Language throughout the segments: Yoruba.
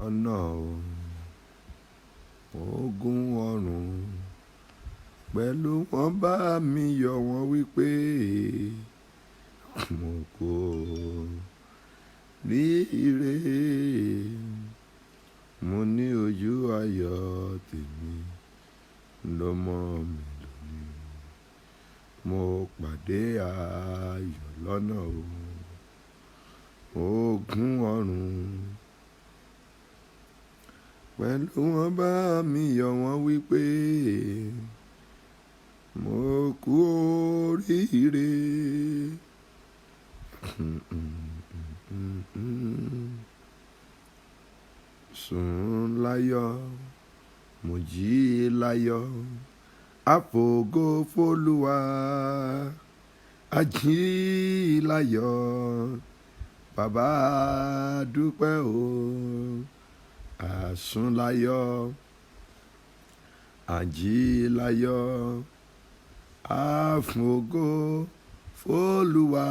ọ̀nà ogun ọ̀run pẹ̀lú wọn bá mi yọ̀ wọ́n wípé mo kò ríire, mo ní ojú ayọ̀ tèmi lọ́mọ mi lónìí, mo pàdé ayọ̀ lọ́nà ogun ọ̀run pẹ̀lú wọn bá mi yọ̀ wọ́n wípé mo kú oríire. Sùn láyọ̀ mo jí láyọ̀ àfògo f'Olúwa, ají láyọ̀ bàbá dúpẹ́ o, àsùn láyọ̀ ají láyọ̀ àfògo f'Olúwa,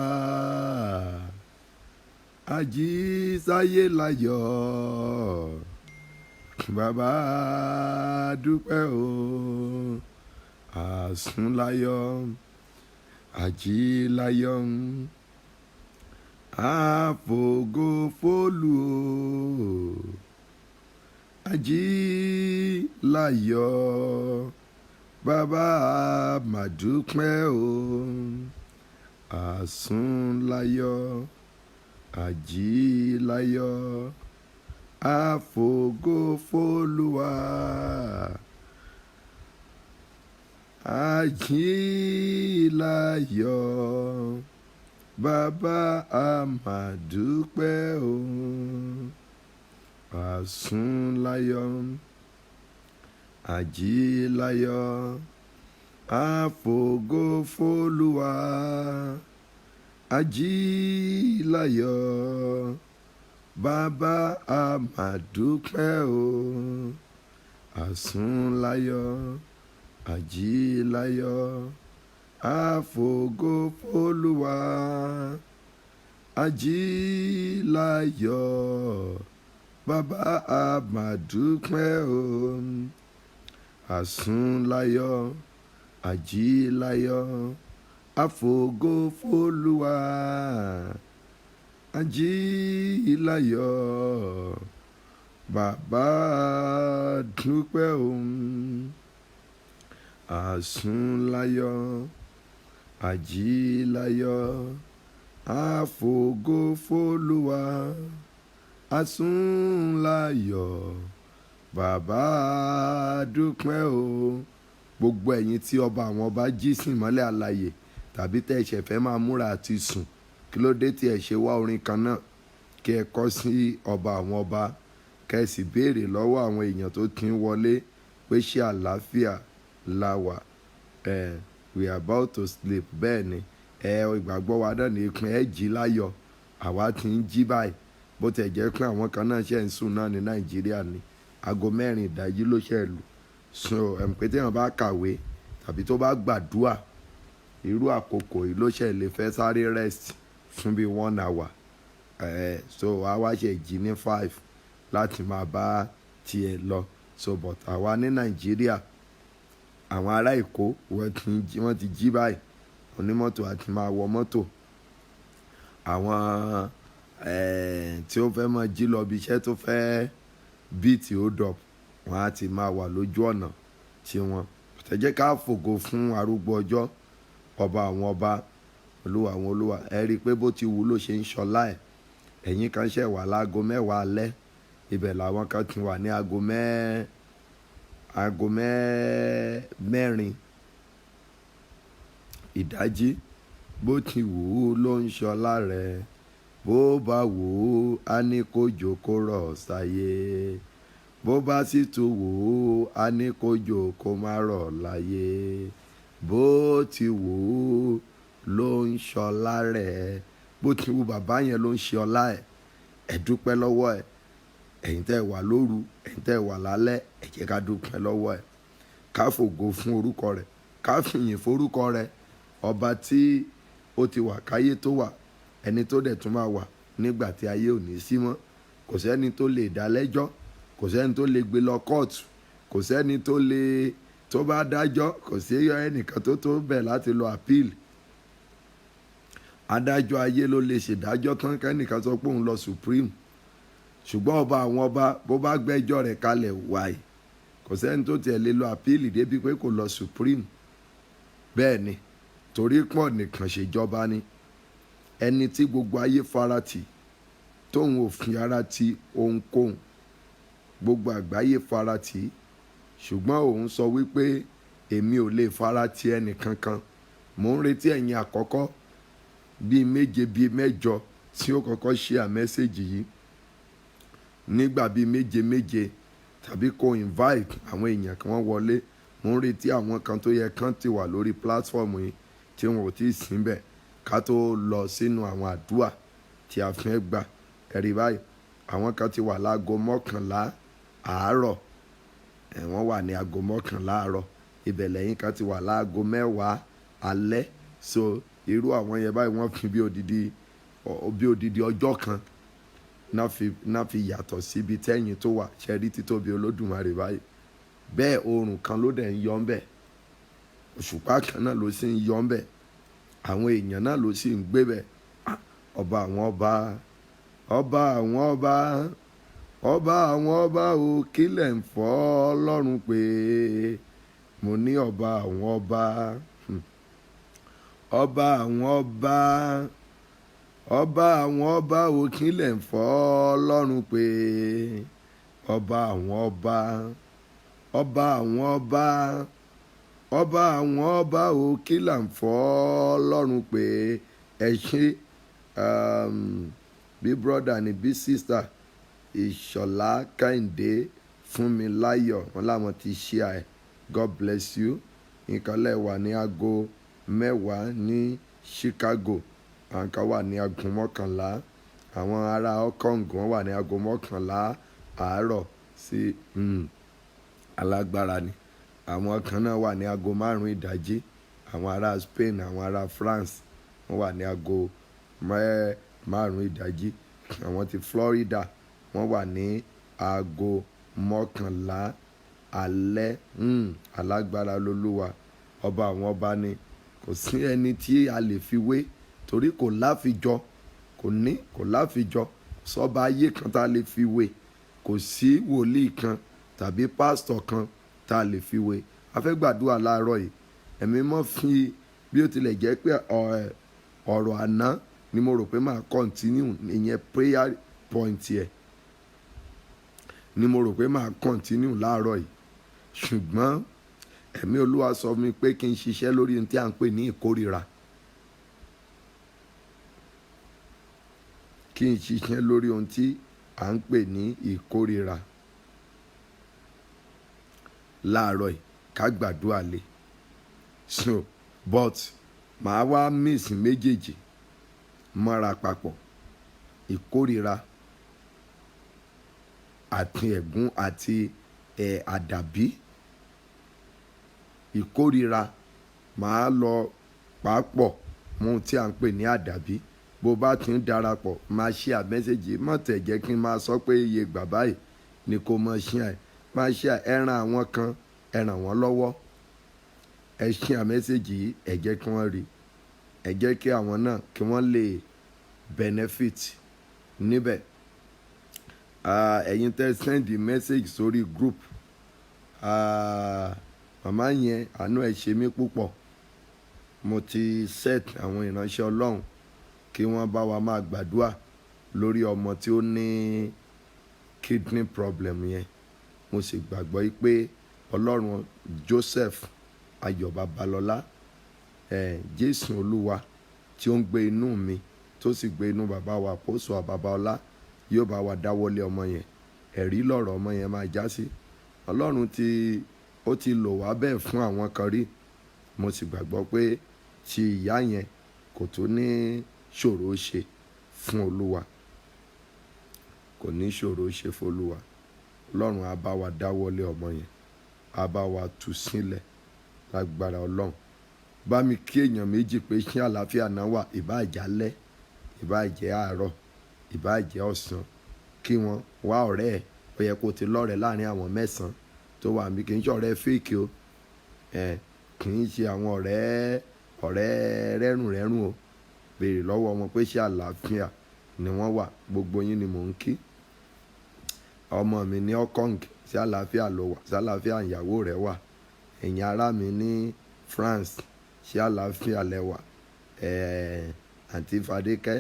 ají sáyé láyọ̀ bàbá dúpẹ́ o, àsùn láyọ̀ ají láyọ̀ àfògo f'Olú o, ají láyọ̀ bàbá mà dúpẹ́ o, àsùn láyọ̀ ají láyọ̀ àfògo f'Olúwa, ají láyọ̀ bàbá mà dúpẹ́ o, àsùn láyọ̀ ají láyọ̀ àfògo f'Olúwa, ají láyọ̀ bàbá mà dúpẹ́ o, àsùn láyọ̀ ají láyọ̀ àfògo f'Olúwa, ají láyọ̀ bàbá mà dúpẹ́ o, àsùn láyọ̀ ají láyọ̀ àfògo f'Olúwa, ají láyọ̀ bàbá dúpẹ́ o, àsùn láyọ̀ ají láyọ̀ àfògo f'Olúwa, àsùn láyọ̀ bàbá dúpẹ́ o. Gbogbo ẹ̀yin tí ọba àwọn ọba jí sí ìmọ́lẹ̀ alààyè tàbí tẹ́ ẹ ṣẹ̀ fẹ́ máa múra àti sùn, kí ló dé tí ẹ ṣe wá orin kan náà kí ẹ kọ sí ọba àwọn ọba, kẹ́ ẹ sì béèrè lọ́wọ́ àwọn èèyàn tó ti ń wọlé pé ṣé àlàáfíà la wà, we are about to sleep. Bẹ́ẹ̀ ni ìgbàgbọ́ wa náà ní pé ẹ jí láyọ̀, àwa ti ń jí báyìí, bó tẹ̀ jẹ́ pé àwọn kan náà ṣe ń sùn náà ní Nàìjíríà ni aago 4 ìdájí ló ṣe lù. So pé téèyàn bá kàwé tàbí tó bá gbàdúrà irú àkókò yìí ló ṣe lè fẹ́ sáré rest fún bí 1 hour, so a wá ṣe jí ní 5 láti máa bá tiẹ̀ lọ. So but àwa ní Nàìjíríà, àwọn ará Èkó wọ́n ti jí báyìí, onímọ́tò àti máa wọ mọ́tò, àwọn tí ó fẹ́ máa jí lọ bí iṣẹ́ tó fẹ́ beat hold up, wọ́n á ti máa wà lójú ọ̀nà tí wọ́n ẹ jẹ́ ká fògo fún arúgbó ọjọ́, ọba àwọn ọba, olúwa àwọn olúwa. Ẹ rí i pé bó ti wù ló ṣe ń ṣọlá ẹ̀. Ẹ̀yin kan ṣẹ̀ wà láago 10 alẹ́, ibẹ̀ làwọn kan ti wà ní aago 4 ìdájí. Bó ti wù ú ló ń ṣọlá rẹ̀, bó bá wù ú á ní kó jókòó rọ̀ sáyé, bó bá sì tún wù ú á ní kó jókòó má rọ̀ láyé, bó ti wù ú ló ń ṣọlá rẹ̀. Bó ti wù bàbá yẹn ló ń ṣe ọlá ẹ̀. Ẹ dúpẹ́ lọ́wọ́ ẹ̀. Ẹ̀yin tẹ́ wà lóru, ẹ̀yin tẹ́ wà lálẹ́, ẹ jẹ́ ká dúpẹ́ lọ́wọ́ ẹ̀. Ká fògo fún orúkọ rẹ̀, ká fìyìn forúkọ rẹ̀, ọba tí ó ti wà káyé tó wà, ẹni tó dẹ̀ tún máa wà nígbà tí ayé ò ní sí mọ́. Kò sẹ́ni tó lè dá lẹ́jọ́, kò sẹ́ni tó lè gbé lọ kóòtù, kò sẹ́ni tó bá dájọ́, kò sí ẹnìkan tó bẹ̀ láti lọ appeal. Adájọ́ ayé ló lè ṣèdájọ́ tán kẹ́nìkan sọ pé òun lọ supreme, ṣùgbọ́n ọba àwọn ọba bó bá gbẹ́jọ́ rẹ̀ kalẹ̀ wáyé kò sẹ́ni tó tiẹ̀ lè lọ appeal débi pé kò lọ supreme. Bẹ́ẹ̀ ni, torí pọ̀ nìkan ṣèjọba ni. Ẹni tí gbogbo ayé farati tóun ò fi ara ti ohunkóhun, gbogbo àgbáyé farati, ṣùgbọ́n òun sọ wípé èmi ò lè farati ẹnì kankan. Mò ń retí ẹ̀yin àkọ́kọ́ bíi méje bíi mẹ́jọ tí ó kọ́kọ́ share mẹ́sẹ̀gì yìí nígbà bíi méje tàbí kó invite àwọn èèyàn kan wọ́n wọlé. Mo ń retí àwọn kan tó yẹ kán ti wà lórí platform yìí tí wọn ò tí ì síbẹ̀ ká tó lọ sínú àwọn àdúrà tí a fẹ́ gbà. Ẹ̀rí báyìí, àwọn kan ti wà láago 11 àárọ̀, wọ́n wà ní aago 11 àárọ̀. Ibẹ̀ lẹ́yìn kan ti wà láago 10 alẹ́. So irú àwọn yẹn báyìí wọ́n fi bí odidi ọjọ́ kan náà fi yàtọ̀ síbi tẹ́yìn tó wà. Ṣẹ́rí títóbi Olódùmarè báyìí. Bẹ́ẹ̀ oòrùn kan ló dẹ̀ ń yọ ń bẹ̀, òṣùpá kan náà ló sì ń yọ ń bẹ̀, àwọn èèyàn náà ló sì ń gbé bẹ̀. Ọba àwọn ọba, ọba àwọn ọba, ọba àwọn ọba o, kílẹ̀ ń fọ́ Ọlọ́run pé mo ní ọba àwọn ọba, ọba àwọn ọba, ọba àwọn ọba o, kílẹ̀ ń fọ́ Ọlọ́run pé ọba àwọn ọba, ọba àwọn ọba, ọba àwọn ọba o, kí là ń fọ́ Ọlọ́run pé. Ẹ ṣé bí brother ni bí sister Ìṣọ̀lá Kẹ́hìndé Fúnmiláyọ̀ wọn láwọn ti share ẹ̀. God bless you. Nǹkan lẹ̀ wà ní aago 10 ní Chicago, àwọn kan wà ní aago 11, àwọn ará Hong Kong wọn wà ní aago 11 àárọ̀ sí alágbára ni. Àwọn kan náà wà ní aago 5 ìdájí, àwọn ará Spain, àwọn ará France wọ́n wà ní aago 5 ìdájí, àwọn ti Florida wọ́n wà ní aago 11 alẹ́. Alágbára lolúwa, ọba àwọn ọba ni. Kò sí ẹni tí a lè fi wé, torí kò láfijọ́, kò láfijọ́ sọ́ba ayé kan tá a lè fi wé. Kò sí wòlíì kan tàbí pásítọ̀ kan tá a lè fi wé. A fẹ́ gbàdúrà láàárọ̀ yìí. Ẹ̀mí mọ́ fi, bí ó tilẹ̀ jẹ́ pé ọ̀rọ̀ àná ni mo rò pé máa continue, ìyẹn prayer point yẹ ni mo rò pé máa continue láàárọ̀ yìí, ṣùgbọ́n ẹ̀mí Olúwa sọ mi pé kí n ṣiṣẹ́ lórí ohun tí à ń pè ní ìkórìíra. Kí n ṣiṣẹ́ lórí ohun tí à ń pè ní ìkórìíra láàárọ̀ yìí, ká gbàdúrà lé. So but màá wá miss méjèèjì mọ́ra papọ̀. Ìkórìíra àti ẹ̀gún àti àdàbí. Ìkórìíra màá lọ pàápọ̀ mọ́ ohun tí à ń pè ní àdàbí. Bó bá ti ń darapọ̀ máa share message, má tẹ̀ jẹ́ kí n máa sọ pé iye gbà báyìí ni kò mọ̀ share. Máa share, ẹ ran àwọn kan, ẹ ràn wọ́n lọ́wọ́. Ẹ share message yìí, ẹ jẹ́ kí wọ́n rí, ẹ jẹ́ kí àwọn náà kí wọ́n lè benefit níbẹ̀. Ẹ̀yin tẹ́ send message sórí group, màmá yẹn àánú ẹ̀ ṣe mí púpọ̀. Mo ti set àwọn ìránṣẹ́ Ọlọ́run kí wọ́n bá wa máa gbàdúrà lórí ọmọ tí ó ní kidney problem yẹn. Mo sì gbàgbọ́ pé Ọlọ́run Joseph Ayọ̀ Babalọ́lá, Jésù Olúwa tí ó ń gbé inú mi tó sì gbé inú bàbá wa Apostle Babalọ́lá yóò bá wa dáwọ́lé ọmọ yẹn. Ẹ̀rí lọ̀rọ̀ ọmọ yẹn máa já sí. Ọlọ́run ó ti lò wá bẹ́ẹ̀ fún àwọn kan rí. Mo sì gbàgbọ́ pé tí ìyá yẹn kò tó ní ṣòro ṣe fún Olúwa, kò ní ṣòro ṣe fún Olúwa. Ọlọ́run á bá wa dáwọ́lé ọmọ yẹn, á bá wa tú sílẹ̀ lágbára Ọlọ́run. Bá mi kí èèyàn méjì pé ṣé àlàáfíà náà wà, ìbáà jẹ́ alẹ́, ìbáà jẹ́ àárọ̀, ìbáà jẹ́ ọ̀sán. Kí wọ́n wá ọ̀rẹ́ ẹ̀ ó yẹ kó ti lọ́rẹ̀ẹ́ láàrin àwọn 9 tó wà níbí. Kì í ṣe ọ̀rẹ́ fake o, kì í ṣe àwọn ọ̀rẹ́ rẹ́rùn o. Béèrè lọ́wọ́ wọn pé ṣé àlàáfíà ni wọ́n wà. Gbogbo yín ni mò ń kí. Ọmọ mi ní Hong ṣé àlàáfíà ló wà, ṣé àlàáfíà ìyàwó rẹ̀ wà. Ẹ̀yin ará mi ní France ṣé àlàáfíà lẹ wà. Àǹtí Fadékẹ́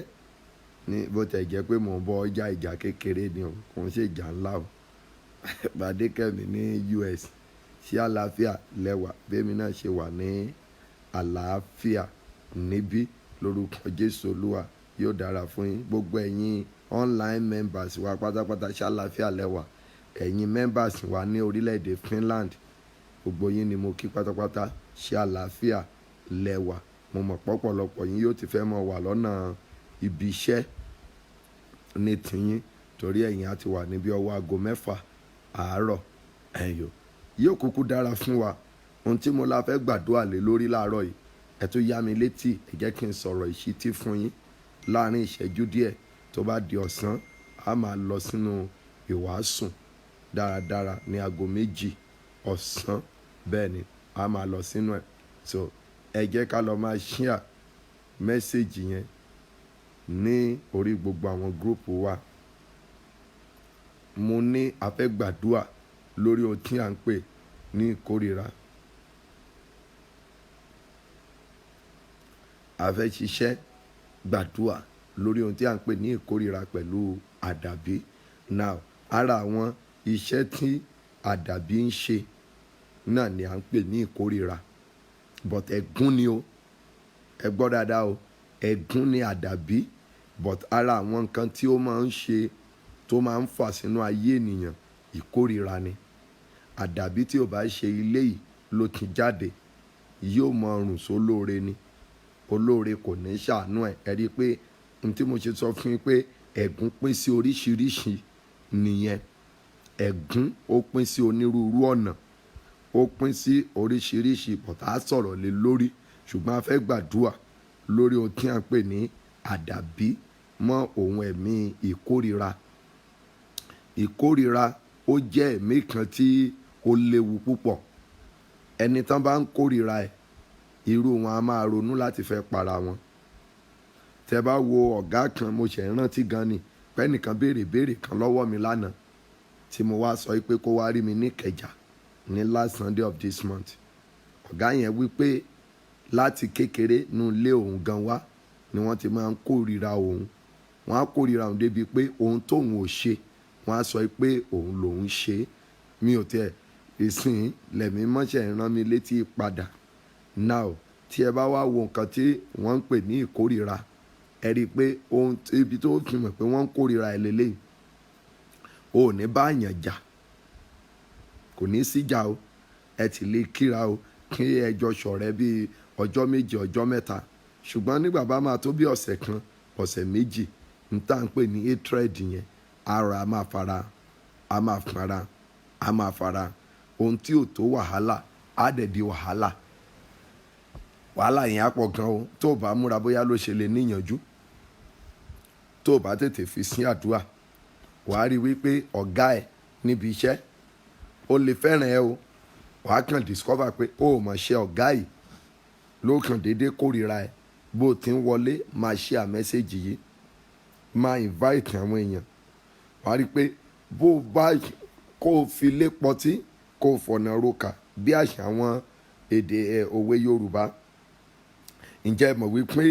ní bó tẹ̀ jẹ́ pé mò ń bọ ìjà kékeré ni o, kò ń ṣe ìjà ńlá o. Fadékẹ́ mi ní US ṣé àlàáfíà lẹ wà. Bẹ́ẹ̀mi náà ṣe wà ní àlàáfíà níbí lórúkọ Jésù Olúwa yóò dára fún yín. Gbogbo ẹ̀yin online members wa pátápátá ṣé àlàáfíà lẹ wà. Ẹ̀yin members wa ní orílẹ̀-èdè Finland, gbogbo yín ni mo kí pátápátá ṣé àlàáfíà lẹ wà. Mo mọ̀ pọ̀pọ̀lọpọ̀ yín yóò ti fẹ́ mọ̀ wà lọ́nà ibi iṣẹ́ ní tiyín, torí ẹ̀yin á ti wà níbi ọwọ́ aago 6 àárọ̀. Yóò kúkú dára fún wa. Ohun tí mo la fẹ́ gbàdúrà lé lórí láàárọ̀ yìí, ẹ tó yá mi létí, ẹ jẹ́ kí n sọ̀rọ̀ ìṣítí fún yín láàrin ìṣẹ́jú díẹ̀. Tó bá di ọ̀sán, a máa lọ sínú ìwàásùn dáradára ní aago 2 ọ̀sán. Bẹ́ẹ̀ ni a máa lọ sínú ẹ̀. So ẹ jẹ́ ká lọ máa share mẹ́sẹ̀gì yẹn ní orí gbogbo àwọn gúrùpù wa. Mo ní a fẹ́ gbàdúrà lórí ohun tí à ń pè ní ìkórìíra. A fẹ́ ṣiṣẹ́ gbàdúrà lórí ohun tí à ń pè ní ìkórìíra pẹ̀lú àdàbí. Now, ara àwọn iṣẹ́ tí àdàbí ń ṣe náà ni à ń pè ní ìkórìíra. But ẹ̀gún ni o. Ẹ gbọ́ dáadáa o. Ẹ̀gún ni àdàbí. But ara àwọn nǹkan tí ó máa ń ṣe tó máa ń fà sínú ayé ènìyàn, ìkórìíra ni. Àdàbí tí ò bá ṣe ilé yìí ló ti jáde, yóò mọ rùn sólóore ni. Olóore kò ní ṣàánú ẹ̀. Ẹ rí i pé ohun tí mo ṣe sọ fún yín pé ẹ̀gún pín sí oríṣiríṣi nìyẹn. Ẹ̀gún ó pín sí onírúurú ọ̀nà. Ó pín sí oríṣiríṣi, but a sọ̀rọ̀ lé lórí. Ṣùgbọ́n a fẹ́ gbàdúrà lórí ohun tí à ń pè ní àdàbí mọ́ ohun ẹ̀mí ìkórìíra. Ìkórìíra ó jẹ́ ẹ̀mí kan tí ó léwu púpọ̀. Ẹni tán bá ń kórìíra ẹ̀, irú wọn a máa ronú láti fẹ́ para wọn. Tẹ bá wo ọ̀gá kan, mo ṣẹ̀ rántí gan ni pé ẹnìkan béèrè kan lọ́wọ́ mi lánàá tí mo wá sọ pé kó wá rí mi ní Ìkẹjà ní last Sunday of this month. Ọ̀gá yẹn wí pé láti kékeré nínú ilé òun gan wá ni wọ́n ti máa ń kórìíra òun. Wọ́n á kórìíra òun débi pé ohun tóun ò ṣe, wọ́n á sọ pé òun lòun ṣe. Mi ò tiẹ̀ ìsìn lẹ̀mí mọ́ṣẹ́ rán mi létí padà. Now, tí ẹ bá wá wo nǹkan tí wọ́n ń pè ní ìkórìíra, ẹ rí i pé ohun ibi tó fi mọ̀ pé wọ́n ń kórìíra ẹ̀ lélẹ́yìí. O ò ní bá àyàn jà, kò ní síjà o. Ẹ ti lè kíra o, kí ẹjọ́ ṣọ̀rẹ́ bíi ọjọ́ 2 ọjọ́ 3. Ṣùgbọ́n nígbà bá máa tó bí ọ̀sẹ̀ kan, ọ̀sẹ̀ 2, n tá à ń pè ní hatred yẹn, ara a máa fara. Ohun tí ò tó wàhálà á dẹ̀ di wàhálà. Wàhálà yẹn á pọ̀ gan o. Tó o bá múra bóyá ló ṣe lè níyànjú. Tó o bá tètè fi sí àdúrà, wàá rí wípé ọ̀gá ẹ̀ níbi iṣẹ́ ó lè fẹ́ràn ẹ o. Wàá kàn discover pé o ò mọ̀ ṣe ọ̀gá yìí ló kàn déédéé kórìíra ẹ̀. Bó o ti ń wọlé, máa share message yìí, máa invite àwọn èèyàn. Wàá rí pé bó o bá kó o fi lé pọtí, kó o fọ̀nà roka bí àṣà àwọn èdè òwe Yorùbá. Ǹjẹ́ ẹ mọ̀ wípé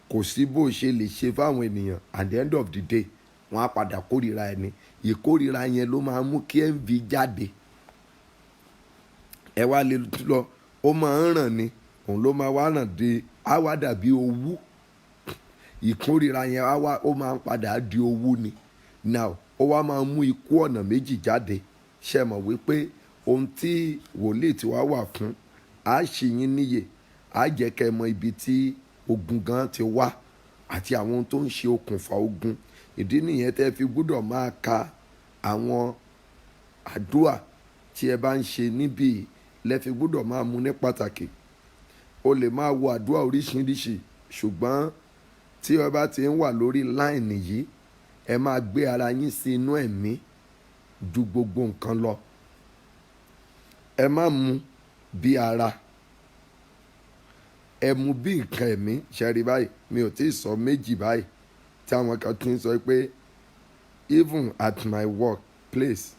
kò sí bó ṣe lè ṣe fáwọn ènìyàn, at the end of the day wọ́n á padà kórìíra ẹni. Ìkórìíra yẹn ló máa mú kí envy jáde. Ẹ wá lè lọ, ó máa ń ràn ni, òun ló máa wá ràn dé, á wá dàbí owú. Ìkórìíra yẹn ó máa ń padà di owú ni. Now, ó wá máa mú ikú ọ̀nà méjì jáde. Ṣé mọ̀ wípé ohun tí wòlíì tí wá wà fún, á ṣì yín níyè, á jẹ́ kẹ́ ẹ mọ ibi tí ogun gan ti wá àti àwọn ohun tó ń ṣe okùnfà ogun. Ìdí nìyẹn tẹ́ fi gbọ́dọ̀ máa ka àwọn àdúrà tí ẹ bá ń ṣe níbí, lẹ́ fi gbọ́dọ̀ máa mú ní pàtàkì. O lè máa wo àdúrà oríṣiríṣi, ṣùgbọ́n tí ẹ bá ti ń wà lórí láìnì yìí, ẹ máa gbé ara yín sí inú ẹ̀mí. ju gbogbo nǹkan lọ. Ẹ má mu bí ara, ẹ mu bí nǹkan ẹ̀mí. Ṣẹ́rí báyìí mi ò tí ì sọ méjì báyìí tí àwọn kan ti ń sọ pé even at my workplace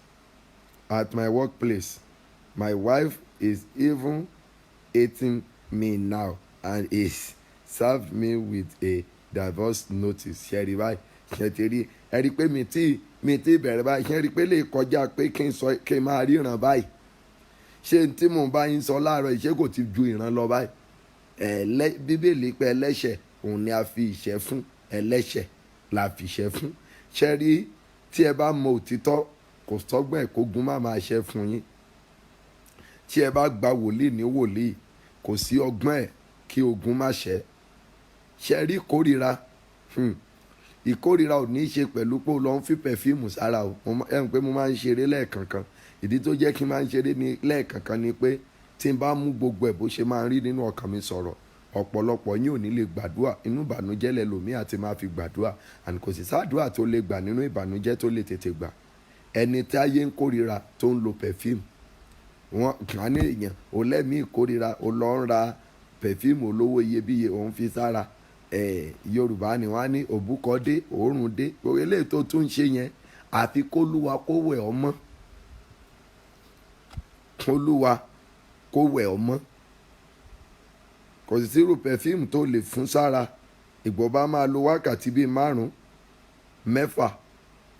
my wife is even hating me now and is served me with a divorce notice. Ṣẹ́rí báyìí ṣẹ́tìrí ẹ rí i pé mi tí bẹ̀rẹ̀ báyìí ṣẹ́rí pé lè kọjá pé kí n máa ríran báyìí. Ṣé tí mò ń bá yín sọ láàárọ̀ ìṣe kò ti ju ìran lọ báyìí? Bíbélì pé ẹlẹ́ṣẹ̀ òun ni a fi ìṣẹ́ fún, ẹlẹ́ṣẹ̀ la fi ìṣẹ́ fún. Ṣẹ́rí tí ẹ bá mọ òtítọ́ kò sọ́gbọ́n ẹ̀ kógun má máa ṣẹ́ fún yín. Tí ẹ bá gba wòlíì ní wòlíì kò sí ọgbọ́n ẹ̀ kí ogun má ṣẹ́. Ṣẹ́rí ìkórìíra ò ní í ṣe pẹ̀lú pé ó lọ ń fi pẹ̀fíìmù sára o. Ẹ mọ̀ pé mo máa ń ṣeré lẹ́ẹ̀kankan. Ìdí tó jẹ́ kí n máa ń ṣeré ní lẹ́ẹ̀kankan ni pé tí n bá mú gbogbo ẹ̀ bó ṣe máa ń rí nínú ọkàn mi sọ̀rọ̀, ọ̀pọ̀lọpọ̀ yín ò ní lè gbàdúrà. Inú ìbànújẹ́ lẹlòmíì àti máa fi gbàdúrà, and kò sì sáàdúrà tó lè gbà nínú ìbànújẹ́ tó lè tètè gbà. Ẹni tí ayé ń kórìíra tó ń lo pẹ̀fíìmù, wọn kàn án ní èèyàn ò lẹ́mìí ìkórìíra ó lọ ń ra pẹ̀fíìmù olówó iyebíye òun fi sára. Yorùbá ni wọ́n á ní òbúkọ dé òórùn dé. Eléyìí tó tún ń ṣe yẹn àfi kólúwa kó wẹ̀ ọ́ mọ́. Olúwa kó wẹ̀ ọ́ mọ́. Kò sì sírú pẹ̀fíìmù tó lè fún sára. Ìgbọ́ bá máa lo wákàtí bíi 5-6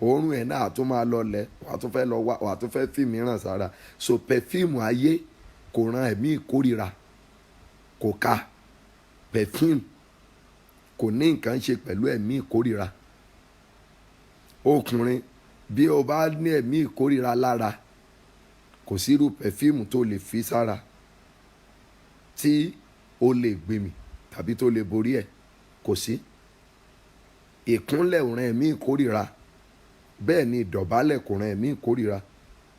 òórùn ẹ̀ náà tún máa lọlẹ̀, wàá tún fẹ́ fi mìíràn sára. So pẹ̀fíìmù ayé kò ran ẹ̀mí ìkórìíra, kò ká. Pẹ̀fíìmù kò ní nǹkan ṣe pẹ̀lú ẹ̀mí ìkórìíra. Ọkùnrin bí o bá ní ẹ̀mí ìkórìíra lára kò sírú pẹ̀fíìmù tó lè fi sára tí ó lè gbèmí tàbí tó lè borí ẹ̀, kò sí. Ìkúnlẹ̀ ò ran ẹ̀mí ìkórìíra, bẹ́ẹ̀ ni ìdọ̀bálẹ̀ kò ran ẹ̀mí ìkórìíra.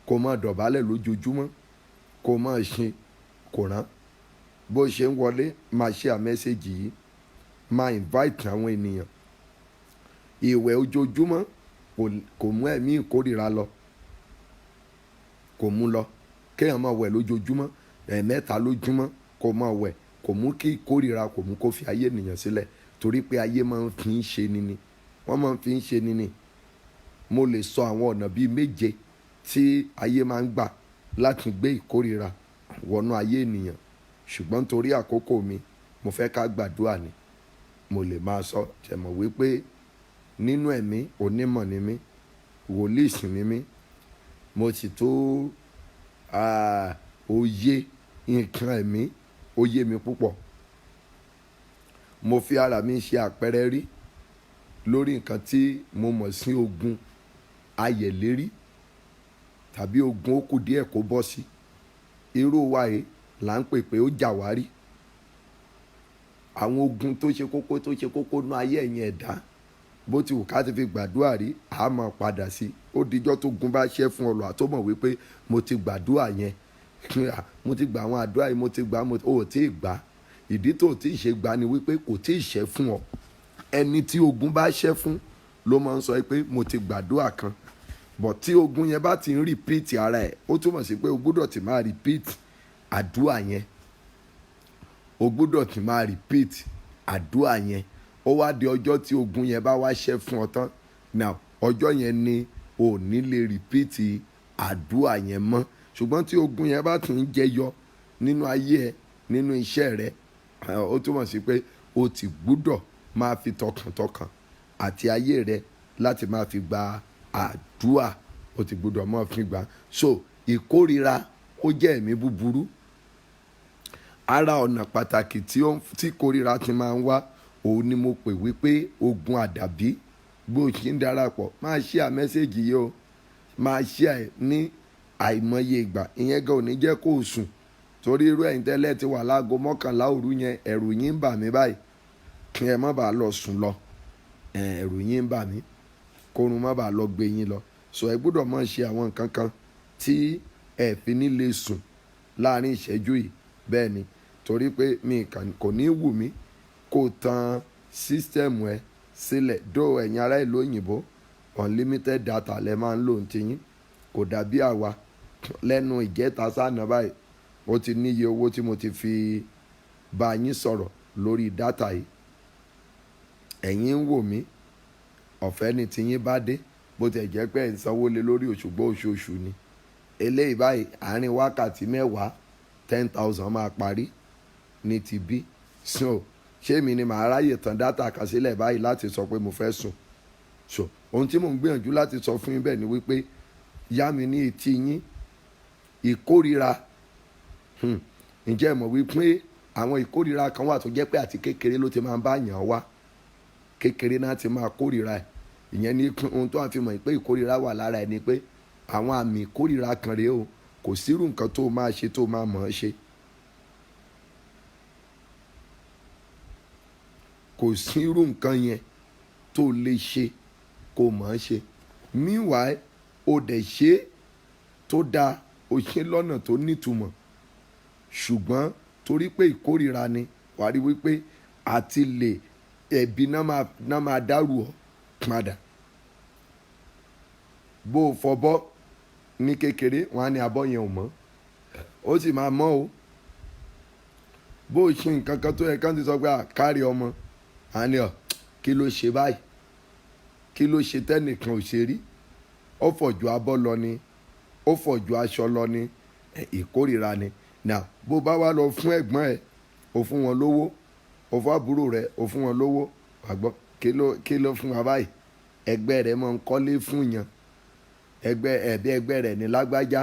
Kò máa dọ̀bálẹ̀ lójoojúmọ́, kò máa ṣe kò rán. Bó ṣe ń wọlé máa share message yìí, máa invite àwọn ènìyàn. Ìwẹ̀ ojoojúmọ́ kò mú ẹ̀mí ìkórìíra lọ, kò mú lọ. Kéèyàn máa wẹ̀ lójoojúmọ́, 3 lójúmọ́ kò máa wẹ̀, kò mú kí ìkórìíra kò mú kó fi ayé ènìyàn sílẹ̀. Torí pé ayé máa ń fi ń ṣe nini, wọ́n máa ń fi ń ṣe nini. Mo lè sọ àwọn ọ̀nà bíi 7 tí ayé máa ń gbà láti gbé ìkórìíra wọnú ayé ènìyàn. Ṣùgbọ́n torí àkókò mi, mo fẹ́ ká gbàdúrà ni. Mo lè máa sọ ṣẹ̀mọ̀ wípé nínú ẹ̀mí onímọ̀ ni mí, wòlíì sì ni mí. Mo sì tó òye nǹkan ẹ̀mí, ó yé mi púpọ̀. Mo fi ara mi ṣe àpẹẹrẹ rí lórí nǹkan tí mo mọ̀ sí ogun ayẹ̀lérí tàbí ogun ó kù díẹ̀ kó bọ́ sí. Irú wa yìí là ń pè pé ó jàwárí. Àwọn ogun tó ṣe kókó nú ayé ẹ̀yin ẹ̀dá, bó ti wù ká ti fi gbàdúrà rí, a máa padà sí. Ó dijọ́ tó gun bá ṣẹ́ fún ọlọ́wà tó mọ̀ wípé mo ti gbàdúrà yẹn, mo ti gbà àwọn àdúrà yìí, mo ti gbà ó tí ì gbà. Ìdí tó tí ì ṣe gbà ni wípé kò tí ì ṣẹ́ fún ọ. Ẹni tí ogun bá ṣẹ́ fún ló máa ń sọ pé mo ti gbàdúrà kan. But tí ogun yẹn bá ti ń repeat ara ẹ̀, ó túmọ̀ sí pé o gbọ́dọ̀ ti máa repeat àdúrà yẹn. O gbọ́dọ̀ ti máa repeat àdúrà yẹn. Ó wá di ọjọ́ tí ogun yẹn bá wá ṣẹ́ fún ọ tán. Now ọjọ́ yẹn ni o ní lè repeat àdúrà yẹn mọ́. Ṣùgbọ́n tí ogun yẹn bá ti ń jẹyọ nínú ayé ẹ, nínú iṣẹ́ rẹ, ó túmọ̀ sí pé o ti gbọ́dọ̀ máa fi tọkàntọkàn àti ayé rẹ láti máa fi gba àdúrà. O ti gbọ́dọ̀ máa fi gbà. So ìkórìíra ó jẹ́ ẹ̀mí búburú. Ara ọ̀nà pàtàkì tí ìkórìíra ti máa ń wá, òun ni mo pè wípé ogun àdàbí. Bó ṣe ń darapọ̀, máa share message yìí o, máa share ní àìmọye ìgbà. Ìyẹn gan ò ní jẹ́ kó o sùn. Torí irú ẹ̀yin tẹ́lẹ̀ ti wà láago 11 òru yẹn, ẹ̀rù yín ń bà mí báyìí. Kí ẹ má bàa lọ sùn lọ. Ẹ̀rù yín ń bà mí. Kórun má bàa lọ gbé yín lọ. So ẹ gbọ́dọ̀ máa ṣe àwọn nǹkan kan tí ẹ fi ní lè sùn láàrin ìṣẹ́jú yìí. Bẹ́ẹ̀ ni, torí pé kò ní wù mí kó tan sísítẹ́ẹ̀mù ẹ sílẹ̀. Dó ẹ̀yin ará ìlú òyìnbó, unlimited data lẹ máa ń lò ní tiyín. kò dàbí àwa lẹ́nu ìjẹta sáànà báyìí ó ti níye owó tí mo ti fi bá yín sọ̀rọ̀ lórí dátà yìí. ẹ̀yin ń wò mí ọ̀fẹ́ ni tiyín bá dé bó ti jẹ́ pé ẹ̀ ń sanwó lé lórí òṣùgbọ́ oṣooṣù ni. eléyìí báyìí àárín wákàtí mẹ́wàá 10,000 máa parí ní ti bí. so ṣé mi ni màá ráyè tán dátà kan sílẹ̀ báyìí láti sọ pé mo fẹ́ sùn. so ohun tí mò ń gbìyànjú láti sọ fún yín bẹ́ẹ̀ ni wípé yá mi ní etí yín ìkórira. ǹjẹ́ ẹ mọ̀ wípé àwọn ìkórira kan wà tó jẹ́ pé àti kékeré ló ti máa ń bá yàn wá, kékeré náà ti máa kórira ẹ̀. ìyẹn ní ohun tó wà fi mọ̀ pé ìkórira wà lára ẹ̀ ni pé àwọn àmì ìkórira kan rèé o, kò sírú nǹkan tó máa ṣe tó máa mọ̀ ọ́ ṣe. kò sírú nǹkan yẹn tó lè ṣe kó mọ̀ ọ́ ṣe. meanwhile o dẹ̀ ṣe tó dáa, o ṣe lọ́nà tó nítumọ̀, ṣùgbọ́n torí pé ìkórira ni wàá rí wípé àti lè ẹ̀bi náà máa dárú ọ padà. bó o fọbọ́ ní kékeré wọn á ní abọ́ yẹn ò mọ́, ó sì máa mọ́ o. bó o ṣe nǹkan kan tó yẹ kán ti sọ pé kárí ọmọ á ní ọ kí ló ṣe báyìí, kí ló ṣe tẹ́nìkan ò ṣe rí, ó fọ̀jù abọ́ lọ ni, ó fọ̀jù aṣọ lọ ni. ìkórira ni. now bó bá wá lọ fún ẹ̀gbọ́n ẹ̀ o fún wọn lówó, o fún àbúrò rẹ̀ o fún wọn lówó, àgbọ̀ kí ló fún wa báyìí. ẹgbẹ́ rẹ̀ máa ń kọ́lé fún yàn, ẹgbẹ́ rẹ̀ ní lágbájá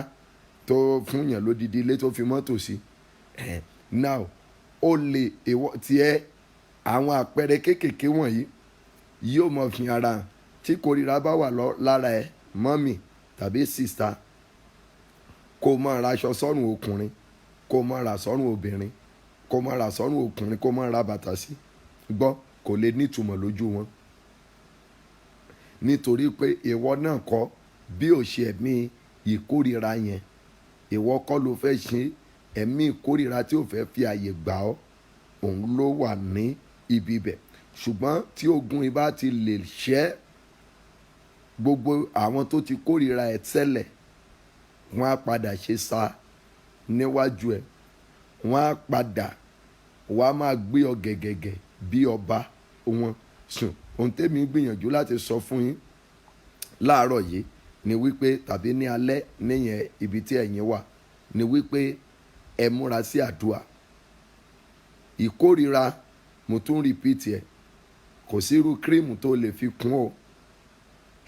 tó fún yàn lódìdí ilé tó fi mọ́tò sí. now ó lè tiẹ̀ àwọn àpẹẹrẹ kéékèèké wọ̀nyí yóò mọ̀ fi ara hàn. tí kórira bá wà lára ẹ mọ́mì tàbí sista, kó máa ra aṣọ sọ́rùn ọkùnrin, kó máa ra sọ́rùn obìnrin, kó máa ra sọ́rùn ọkùnrin, kó máa ra bàtà sí, gbọ́ kò lè nítumọ̀ lójú wọn. nítorí pé ìwọ náà kọ́ bí ò ṣe ẹ̀mí ìkórira yẹn, ìwọ kọ́ ló fẹ́ ṣe ẹ̀mí ìkórira tí ò fẹ́ fi àyè gbà ọ́, òun ló wà ní ibi bẹ̀. ṣùgbọ́n tí ogun ibà ti lè ṣẹ́, gbogbo àwọn tó ti kórira ẹ̀ tẹ́lẹ̀ wọ́n á padà ṣe sá níwájú ẹ̀, wọ́n á padà wọ́n á máa gbé ọ gẹ̀gẹ̀gẹ̀ bí ọba wọn. sùn ohun tẹ́mi gbìyànjú láti sọ fún yín láàárọ̀ yìí ni wípé tàbí ní alẹ́ níyẹn ibi tí ẹ̀yin wà ni wípé ẹ múra sí àdúrà. ìkórira mo tún rìpíìtì ẹ̀, kò sí irú kírímù tó lè fi kún o,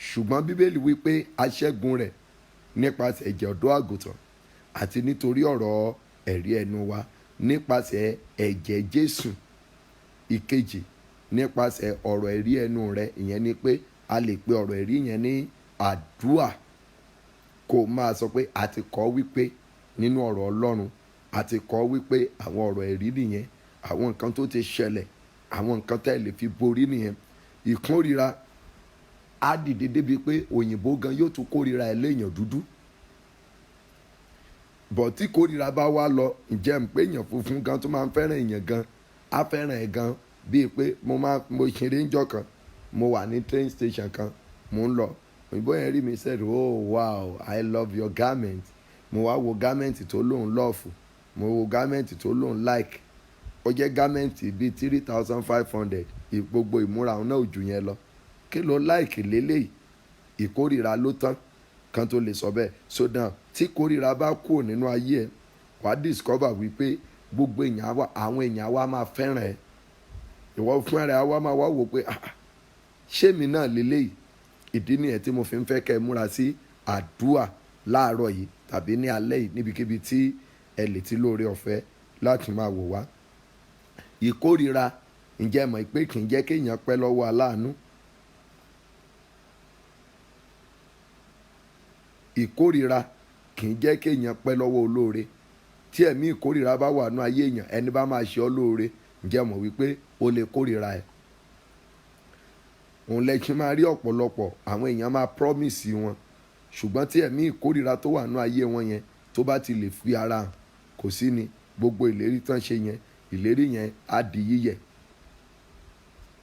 ṣùgbọ́n bíbélì wípé aṣẹ́gun rẹ̀ nípasẹ̀ ẹ̀jẹ̀ ọ̀dọ́ àgùntàn àti nítorí ọ̀rọ̀ ẹ̀rí ẹnu wa nípasẹ̀ ẹ̀jẹ̀ Jésù. ìkejì nípasẹ̀ ọ̀rọ̀ ẹ̀rí ẹnu rẹ̀, ìyẹn ni pé a lè pe ọ̀rọ̀ ẹ̀rí yẹn ní àdúà. kó máa sọ pé a ti kọ́ wípé nínú ọ̀rọ̀ Ọlọ́run a ti kọ́ wípé àwọn ọ̀rọ̀ ẹ̀rí nìyẹn, àwọn nǹkan tó ti ṣẹlẹ̀, àwọn nǹkan tẹ́ lè fi borí nìyẹn. ìkórira á dìde débi pé òyìnbó gan yóò tún kórira ẹ̀ léèyàn dúdú. bọ̀ tí kórira bá wá lọ, ǹjẹ́ ń pé èèyàn funfun gan tó máa ń fẹ́ràn èèyàn gan, á fẹ́ràn ẹ̀ gan. bíi pé mo ṣeré ńjọ́ kan, mo wà ní train station kan, mo ń lọ, òyìnbó yẹn rí mi said, oh wow I love your garment. mo wá wo garment tó lóun lọ́ọ̀fù, mo wo garment tó lóun like, ó jẹ́ garment bíi 3,500, gbogbo ìmúra òun náà ò jù yẹn lọ. kí ló like lélẹ́yìí? ìkórira ló tán kan tó lè sọ bẹ́ẹ̀. so down tí kórira bá kúrò nínú ayé ẹ̀, wàá discover wípé gbogbo àwọn èèyàn wa máa fẹ́ràn ẹ̀. ìwọ fún ara wa máa wá wò pé ṣé mi náà lélẹ́yìí? ìdí nìyẹn tí mo fi ń fẹ́ kẹ́ ẹ múra sí àdúà láàárọ̀ yìí tàbí ní alẹ́ yìí níbikíbi tí ẹ lè ti lóore ọ̀fẹ́ láti máa wò wá. ìkórira ǹjẹ́ mọ̀ pé kì í jẹ́ kéèyàn pẹ́ lọ́wọ́ aláàánú. ìkórira kì í jẹ́ kéèyàn pẹ́ lọ́wọ́ olóore. tí ẹ̀mí ìkórira bá wà nú ayé èèyàn, ẹni bá máa ṣe ọ́ lóore, ǹjẹ́ mọ̀ wípé o lè kórira ẹ̀. òun lẹ́kìn máa rí ọ̀pọ̀lọpọ̀ àwọn èèyàn máa promise wọn, ṣùgbọ́n tí ẹ̀mí ìkórira tó wà nú ayé wọn yẹn tó bá ti lè fi ara hàn, kò sí ni gbogbo ìlérí tán ṣe yẹn, ìlérí yẹn á di yíyẹ̀.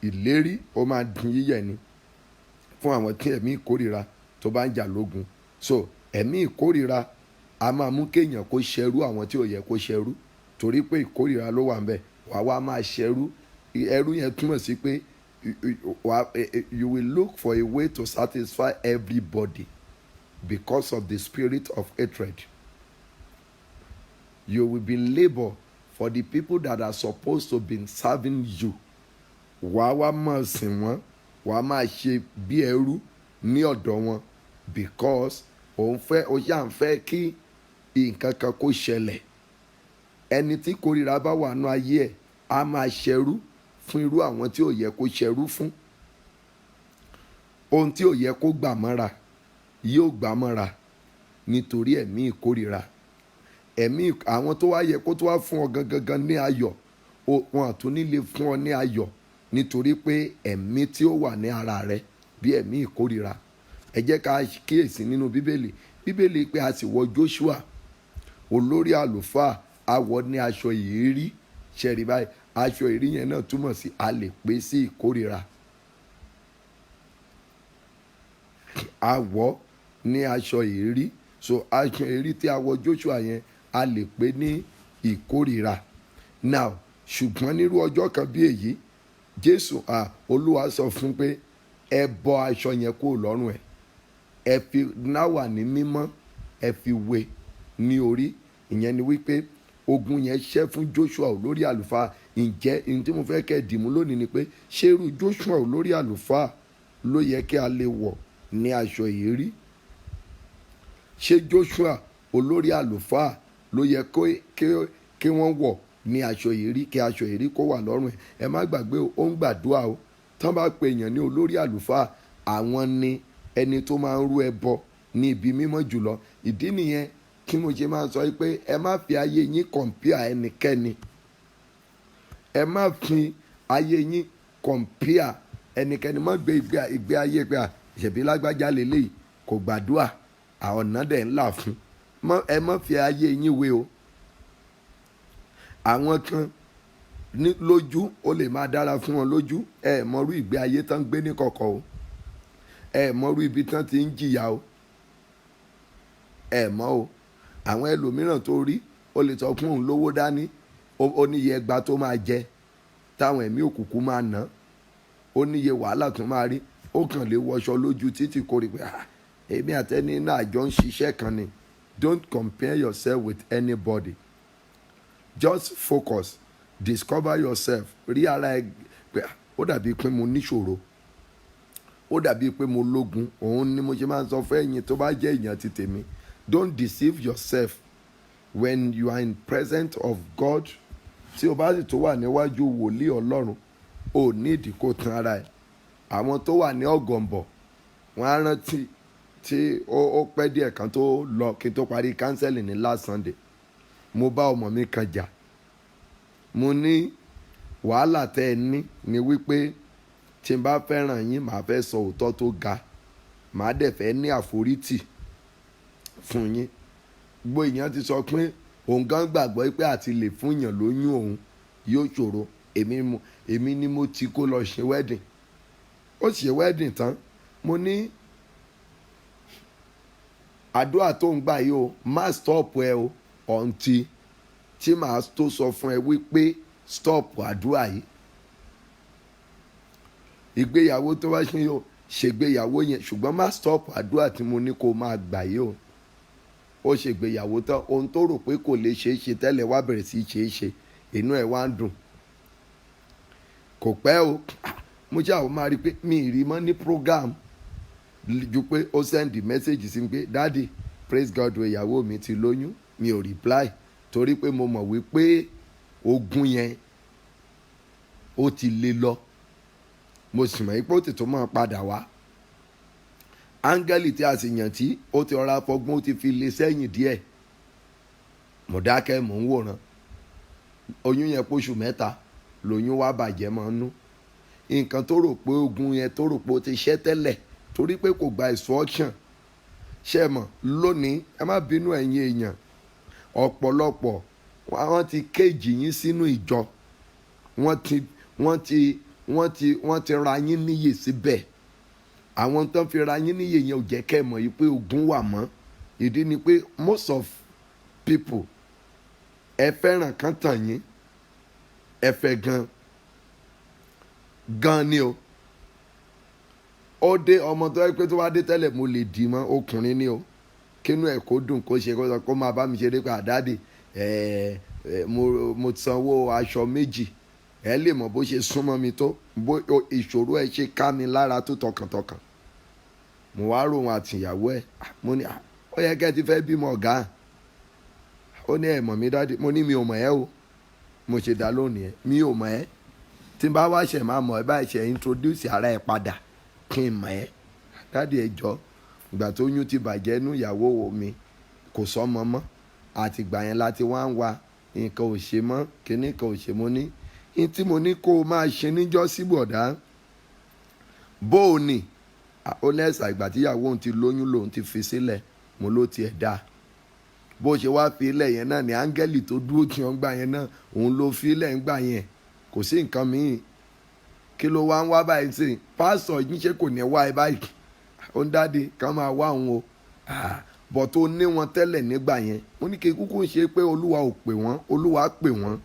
ìlérí ó máa di yíyẹ̀ ni fún àwọn tí ẹ̀mí ìkórira tó bá ń jà lógun. so ẹ̀mí ìkórìíra a máa mú kéèyàn kó ṣẹrú àwọn tí ò yẹ kó ṣẹrú, torí pé ìkórìíra ló wà ń bẹ̀. wá máa ṣẹrú. ẹrú yẹn túmọ̀ sí pé you will look for a way to satisfy everybody because of the spirit of hatred. You will be labor for the people that are supposed to be serving you. wá máa sìn wọ́n, wá máa ṣe bí ẹrú ní ọ̀dọ̀ wọn because ó ṣáà ń fẹ́ kí nǹkan kan kó ṣẹlẹ̀. ẹni tí kórìíra bá wà nú ayé ẹ̀ á máa ṣẹrú fún irú àwọn tí ò yẹ kó ṣẹrú fún. ohun tí ò yẹ kó gbà mọ́ra yóò gbà mọ́ra nítorí ẹ̀mí ìkórìíra. ẹ̀mí àwọn tó wá yẹ kó tó wá fún ọ gangan ní ayọ̀, wọn àtún ní lè fún ọ ní ayọ̀ nítorí pé ẹ̀mí tí ó wà ní ara rẹ bí ẹ̀mí ìkórìíra. ẹ jẹ́ ká kíyèsí nínú bíbélì pé a sì wọ Joshua olórí àlùfáà, a wọ̀ ní aṣọ ìérí. ṣẹ̀rí báyìí, aṣọ ìérí yẹn náà túmọ̀ sí a lè pè sí ìkórìíra. a wọ̀ ní aṣọ ìérí, so aṣọ ìérí tí a wọ̀ Joshua yẹn a lè pè ní ìkórìíra. now ṣùgbọ́n nírú ọjọ́ kan bí èyí, Jésù Olúwa sọ fún pé ẹ bọ́ aṣọ yẹn kúrò lọ́rùn ẹ̀, ẹ fi náwà ní mímọ́ ẹ fi wé ní orí. ìyẹn ni wípé ogun yẹn ṣẹ́ fún Joshua olórí àlùfáà. ǹjẹ́ ohun tí mo fẹ́ kẹ́ dìmú lónìí ni pé ṣé irú Joshua olórí àlùfáà ló yẹ kí a lè wọ̀ ní aṣọ ìérí? ṣé Joshua olórí àlùfáà ló yẹ kí wọ́n wọ̀ ní aṣọ ìérí, kí aṣọ ìérí kó wà lọ́rùn ẹ̀? ẹ má gbàgbé ó ń gbàdúrà o. tán bá pe èèyàn ní olórí àlùfáà, àwọn ni ẹni tó máa ń rú ẹbọ ní ibi mímọ́ jùlọ. ìdí nìyẹn kí mo ṣe máa sọ pé ẹ má fi ayé yín kọ̀m̀pìà ẹnikẹ́ni. ẹ má fi ayé yín kọ̀m̀pìà ẹnikẹ́ni. má gbé ìgbé ayé pé ṣèbí lágbájá lélẹ́yìí kò gbàdúrà ọ̀nà dẹ̀ ńlá fún. ẹ má fi ayé yín wé o. àwọn kan lójú ó lè máa dára fún wọn lójú, ẹ mọrú ìgbé ayé tán gbé ní kọ̀kọ̀ o. ẹ mọrú ibi tán ti ń jìyà o. ẹ mọ̀ o. àwọn ẹlòmíràn tó rí ó lè sọ fún òun lówó dání, ó níye ẹgbà tó máa jẹ táwọn ẹ̀mí òkùnkùn máa ná, ó níye wàhálà tó máa rí. ó kàn lè wọṣọ lójú títì kórè pé èmi àtẹni náà jọ ń ṣiṣẹ́ kan ni. Don't compare yourself with anybody. Just focus, discover yourself. rí ara ẹ pé ó dàbí pé mo níṣòro, ó dàbí pé mo lógun. òun ni mo ṣe máa ń sọ fún ẹ̀yin tó bá jẹ́ èèyàn ti tèmi. Don't deceive yourself when you are in presence of God. tí o bá sì tó wà níwájú wòlíì Ọlọ́run, ò ní ìdí kó tan ara ẹ̀. àwọn tó wà ní ọ̀gànbọ̀ wọ́n á rántí tí ó pẹ́ díẹ̀ kan tó lọ kí n tó parí kánsẹ́lì ní last Sunday. mo bá ọmọ mi kan jà. mo ní wàhálà tẹ́ ẹ ní ni wípé tí n bá fẹ́ràn yín màá fẹ́ sọ òótọ́ tó ga, màá dẹ̀ fẹ́ ní àforítì fún yín. gbogbo èèyàn ti sọ pé òun gan gbàgbọ́ pé àti lè fún èèyàn lóyún òun yóò ṣòro. èmi ni mo ti kó lọ ṣe wedding. ó ṣe wedding tán, mo ní àdúrà tó ń gbà yìí o má stop ẹ o ọ̀ǹtì tí màá tó sọ fún ẹ wípé stop àdúrà yìí. ìgbéyàwó tó bá ṣe yóò ṣègbéyàwó yẹn, ṣùgbọ́n má stop àdúrà tí mo ní kó máa gbà yìí o. ó ṣègbéyàwó tán, ohun tó rò pé kò lè ṣeé ṣe tẹ́lẹ̀ wá bẹ̀rẹ̀ sí í ṣeé ṣe, inú ẹ̀ wá ń dùn. kò pẹ́ o, mo ṣáà máa rí i pé mi ì rí mọ́ ní program ju pé ó send message sí mi pé daddy praise God o ìyàwó mi ti lóyún. mi ò reply torí pé mo mọ̀ wípé ogun yẹn ó ti lé lọ. mo sì mọ̀ pé ó ti tó máa padà wá. áńgẹ́lì tí a sì yàn tí ó ti ọ̀rá fọgbọ́n ó ti fi lé sẹ́yìn díẹ̀. mo dákẹ́ mò ń wòran. oyún yẹn póṣù 3 lóyún wá bàjẹ́ mọ́ nú. nǹkan tó rò pé ogun yẹn tó rò pé ó ti ṣẹ́ tẹ́lẹ̀ torí pé kò gba instruction. ṣe mọ̀ lónìí ẹ má bínú ẹ̀yin èèyàn, ọ̀pọ̀lọpọ̀ wọ́n ti kéèjì yín sínú ìjọ. wọ́n ti ra yín níyè síbẹ̀. àwọn tó ń fi ra yín níyè yẹn ò jẹ́ kẹ́ ẹ mọ̀ yìí pé ogun wà mọ́. ìdí ni pé most of people ẹ fẹ́ràn kan tàn yín, ẹ fẹ́ gan ni o. Ó dé ọmọ tó yẹ pé tó wá dé tẹ́lẹ̀ mo lè dì mọ́, ọkùnrin ni o, kínú ẹ̀ kó dùn kó ṣe kó máa bá mi ṣeré pé àdáde mo sanwó aṣọ méjì, ẹ lè mọ̀ bó ṣe súnmọ́ mi tó, bó ìṣòro ẹ ṣe ká mi lára tó tọkàntọkàn. Mo wá rò wọn àtìyàwó ẹ, mo ní ó yẹ kẹ́ ti fẹ́ bímọ ọ̀gá. Ó ní ẹ mọ̀ mí dáàdì, mo ní mi ò mọ̀ ẹ́ o. Mo ṣe dá lónìí ẹ, mi ò mọ̀ ẹ́, tí n bá wá ṣẹ̀ máa mọ̀ ẹ́ báyìí ṣe introduce ara ẹ padà kí n mọ̀ ẹ́. Dáàdì ẹ jọ, ìgbà tó yún ti bàjẹ́ nú ìyàwó mi kò sọ́mọ mọ́, àtìgbà yẹn láti wá ń wa nǹkan ò ṣe mọ́, kíní kan ò ṣe. Mo ní ní tí mo ní kó o máa ṣe níjọ́ sí bọ̀dá bó o ní. Ó lẹ́sà ìgbà tí ìyàwó òun ti lóyún lòun ti fi sílẹ̀. Mo ló tiẹ̀ dáa, bó ṣe wá fi ilẹ̀ yẹn náà ni áńgẹ́lì tó dúró tí wọ́n gbà yẹn náà òun ló fi ilẹ̀ ń gbà yẹn, kò sí nǹkan míì. Kí ló wá ń wá báyìí sí? Pásítọ̀ yín ṣe kò ní wá ẹ báyìí? Ó ń dáde ká máa wá òun o. Bọ̀ tó ní wọn tẹ́lẹ̀ nígbà yẹn. Mo ní kí kúkú ń ṣe pé olúwa ò pè wọ́n, olúwa pè wọ́n,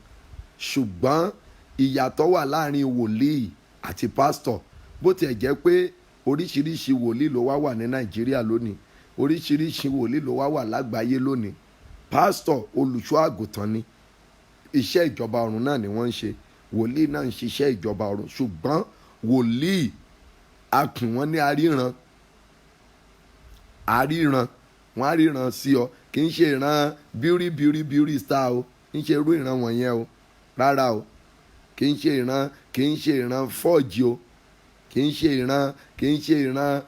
ṣùgbọ́n ìyàtọ̀ wà láàrin wòlíì àti pásítọ̀. Bó tiẹ̀ jẹ́ pé oríṣiríṣi wòlíì ló wá wà ní Nàìjíríà lónìí, oríṣiríṣi wòlíì ló wá wà lágbàáyé lónìí. Pásítọ̀ olùṣọ́ àgùntàn ni, iṣẹ́ ìjọba ọ̀run náà ni wọ́n ń ṣe. Wòlíì náà ń ṣiṣẹ́ ìjọba ọ̀run, ṣùgbọ́n wòlíì a pè wọ́n ní aríran. Wọ́n á ríran sí ọ, kì í ṣe ìran beauty star o, kì í ṣe irú ìran wọ̀nyẹn o, rárá o. Kì í ṣe ìran fọ́ọ̀jì o, kì í ṣe ìran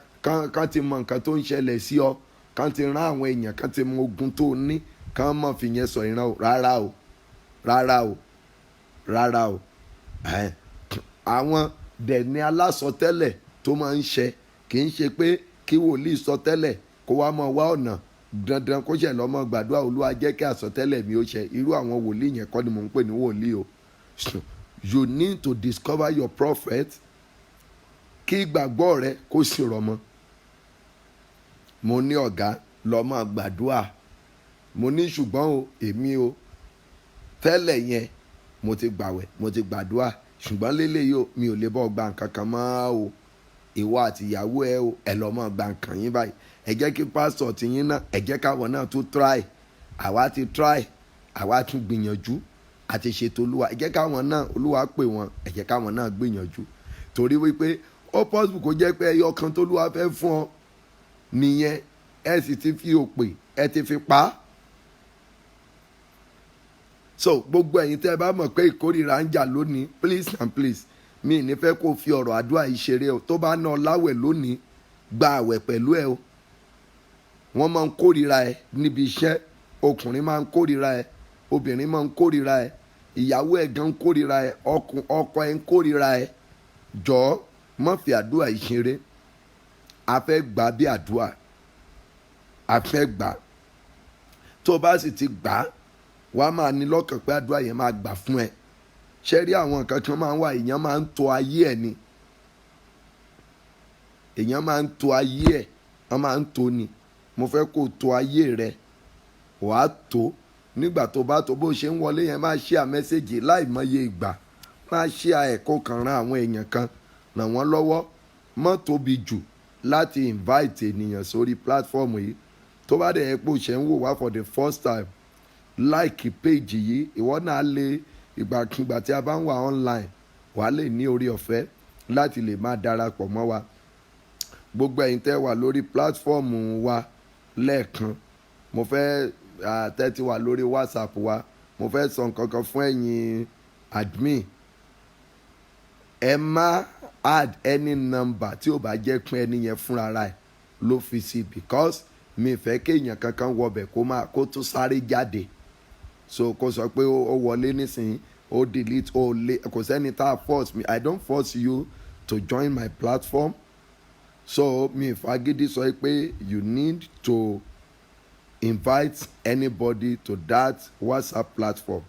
kan ti mọ nǹkan tó ń ṣẹlẹ̀ sí ọ, kan ti rán àwọn èèyàn, kan ti mọ ogun tó ní, kan mọ̀ fi yẹn sọ ìran o, rárá o. Àwọn dẹ̀ ní alásọtẹ́lẹ̀ tó máa ń ṣẹ, kì í ṣe pé kí wòlíì sọ tẹ́lẹ̀ kó wá mọ wá ọ̀nà dandan kó ṣẹ̀ lọ́mọ gbàdúrà olúwa jẹ́ kí àsọtẹ́lẹ̀ mi ó ṣẹ. Irú àwọn wòlíì yẹn kọ́ ni mò ń pè ní wòlíì o. You need to discover your prophet, kí ìgbàgbọ́ rẹ kó sì rọmọ. Mo ní ọ̀gá lọ́mọ gbàdúrà, mo ní ṣùgbọ́n o èmi o tẹ́lẹ̀ yẹn mo ti gbàwẹ̀, mo ti gbàdúrà, ṣùgbọ́n lélẹ́yìí o mi ò lè bọ́ gba nǹkan kan mọ́ o. Ìwọ àti ìyàwó ẹ o, ẹ lọ́ mọ́ gba nǹkan yín báyìí. Ẹ jẹ́ kí pásítọ̀ ti yín náà, ẹ jẹ́ káwọn náà tún try. Àwa ti try, àwa tún gbìyànjú àti ṣètò olúwa. Ẹ jẹ́ káwọn náà, olúwa pè wọ́n, ẹ jẹ́ káwọn náà gbìyànjú. Torí wípé ó possible kó jẹ́ pé ẹyọ kan tó olúwa fẹ́ fún ọ nìyẹn, ẹ sì ti fi òpè, ẹ ti fi pa á. So gbogbo ẹ̀yin tẹ́ ẹ bá mọ̀ pé ìkórìíra ń jà lónìí, please and please, mi ní fẹ́ kó fi ọ̀rọ̀ àdúrà yìí ṣeré o. Tó bá ná ọ láwẹ̀ lónìí, gba àwẹ̀ pẹ̀lú ẹ o. Wọ́n máa ń kórìíra ẹ níbi iṣẹ́, ọkùnrin máa ń kórìíra ẹ, obìnrin máa ń kórìíra ẹ, ìyàwó ẹ gan ń kórìíra ẹ, ọkọ ẹ ń kórìíra ẹ. Jọ̀ọ́ má fi àdúrà yìí ṣeré. A fẹ́ gbà bí àdúrà, a fẹ́ gbà. Tó bá sì ti gbà, wàá máa ní lọ́kàn pé àdúrà yẹn máa gbà fún ẹ. Ṣé rí àwọn nǹkan tí wọ́n máa ń wá, èèyàn máa ń tò ayé ẹ̀ ni. Èèyàn máa ń tò ayé ẹ̀, wọ́n máa ń tò ni. Mo fẹ́ kó tò ayé rẹ, wàá tò. Nígbà tó bá tó bó ṣe ń wọlé yẹn, máa share message láìmọye ìgbà. Máa share ẹ̀ kó kan ran àwọn èèyàn kan, ràn wọ́n lọ́wọ́. Má tóbi jù láti invite ènìyàn sórí platform yìí. Tó bá dẹ̀ yẹ pé o ṣe ń wò wá for the first time, like page yìí, ìwọ náà lè ìgbàkigbà tí a bá ń wà online, wà á lè ní orí ọ̀fẹ́ láti lè máa darapọ̀ mọ́ wa. Gbogbo ẹ̀yin tẹ́ wà lórí platform wa lẹ́ẹ̀kan, mo fẹ́ tẹ́tí wà lórí WhatsApp wa, mo fẹ́ sọ nǹkan kan fún ẹ̀yin admin. Ẹ má add any number tí ò bá jẹ́ pé ẹni yẹn fúnra rẹ̀ ló fi sí, because mi fẹ́ kéèyàn kankan wọbẹ̀ kó tún sáré jáde. So kó sọ pé ó wọlé nísìnyí, ó delete, ó lé, kò sẹ́ni tá a force me. I don't force you to join my platform. So mi fagídí sọ pé you need to invite anybody to that WhatsApp platform.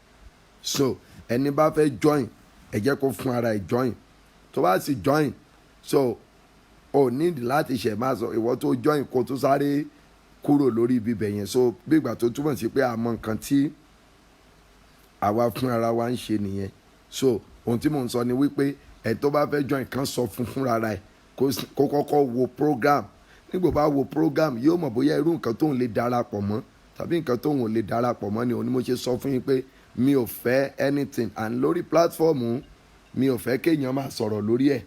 So ẹni bá fẹ́ join, ẹ jẹ́ kó fún ara ẹ̀ join. Tó bá sì join, so o need láti ṣẹ̀ máa sọ ìwọ tó join kó tó sáré kúrò lórí ibibẹ̀ yẹn. So bí ìgbà tó túmọ̀ sí pé àmọ́ nǹkan tí àwa fún ara wa ń ṣe nìyẹn. So ohun tí mò ń sọ ni wípé ẹ̀ tó bá fẹ́ join kan sọ fúnra rẹ̀ kó kọ́kọ́ wo program. Nígbà bá wo program yóò mọ̀ bóyá irú nǹkan tóun lè darapọ̀ mọ́ tàbí nǹkan tóun ò lè darapọ̀ mọ́ ni. Òun ni mo ṣe sọ fún yín pé mi ò fẹ́ anything, and lórí platform mi ò fẹ́ kéèyàn máa sọ̀rọ̀ lórí ẹ̀.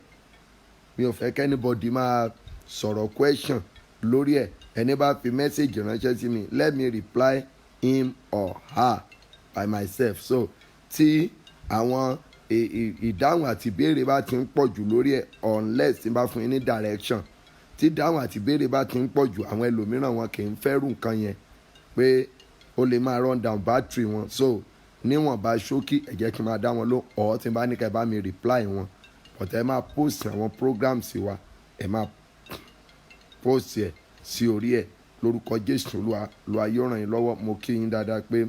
Mi ò fẹ́ kí anybody máa sọ̀rọ̀ question lórí ẹ̀. Ẹni bá fi message ránṣẹ́ sí mi, let me reply him or her by myself. So tí àwọn ìdáhùn àti ìbéèrè bá ti ń pọ̀ jù lórí ẹ̀, unless tí n bá fún yín ní direction, tí ìdáhùn àti ìbéèrè bá ti ń pọ̀ jù, àwọn ẹlòmíràn wọn kì í fẹ́rù nǹkan yẹn pé ó lè máa run down battery wọn. So níwọ̀n bá ṣókí ẹ jẹ́ kí n máa dá wọn lóhùn, or tí n bá ní ká ẹ bá mi reply wọn. But ẹ máa post àwọn programs wa, ẹ máa post ẹ̀ sí orí ẹ̀. Lórúkọ Jésù Olúwa yóò ràn yín lọ́wọ́. Mo kí yín dáadáa pé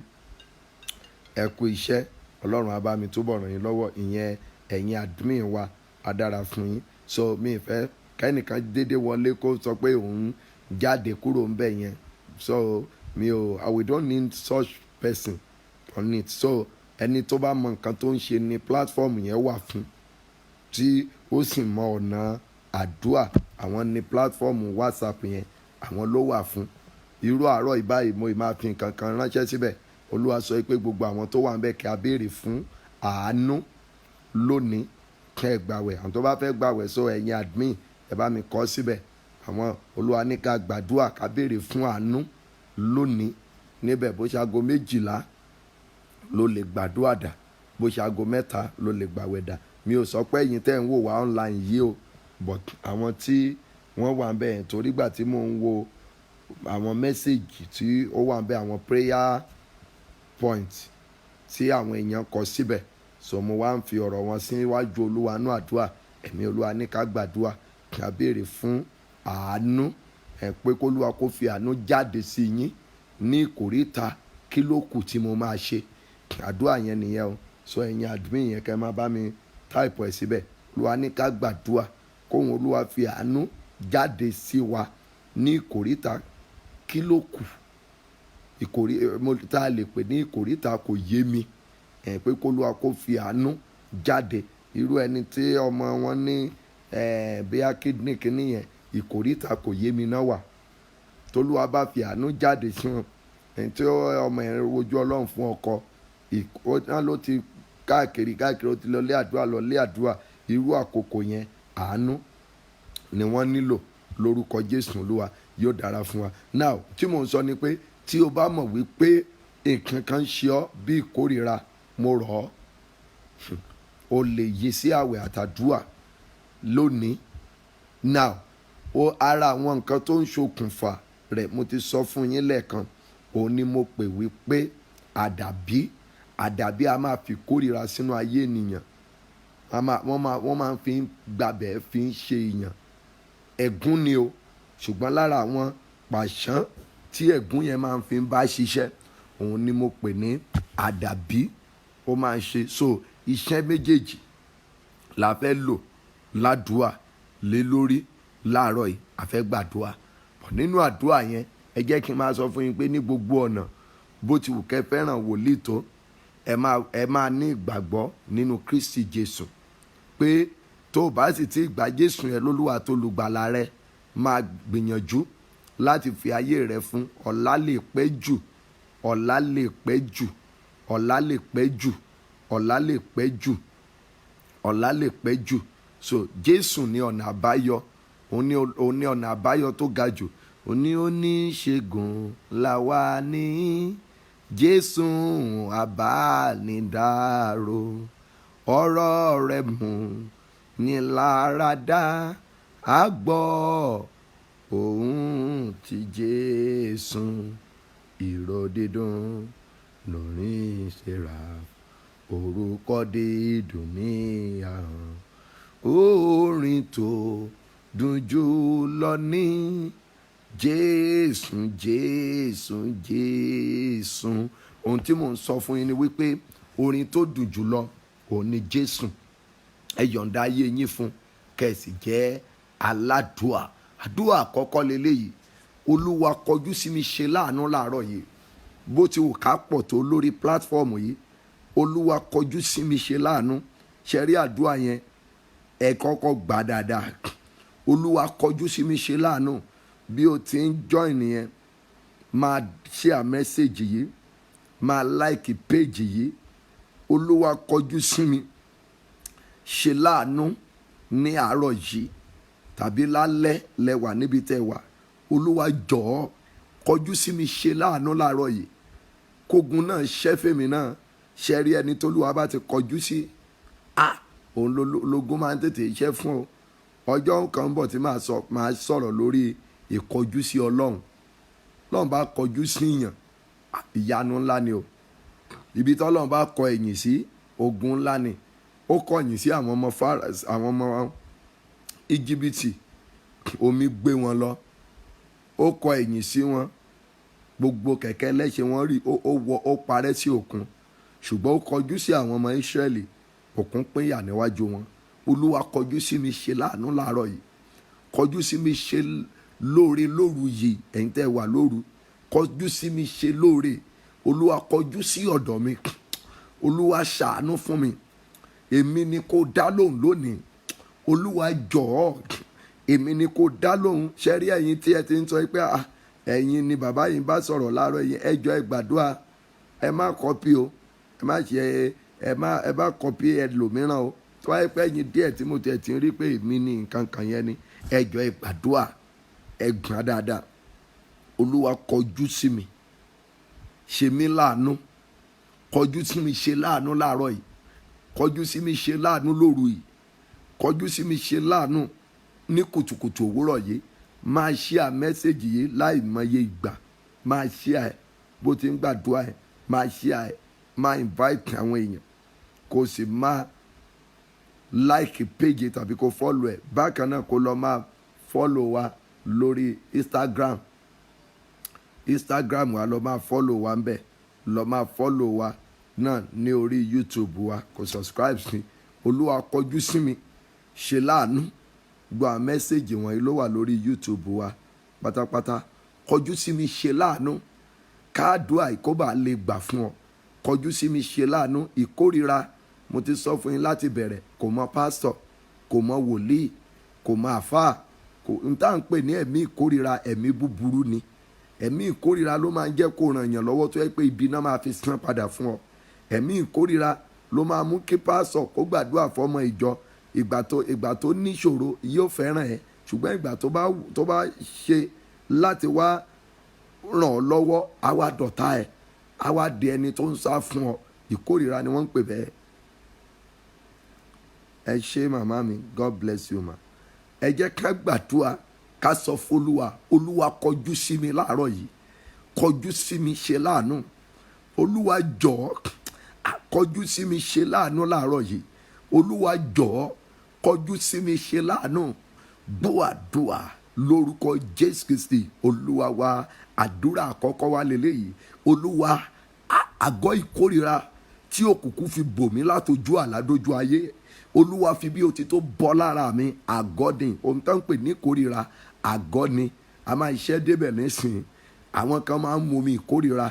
ẹ kú iṣẹ́, Ọlọ́run á bá mi túbọ̀ ràn yín lọ́wọ́. Ìyẹn ẹ̀yin admin wa á dára fún yín. So mi ì fẹ́ kẹ́nìkan dédé wọlé kó sọ pé òun jáde kúrò ńbẹ̀ yẹn. So we don't need such person on it. So ẹni tó bá mọ nǹkan tó ń ṣe ni platform yẹn wà fún, tí ó sì mọ ọ̀nà àdúà, àwọn ní platform WhatsApp yẹn àwọn ló wà fún. Irú àárọ̀ ìbáyìí mo máa fi nǹkan kan ránṣẹ́ síbẹ̀. Olúwa sọ pé gbogbo àwọn tó wà ń bẹ̀ kí a béèrè fún àánú lónìí kẹ́ ẹ gbàwẹ̀. Àwọn tó bá fẹ́ gbàwẹ̀, so ẹ̀yin admin ẹ bá mi kọ síbẹ̀. Àwọn Olúwa ní ká gbàdúrà ká béèrè fún àánú lónìí níbẹ̀. Bó ṣe aago 12 ló lè gbàdúrà dà, bó ṣe aago 3 ló lè gbàwẹ̀ dà. Mi ò sọ pé ẹ̀yin tẹ́ ń wò wá online yìí o, but àwọn tí wọ́n wà ń bẹ̀ yẹn, torí gbà tí mò ń wo àwọn mẹ́sẹ̀gì tí ó wà ń bẹ̀, àwọn prayer point tí àwọn èèyàn kọ síbẹ̀. So mo wá ń fi ọ̀rọ̀ wọn síwájú Olúwa nú àdúrà. Ẹ̀mí Olúwa ní ká gbàdúrà kí a béèrè fún àánú, pé k'Olúwa kó fi àánú jáde sí yín ní ìkóríta kí ló kù tí mo máa ṣe. Àdúrà yẹn nìyẹn o. So ẹ̀yin admin yẹn kẹ́ máa bá mi type ẹ̀ síbẹ̀. Olúwa ní ká gbàdúrà kóhun Olúwa fi àánú jáde sí wa ní ìkóríta kí ló kù. Tá a lè pè ní ìkóríta kò yé mi. Pé k'Olúwa kó fi àánú jáde. Irú ẹni tí ọmọ wọn ní bíi kidney kìíní yẹn, ìkóríta kò yé mi náà wà. T'Olúwa bá fi àánú jáde sí wọn, ẹni tí ọmọ ẹ̀ wojú Ọlọ́run fún ọkọ, náà ló ti káàkiri ó ti lọ lé àdúrà. Irú àkókò yẹn àánú ni wọ́n nílò. Lórúkọ Jésù Olúwa yóò dára fún wa. Now tí mò ń sọ ni pé tí o bá mọ̀ wípé nǹkan kan ṣe ọ́ bí ìkórìíra, mo rọ̀ ọ́, o lè yí sí àwẹ̀ àtàdúà lónìí. Now ara àwọn nǹkan tó ń ṣokùnfà rẹ̀ mo ti sọ fún yín lẹ́ẹ̀kan. Òun ni mo pè wípé àdàbí a máa fi kórìíra sínú ayé ènìyàn. Wọ́n máa fi gbàbẹ̀ fi ń ṣe èèyàn. Ẹ̀gún ni o, ṣùgbọ́n lára àwọn pàṣán tí ẹ̀gún yẹn máa fi ń bá ṣiṣẹ́, òun ni mo pè ní àdàbí ó máa ń ṣe. So iṣẹ́ méjèèjì la fẹ́ lò ládùúà lé lórí láàárọ̀ yìí. A fẹ́ gbàdúà. Nínú àdúà yẹn ẹ jẹ́ kí n máa sọ fún yín pé ní gbogbo ọ̀nà bó ti wù kẹ́ fẹ́ràn wòlíì tó, ẹ máa ní ìgbàgbọ́ nínú Kristi Jésù. Pé tó o bá sì ti gba Jésù yẹn lólúwa tó lùgbàlà rẹ, máa gbìyànjú láti fi ayé rẹ fún. Ọ̀la lè pẹ́ jù, ọ̀la lè pẹ́ jù, ọ̀la lè pẹ́ jù, ọ̀la lè pẹ́ jù, ọ̀la lè pẹ́ jù. So Jésù ní ọ̀nà àbáyọ. Òun ní ọ̀nà àbáyọ tó ga jù. Òun ní oníṣègùn làwa ní, Jésù àbánidáró, ọ̀rọ̀ rẹ̀ mú ni láradá, a gbọ́ ohùn ti Jésù, ìró dídùn lórí ìṣẹ́ra, orúkọ dídùn ní ahọ́n, orin tó dùn jù lọ ní Jésù, Jésù, Jésù. Ohun tí mò ń sọ fún yín ni wípé orin tó dùn jù lọ òun ni Jésù. Ẹ yọ̀ǹda ayé yín fún, kẹ̀sì jẹ́ aládùà. Àdúà àkọ́kọ́ leléyìí. olúwa kọjú sí mi ṣe láàánú láàárọ̀ yìí bó ti wù ká pọ̀ tó lórí pílátífọ́ọ̀mù yìí olúwa kọjú sí mi ṣe láàánú ṣe rí àdúrà yẹn ẹ kọ́kọ́ gbà dáadáa olúwa kọjú sí mi ṣe láàánú bí o ti ń join yẹn máa share message yìí máa like page yìí olúwa kọjú sí mi ṣe láàánú ní àárọ̀ yìí tàbí lálẹ́ lẹ́wà níbi tẹ́ wà olúwa jọ̀ọ́ kọjú sí mi ṣe láàánú láàárọ̀ yìí kógun náà ṣẹ́fẹ̀mí náà ṣe rí ẹni tólúwa bá ti kọjú sí òun lógún máa ń tètè ṣẹ́ fún ọ ọjọ́ kan bọ̀ tí máa sọ̀rọ̀ lórí ìkọjú sí ọlọ́run lọ́run bá kọjú sí yàn ìyanu ńlá ni o ibi tí ọlọ́run bá kọ ẹ̀yìn sí ogun ńlá ni ó kọ ẹ̀yìn sí àwọn ọmọ íjíbítì omi gbé wọn lọ ó kọ ẹ̀yìn sí wọn gbogbo kẹ̀kẹ́ lẹ́sẹ̀ wọn rí ó parẹ́ sí òkun ṣùgbọ́n ó kọjú sí àwọn ọmọ Ísírẹ́lì òkun pínyà níwájú wọn olúwa kọjú sí mi ṣe láàánú láàárọ̀ yìí kọjú sí mi ṣe lóore lóru yìí ẹ̀yin tẹ́ wà lóru kọjú sí mi ṣe lóore olúwa kọjú sí ọ̀dọ̀ mi olúwa ṣàánú fún mi èmi ni kò dá lóhùn lónìí olúwa jọ̀ọ́ èmi ni kò dá lóhùn ṣẹ́rí ẹ̀yin tí ẹ ti ń sọ pé ẹ̀yin ni bàbá yìí bá sọ̀rọ̀ láàárọ̀ yìí ẹ jọ̀ọ́ ẹ gbàdúrà ẹ má kọ́pì o ẹ má kọ́pì ẹlòmíràn o tó wáyé pé ẹ̀yin díẹ̀ tí mo tẹ̀ ti rí pé èmi ni nǹkan kan yẹn ni ẹ jọ̀ọ́ ẹ gbàdúrà ẹ gbọ́n dáadáa olúwa kọjú sí mi ṣe mí láàánú kọjú sí mi ṣe láàánú láàárọ̀ yìí kọjú sí mi ṣe láàánú lóru yìí kọjú sí mi ṣe láàánú ní kùtùkùtù òwúrọ̀ yìí máa share mẹ́sẹ̀gì yìí láì mọye ìgbà máa share ẹ̀ bó ti ń gbàdúrà ẹ̀ máa share ẹ̀ máa invite àwọn èèyàn kó sì máa like page tàbí kó follow ẹ̀ bákan náà kó lọ máa follow wa lórí Instagram wa lọ máa follow wa ńbẹ̀ lọ máa follow wa náà ní orí YouTube wa kó subscribe sí olúwa kọjú sí mi ṣe láàánú gbọ́ àwọn mẹ́sẹ̀gì wọ̀nyí ló wà lórí YouTube wa pátápátá kọjú sí mi ṣe láàánú káàdùá ìkóbà lè gbà fún ọ kọjú sí mi ṣe láàánú ìkórira mo ti sọ fún yín láti bẹ̀rẹ̀ kò mọ pásítọ̀ kò mọ wòlíì kò mọ àfáà kò n tá à ń pè ní ẹ̀mí ìkórira ẹ̀mí búburú ni ẹ̀mí ìkórira ló máa ń jẹ́ kó ràn yàn lọ́wọ́ tó yẹ pé ibi náà máa fi san padà fún ọ ẹ̀mí ìkórira ló máa mú kí pásítọ̀ kó gbàdúrà fọmọ ìjọ ìgbà tó níṣòro yóò fẹ́ràn ẹ̀ ṣùgbọ́n ìgbà tó bá ṣe láti wá ràn ọ́ lọ́wọ́ á wá dọ̀tá ẹ̀ á wá di ẹni tó ń sá fún ọ ìkórira ni wọ́n ń pè bẹ́ẹ̀. ẹ ṣé màmá mi God bless you ma ẹ jẹ́ ká gbàdúrà ká sọ f'Olúwa olúwa kọjú sí mi láàárọ̀ yìí kọjú sí mi ṣe láàánú olúwa jọ̀ọ́ kọjú sí mi ṣe láàánú láàárọ̀ yìí olúwa jọ̀ọ́ kọjú sí mi ṣe láàánú gbọ́ àdúrà lórúkọ Jésù Kristi olúwa wa àdúrà àkọ́kọ́ wa lélẹ́yìí olúwa àgọ́ ìkórira tí òkùnkùn fi bò mí látojú àládójú ayé olúwa fi bí o ti tó bọ́ lára mi àgọ́ ni ohun tó ń pè ní ìkórira àgọ́ ni a máa iṣẹ́ débẹ̀ nísìnyí àwọn kan máa ń mú mi ìkórira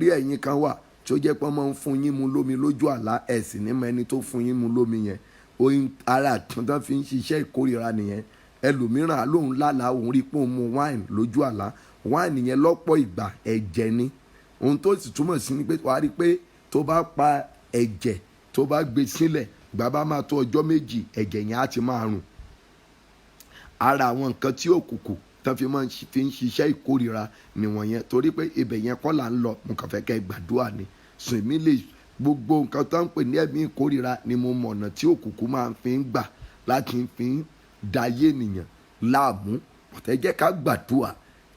rí ẹ̀yin kan wà tó jẹ́ pé wọ́n máa ń fún yín mu lómi lójú àlá ẹ̀sìn ní mọ ẹni tó fún yín mu lómi yẹn oyin ara àtúntàn fi ń ṣiṣẹ́ ìkórira nìyẹn ẹlòmíràn alóhùn lálàá òun rí pé òun mu wáìnì lójú àlá wáìnì yẹn lọ́pọ̀ ìgbà ẹ̀jẹ̀ ni ohun tó sì túmọ̀ sí ni pé wàá rí pé tó bá pa ẹ̀jẹ̀ tó bá gbé sílẹ̀ bàbá máa tó ọjọ́ méjì ẹ̀jẹ̀ yẹn á ti máa rùn ara àwọn nǹkan tí òkùnkùn tán fi ń ṣiṣẹ́ ìkórira nìwọ̀nyẹn torí pé ibẹ̀ yẹn kọ́ là ń lọ mo kàn fẹ́ kẹ́ gbàdúrà ni sùn èmi lè gbogbo nǹkan tó ń pè ní ẹ̀mí ìkórira ni mo mọ̀ ọ̀nà tí òkùnkùn máa fi ń gbà láti fi ń dayé ènìyàn láàmú ẹ jẹ́ ká gbàdúrà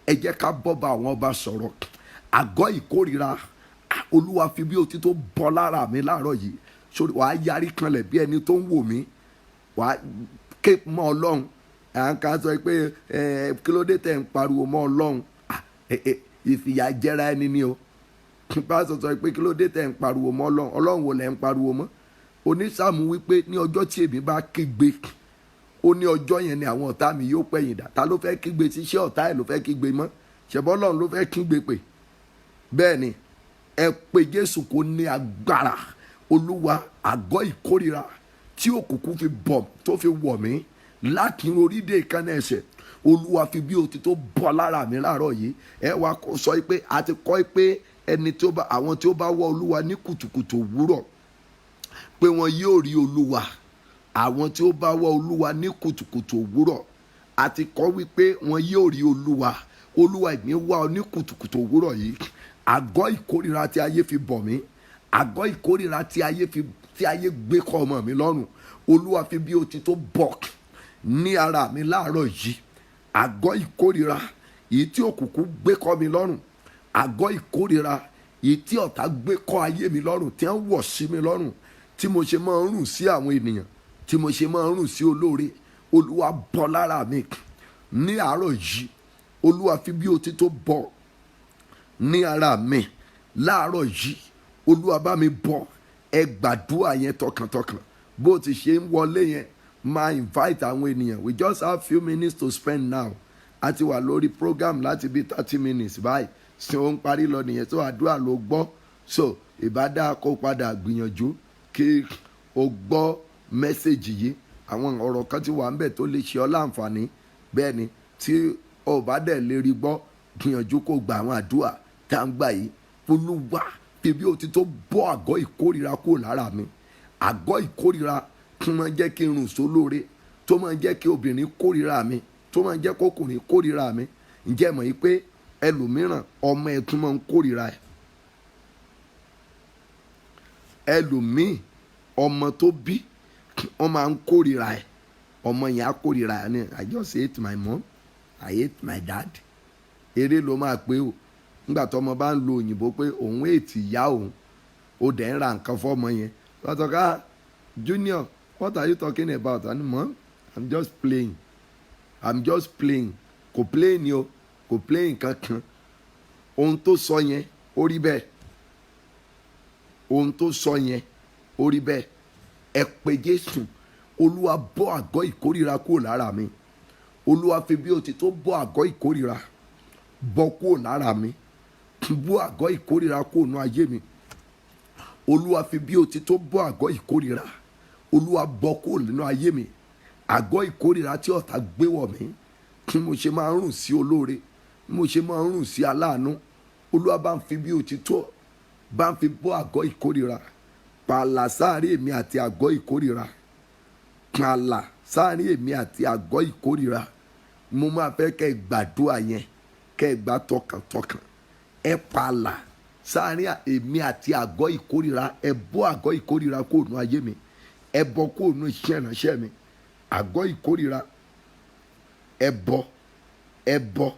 ẹ jẹ́ ká bọ́ba àwọn ọba sọ̀rọ̀ àgọ́ ìkórira olúwa fi bí o ti tó bọ́ lára mi láàárọ̀ yìí sórí wàá yarí kanlẹ̀ bí ẹni tó ń wò mí wàá ké mọ́ ọlọ́run à ń ká sọ pé kí ló dé tẹ̀ ń pariwo mọ́ ọlọ́run ìfìyà jẹra ẹni ni o bá sọ pé kí ló dé tẹ̀ ń pariwo mọ́ ọlọ́run ọlọ́run wo lẹ̀ ń pariwo mọ́ onísàmù wípé ní ọjọ́ tí èmi bá kígbe ó ní ọjọ́ yẹn ni àwọn ọ̀tá mi yóò pẹ̀yìn dà ta ló fẹ́ kígbe tí iṣẹ́ ọ̀tá ẹ̀ ló fẹ́ kígbe mọ́ ṣẹ̀bọ́ Ọlọ́run ló fẹ́ kígbe pè. Bẹ́ẹ̀ ni ẹ pe Jésù kó ní agbára. Olúwa, àgọ́ ìkórìíra tí òkùnkùn fi bọ̀ tó fi wọ̀ mí láti orí dé ìkànnì ẹsẹ̀, Olúwa fi bí òtítọ́ bọ́ lára mi láàárọ̀ yìí. Ẹ wá sọ pé a ti kọ́ pé àwọn tí ó bá wá Olúwa ní kùtùkùtù òwúrọ̀ pé wọn yóò rí Olúwa. Àwọn tí ó bá wá Olúwa ní kùtùkùtù òwúrọ̀, a ti kọ́ wípé wọn yóò rí Olúwa. Olúwa, èmi wá ọ ní kùtùkùtù òwúrọ̀ yìí. Àgọ́ ìkórìíra tí ayé fi bọ̀ mí, àgọ́ ìkórìíra tí ayé gbé kọ́ ọmọ mi lọ́rùn, Olúwa fi bí òtítọ́ bọ̀ ní ara mi láàárọ̀ yìí. Àgọ́ ìkórìíra èyí tí òkùnkùn gbé kọ́ mi lọ́rùn, àgọ́ ìkórìíra èyí tí ọ̀tá gbé kọ́ ayé mi lọ́rùn, tí wọ́n wọ̀ sí mi lọ́rùn, tí mo ṣe máa ń rùn sí àwọn ènìyàn, tí mo ṣe máa ń rùn sí olóore, Olúwa bọ́ lára mi ní àárọ̀ yìí. Olúwa fi bí òtítọ́ bọ̀ ní ara mi láàárọ̀ yìí. Olúwa bá mi bọ̀. Ẹ gbàdúrà yẹn tọkàntọkàn. Bó ti ṣe ń wọlé yẹn, máa invite àwọn ènìyàn. We just have few minutes to spend now. A ti wà lórí program láti bí 30 minutes báyìí. Ṣé ó ń parí lọ nìyẹn? So àdúrà ló gbọ́. So ìbádá kó padà gbìyànjú kí o gbọ́ mẹ́sẹ̀gì yìí. Àwọn ọ̀rọ̀ kan ti wà ńbẹ̀ tó lè ṣe ọ́ láǹfààní. Bẹ́ẹ̀ ni tí o bá dẹ̀ lè rí gbọ́, gbìyànjú kó gba àwọn àdúrà tá ń gbà yìí. Olúwa, fi bí òtítọ́ bọ́ àgọ́ ìkórìíra kúrò lára mi. Àgọ́ ìkórìíra tó máa ń jẹ́ kí n rùn sólóore, tó máa ń jẹ́ kí obìnrin kórìíra mi, tó máa ń jẹ́ kókùnrin kórìíra mi. Ǹjẹ́ mọ̀ yìí pé ẹlòmíràn ọmọ ẹ̀ tún máa ń kórìíra ẹ̀? Ẹlòmíì ọmọ tó bí wọ́n máa ń kórìíra ẹ̀. Ọmọ yẹn á kórìíra ẹ̀ ní I just hate my mom, I hate my dad. Eré ló máa pé o. Nígbà tó ọmọ bá ń lo òyìnbó pé òun èètì ìyá òun, ó dẹ̀ ń ra nǹkan fọ́mọ yẹn. Lọ́tọ̀ ká Junior, what are you talking about? And mom, I'm just playing. I'm just playing. Kò play ni o, kò play nǹkan kan. Ohun tó sọ yẹn ó rí bẹ́ẹ̀. Ohun tó sọ yẹn ó rí bẹ́ẹ̀. Ẹ pe Jésù. Olúwa bọ́ àgọ́ ìkórìíra kúrò lára mi. Olúwa fi bí òtítọ́ bọ́ àgọ́ ìkórìíra bọ́ kúrò lára mi. Bọ́ àgọ́ ìkórìíra kúrò nínú ayé mi. Olúwa fi bí òtítọ́ bọ́ àgọ́ ìkórìíra. Olúwa bọ́ kúrò nínú ayé mi. Àgọ́ ìkórìíra tí ọ̀tá gbé wọ̀ mí. Kí mo ṣe máa ń rùn sí olóore, mo ṣe máa ń rùn sí aláàánú. Olúwa bá ń fi bí òtítọ́ bá ń fi bọ́ àgọ́ ìkórìíra. Pààlà sáàrin èmi àti àgọ́ ìkórìíra. Pààlà sáàrin èmi àti àgọ́ ìkórìíra. Mo máa fẹ́ kẹ́ ẹ gbàdúrà yẹn, kẹ́ ẹ gbà tọkàntọkàn. Ẹ pààlà sáàrin èmi àti àgọ́ ìkórìíra. Ẹ bọ́ àgọ́ ìkórìíra kúrò nínú ayé mi. Ẹ bọ́ kúrò nínú iṣẹ́ ìránṣẹ́ mi. Àgọ́ ìkórìíra, ẹ bọ́, ẹ bọ́,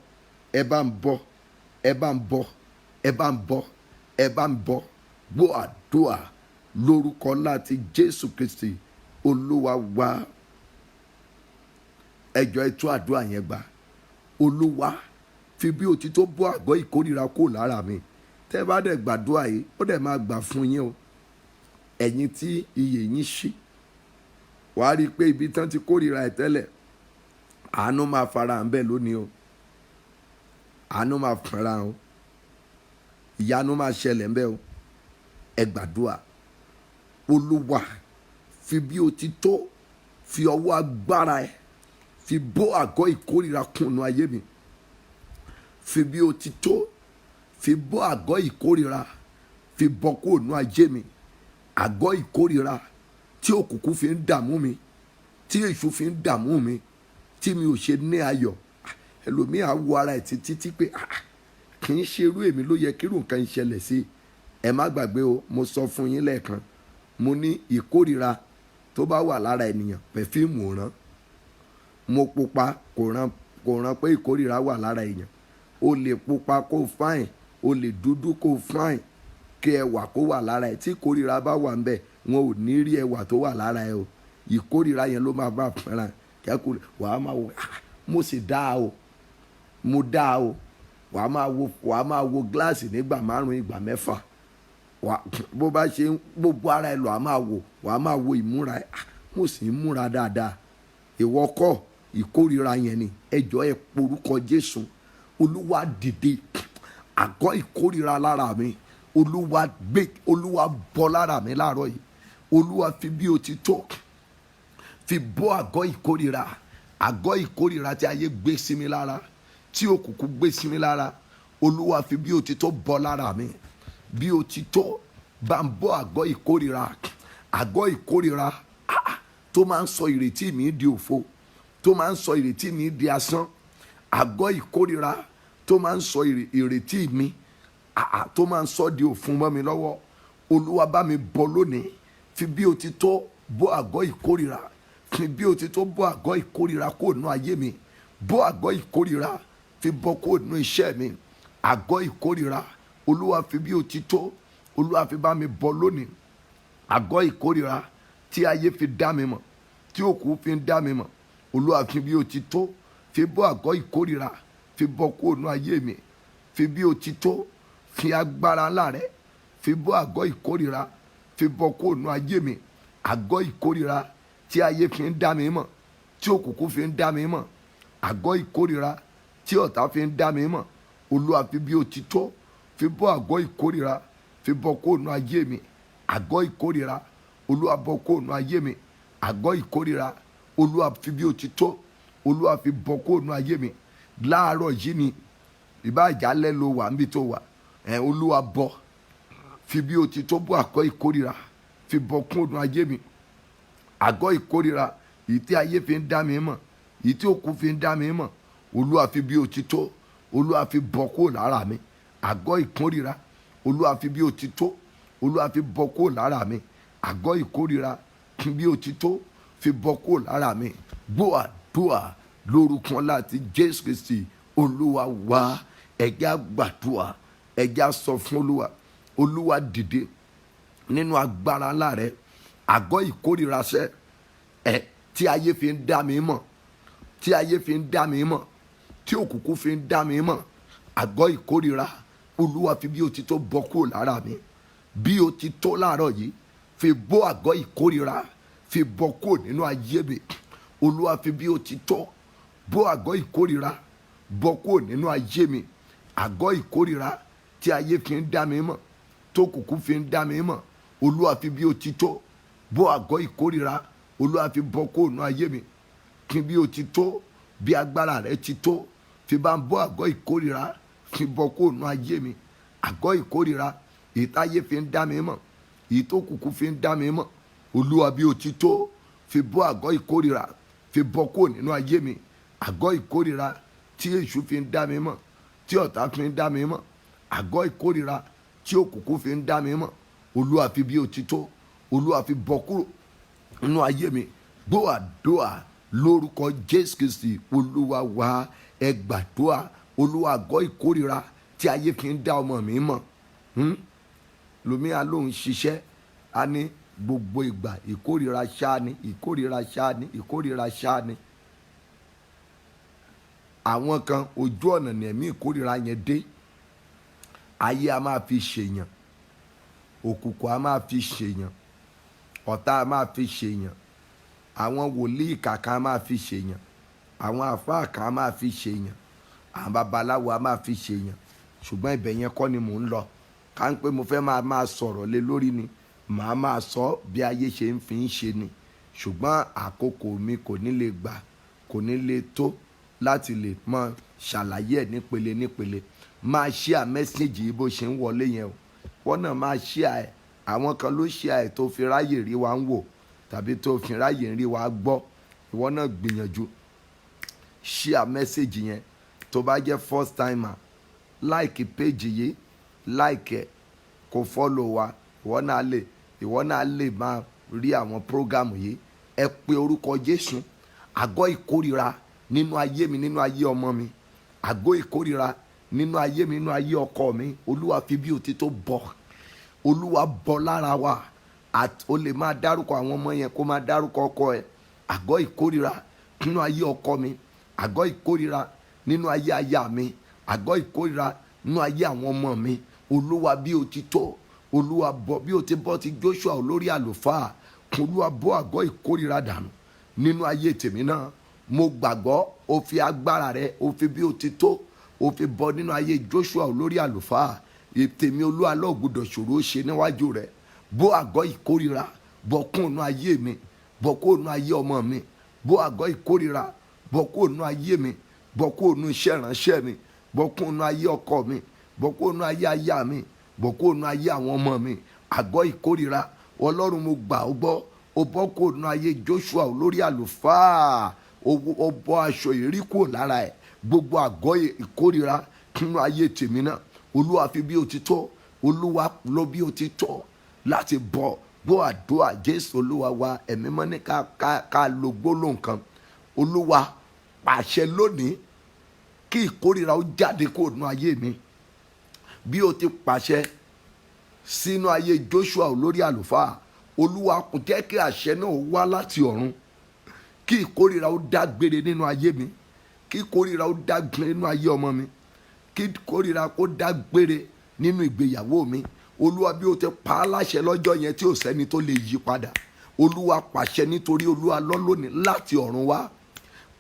ẹ bá ń bọ́, ẹ bá ń bọ́, ẹ bá ń bọ́, ẹ bá ń bọ́. Gbọ́ àdúrà lórúkọ láti Jésù Kristi Olúwa wa. Ẹjọ́ ẹ tú àdúrà yẹn gbà. Olúwa, fi bí òtítọ́ bọ́ àgọ́ ìkórìíra kúrò lára mi. Tẹ́ bá dẹ̀ gbàdúrà yìí, ó dẹ̀ máa gbà fún yín o. Ẹ̀yin tí iyè yín ṣí, wàá rí i pé ibi tán ti kórìíra ẹ̀ tẹ́lẹ̀, àánú máa farahàn bẹ́ẹ̀ lónìí o. Àánú máa farahàn o. Ìyanu máa ṣẹlẹ̀ ń bẹ́ẹ̀ o. Ẹ gbàdúrà. Olúwa, fi bí òtítọ́, fi ọwọ́ agbára ẹ̀ fi bọ́ àgọ́ ìkórìíra kúnnú ayé mi. Fi bí òtítọ́, fi bọ́ àgọ́ ìkórìíra, fi bọ́ kúnnú ayé mi. Àgọ́ ìkórìíra tí òkùnkùn fi ń dààmú mi, tí èṣù fi ń dààmú mi, tí mi ò ṣe ní ayọ̀. Ẹlòmíì á wo ara ẹ̀ títí pé kì í ṣe irú èmi ló yẹ kí irú nǹkan ìṣẹ̀lẹ̀ sí. Ẹ má gbàgbé o, mo sọ fún yín lẹ́ẹ̀kan, mo ní ìkórìíra tó bá wà lára ènìyàn pẹ̀fíìmù ò rán. Mo pupa kò rán pé ìkórìíra wà lára èèyàn. O lè pupa kó fáìn, o lè dúdú kó fáìn, kí ẹwà kó wà lára ẹ. Tí ìkórìíra bá wà ń bẹ̀, wọn ò ní rí ẹwà tó wà lára ẹ o. Ìkórìíra yẹn ló máa bá fẹ́ràn. Kẹ́kọ̀ọ́ wàá máa wo mo sì dáa o, mo dáa o. Wàá máa wo gíláàsì nígbà 5 ìgbà 6. Bó bá ṣe gbogbo ara ẹ lọ wàá máa wo ìmúra ẹ. Mo sì ń múra dáadáa. Ìwọ kọ́ ìkórìíra yẹn ni. Ẹ jọ̀ọ́ ẹ porúkọ Jésù. olúwa dìde àgọ́ ìkórìíra lára mi, olúwa bọ́ lára mi láàárọ̀ yìí, olúwa fi bí o ti tó fi bọ́ àgọ́ ìkórìíra tí ayé gbé sí mi lára, tí òkùnkùn gbé sí mi lára, olúwa fi bí o ti tó bọ́ lára mi, bí o ti tó bá ń bọ́ àgọ́ ìkórìíra tó máa ń sọ ìrètí mi di òfo, tó máa ń sọ ìrètí mi di asán, àgọ́ ìkórìíra tó máa ń sọ ìrètí mi tó máa ń sọ di òfun mọ́ mi lọ́wọ́, olúwa bá mi bọ́ lónìí, fi bí o ti tó bọ́ àgọ́ ìkórìíra, fi bí o ti tó bọ́ àgọ́ ìkórìíra kó nù ayé mi, bọ́ àgọ́ ìkórìíra fi bọ́ kó nù iṣẹ́ mi, àgọ́ ìkórìíra olúwa fi bí o ti tó, olúwa fi bá mi bọ́ lónìí, àgọ́ ìkórìíra tí ayé fi dá mi mọ̀, tí òkú fi ń dá mi mọ̀, olúwa fi bí o ti tó fi bọ́ àgọ́ ìkórìíra fi bọ́ kó nù ayé mi, fi bí o ti tó fi agbára ńlá rẹ fi bọ́ àgọ́ ìkórìíra fi bọ́ kó nù ayé mi, àgọ́ ìkórìíra tí ayé fi ń dá mi mọ̀, tí òkùnkùn fi ń dá mi mọ̀, àgọ́ ìkórìíra tí ọ̀tá fi ń dá mi mọ̀, olúwa fi bí o ti tó fi bọ́ àgọ́ ìkórìíra fi bọ́ kó nù ayé mi, àgọ́ ìkórìíra olúwa bọ́ kó nù ayé mi, àgọ́ ìkórìíra olúwa fi bí o ti tó, olúwa fi bọ́ kó nù ayé mi. Láàárọ̀ yìí ni ìbáàjálẹ̀ ló wà níbi tó wà, olúwa bọ́ fi bí o ti tó bọ́ àgọ́ ìkórìíra fi bọ́ kó nù ayé mi, àgọ́ ìkórìíra èyí tí ayé fi ń dá mi mọ̀, èyí tí òkú fi ń dá mi mọ̀, olúwa fi bí o ti tó, olúwa fi bọ́ kó lára mi, àgọ́ ìkórìíra olúwa fi bí o ti tó, olúwa fi bọ́ kó lára mi, àgọ́ ìkórìíra fi bí o ti tó fi bọ́ kó lára mi. Gbọ́ àdúrà lórúkọ láti Jésù Kristi olúwa wá, ẹ̀jẹ̀ àgbàdúrà, ẹ̀jẹ̀ sọ fún olúwa dìde nínú agbára ńlá rẹ, àgọ́ ìkórìíra sẹ́ tí ayé fi ń dá mi mọ̀, tí ayé fi ń dá mi mọ̀, tí òkùnkùn fi ń dá mi mọ̀, àgọ́ ìkórìíra olúwa fi bí o ti tó bọ́ kúrò lára mi, bí o ti tó láàárọ̀ yìí fi bọ́ àgọ́ ìkórìíra fi bọ́ kúrò nínú ayé mi, olúwa fi bí o ti tó bọ́ àgọ́ ìkórìíra bọ́ kúrò nínú ayé mi, àgọ́ ìkórìíra tí ayé fi ń dá mi mọ̀, tó òkùnkùn fi ń dá mi mọ̀, olúwa fi bí o ti tó bọ́ àgọ́ ìkórìíra, olúwa fi bọ́ kúrò nínú ayé mi, kí bí o ti tó, bí agbára rẹ ti tó, fi bá ń bọ́ àgọ́ ìkórìíra fi bọ́ kúrò nínú ayé mi, àgọ́ ìkórìíra èyí táyé fi ń dá mi mọ̀, èyí tó òkùnkùn fi ń dá mi mọ̀, olúwa bí o ti tó fi bọ́ àgọ́ ìkórìíra fi bọ́ kúrò nínú ayé mi, àgọ́ ìkórìíra tí èṣù fi ń dá mi mọ̀, tí ọ̀tá fi ń dá mi mọ̀, àgọ́ ìkórìíra tí òkùnkùn fi ń dá mi mọ̀, olúwa fi bí o ti tó, olúwa fi bọ́ kúrò nínú ayé mi. Gbọ́ àdúrà lórúkọ Jésù Kristi olúwa wá, ẹ gbàdúrà, olúwa àgọ́ ìkórìíra tí ayé fi ń dá ọmọ mi mọ̀, lómi alóhùn ṣiṣẹ́ á ní gbogbo ìgbà ìkórìíra ṣáá ni, ìkórìíra ṣáá ni, ìkórìíra ṣáá ni. Àwọn kan ojú ọ̀nà ní ẹ̀mí ìkórìíra yẹn dé, ayé a máa fi ṣèyàn, òkùnkùn a máa fi ṣèyàn, ọ̀tá a máa fi ṣèyàn, àwọn wòlíì kàkà a máa fi ṣèyàn, àwọn àfáà kan a máa fi ṣèyàn, àwọn babaláwo a máa fi ṣèyàn. Ṣùgbọ́n ibẹ̀ yẹn kọ́ ni mò ń lọ, ká ń pé mo fẹ́ máa sọ̀rọ̀ lé lórí ni, màá máa sọ bí ayé ṣe ń fi ń ṣe ni, ṣùgbọ́n àkókò mi kò ní lè gbà, kò ní lè tó láti lè mọ ṣàlàyé ẹ̀ nípele nípele. Máa share message yìí bó ṣe ń wọlé yẹn o, wọ́n náà máa share ẹ̀, àwọn kan ló share ẹ̀ tó fi ráyè rí wa ń wò tàbí tó fi ráyè rí wa gbọ́, ìwọ náà gbìyànjú share message yẹn. Tó bá jẹ́ first timer, like page yìí, like ẹ̀, kó follow wa, ìwọ náà lè máa rí àwọn program yìí. Ẹ pe orúkọ Jésù, àgọ́ ìkórìíra nínú ayé mi, nínú ayé ọmọ mi, àgọ́ ìkórìíra nínú ayé mi, nínú ayé ọkọ mi, olúwa fi bí òtítọ́ bọ́, olúwa bọ́ lára wa. O lè máa dárúkọ àwọn ọmọ yẹn kó máa dárúkọ ọkọ ẹ̀. Àgọ́ ìkórìíra nínú ayé ọkọ mi, àgọ́ ìkórìíra nínú ayé aya mi, àgọ́ ìkórìíra nínú ayé àwọn ọmọ mi, olúwa bí òtítọ́, olúwa bọ́ bí o ti bọ́ ti Joshua olórí àlùfáà, olúwa bọ́ àgọ́ ìkórìíra dànù nínú ayé tèmi náà. Mo gbàgbọ́ o fi agbára rẹ, o fi bí òtítọ́ ó fi bọ́ nínú ayé Joshua olórí àlùfáà. Tèmi Olúwa ló gbọ́dọ̀ ṣòro ó ṣe níwájú rẹ̀. Bó àgọ́ ìkórira bọ́ kúnnú ayé mi, bọ́ kúnnú ayé ọmọ mi. Bó àgọ́ ìkórira bọ́ kúnnú ayé mi, bọ́ kúnnú iṣẹ́ ìránṣẹ́ mi, bọ́ kúnnú ayé ọkọ mi, bọ́ kúnnú ayé aya mi, bọ́ kúnnú ayé àwọn ọmọ mi. Àgọ́ ìkórira, Ọlọ́run mo gbà ó gbọ́, ó bọ́ kúnnú ayé Joshua olórí àlùfáà. Ó bọ́ aṣọ ìrí kúrò lára ẹ̀. Gbogbo àgọ́ ìkórira nínú ayé tèmi náà, Olúwa fi bí ó ti tọ́, Olúwa lọ bí ó ti tọ́ láti bọ́. Gbọ́ àdúrà Jésù Olúwa wa. Ẹ̀mí mọ́ ní ká lo gbólóhùn kan. Olúwa pàṣẹ lónìí kí ìkórira ó jáde kúrò nínú ayé mi bí ó ti pàṣẹ sínú ayé Joshua olórí àlùfáà. Olúwa kò jẹ́ kí àṣẹ náà wá láti ọ̀run. Kí ìkórira ó dágbére nínú ayé mi, kí ìkórira ó dágbére nínú ayé ọmọ mi, kí ìkórira kó dágbére nínú ìgbéyàwó mi. Olúwa bí ó ti pa á láṣẹ lọ́jọ́ yẹn tí ò sẹ́ni tó lè yí padà. Olúwa pàṣẹ nítorí Olúwa lọ lónìí láti ọ̀run wá.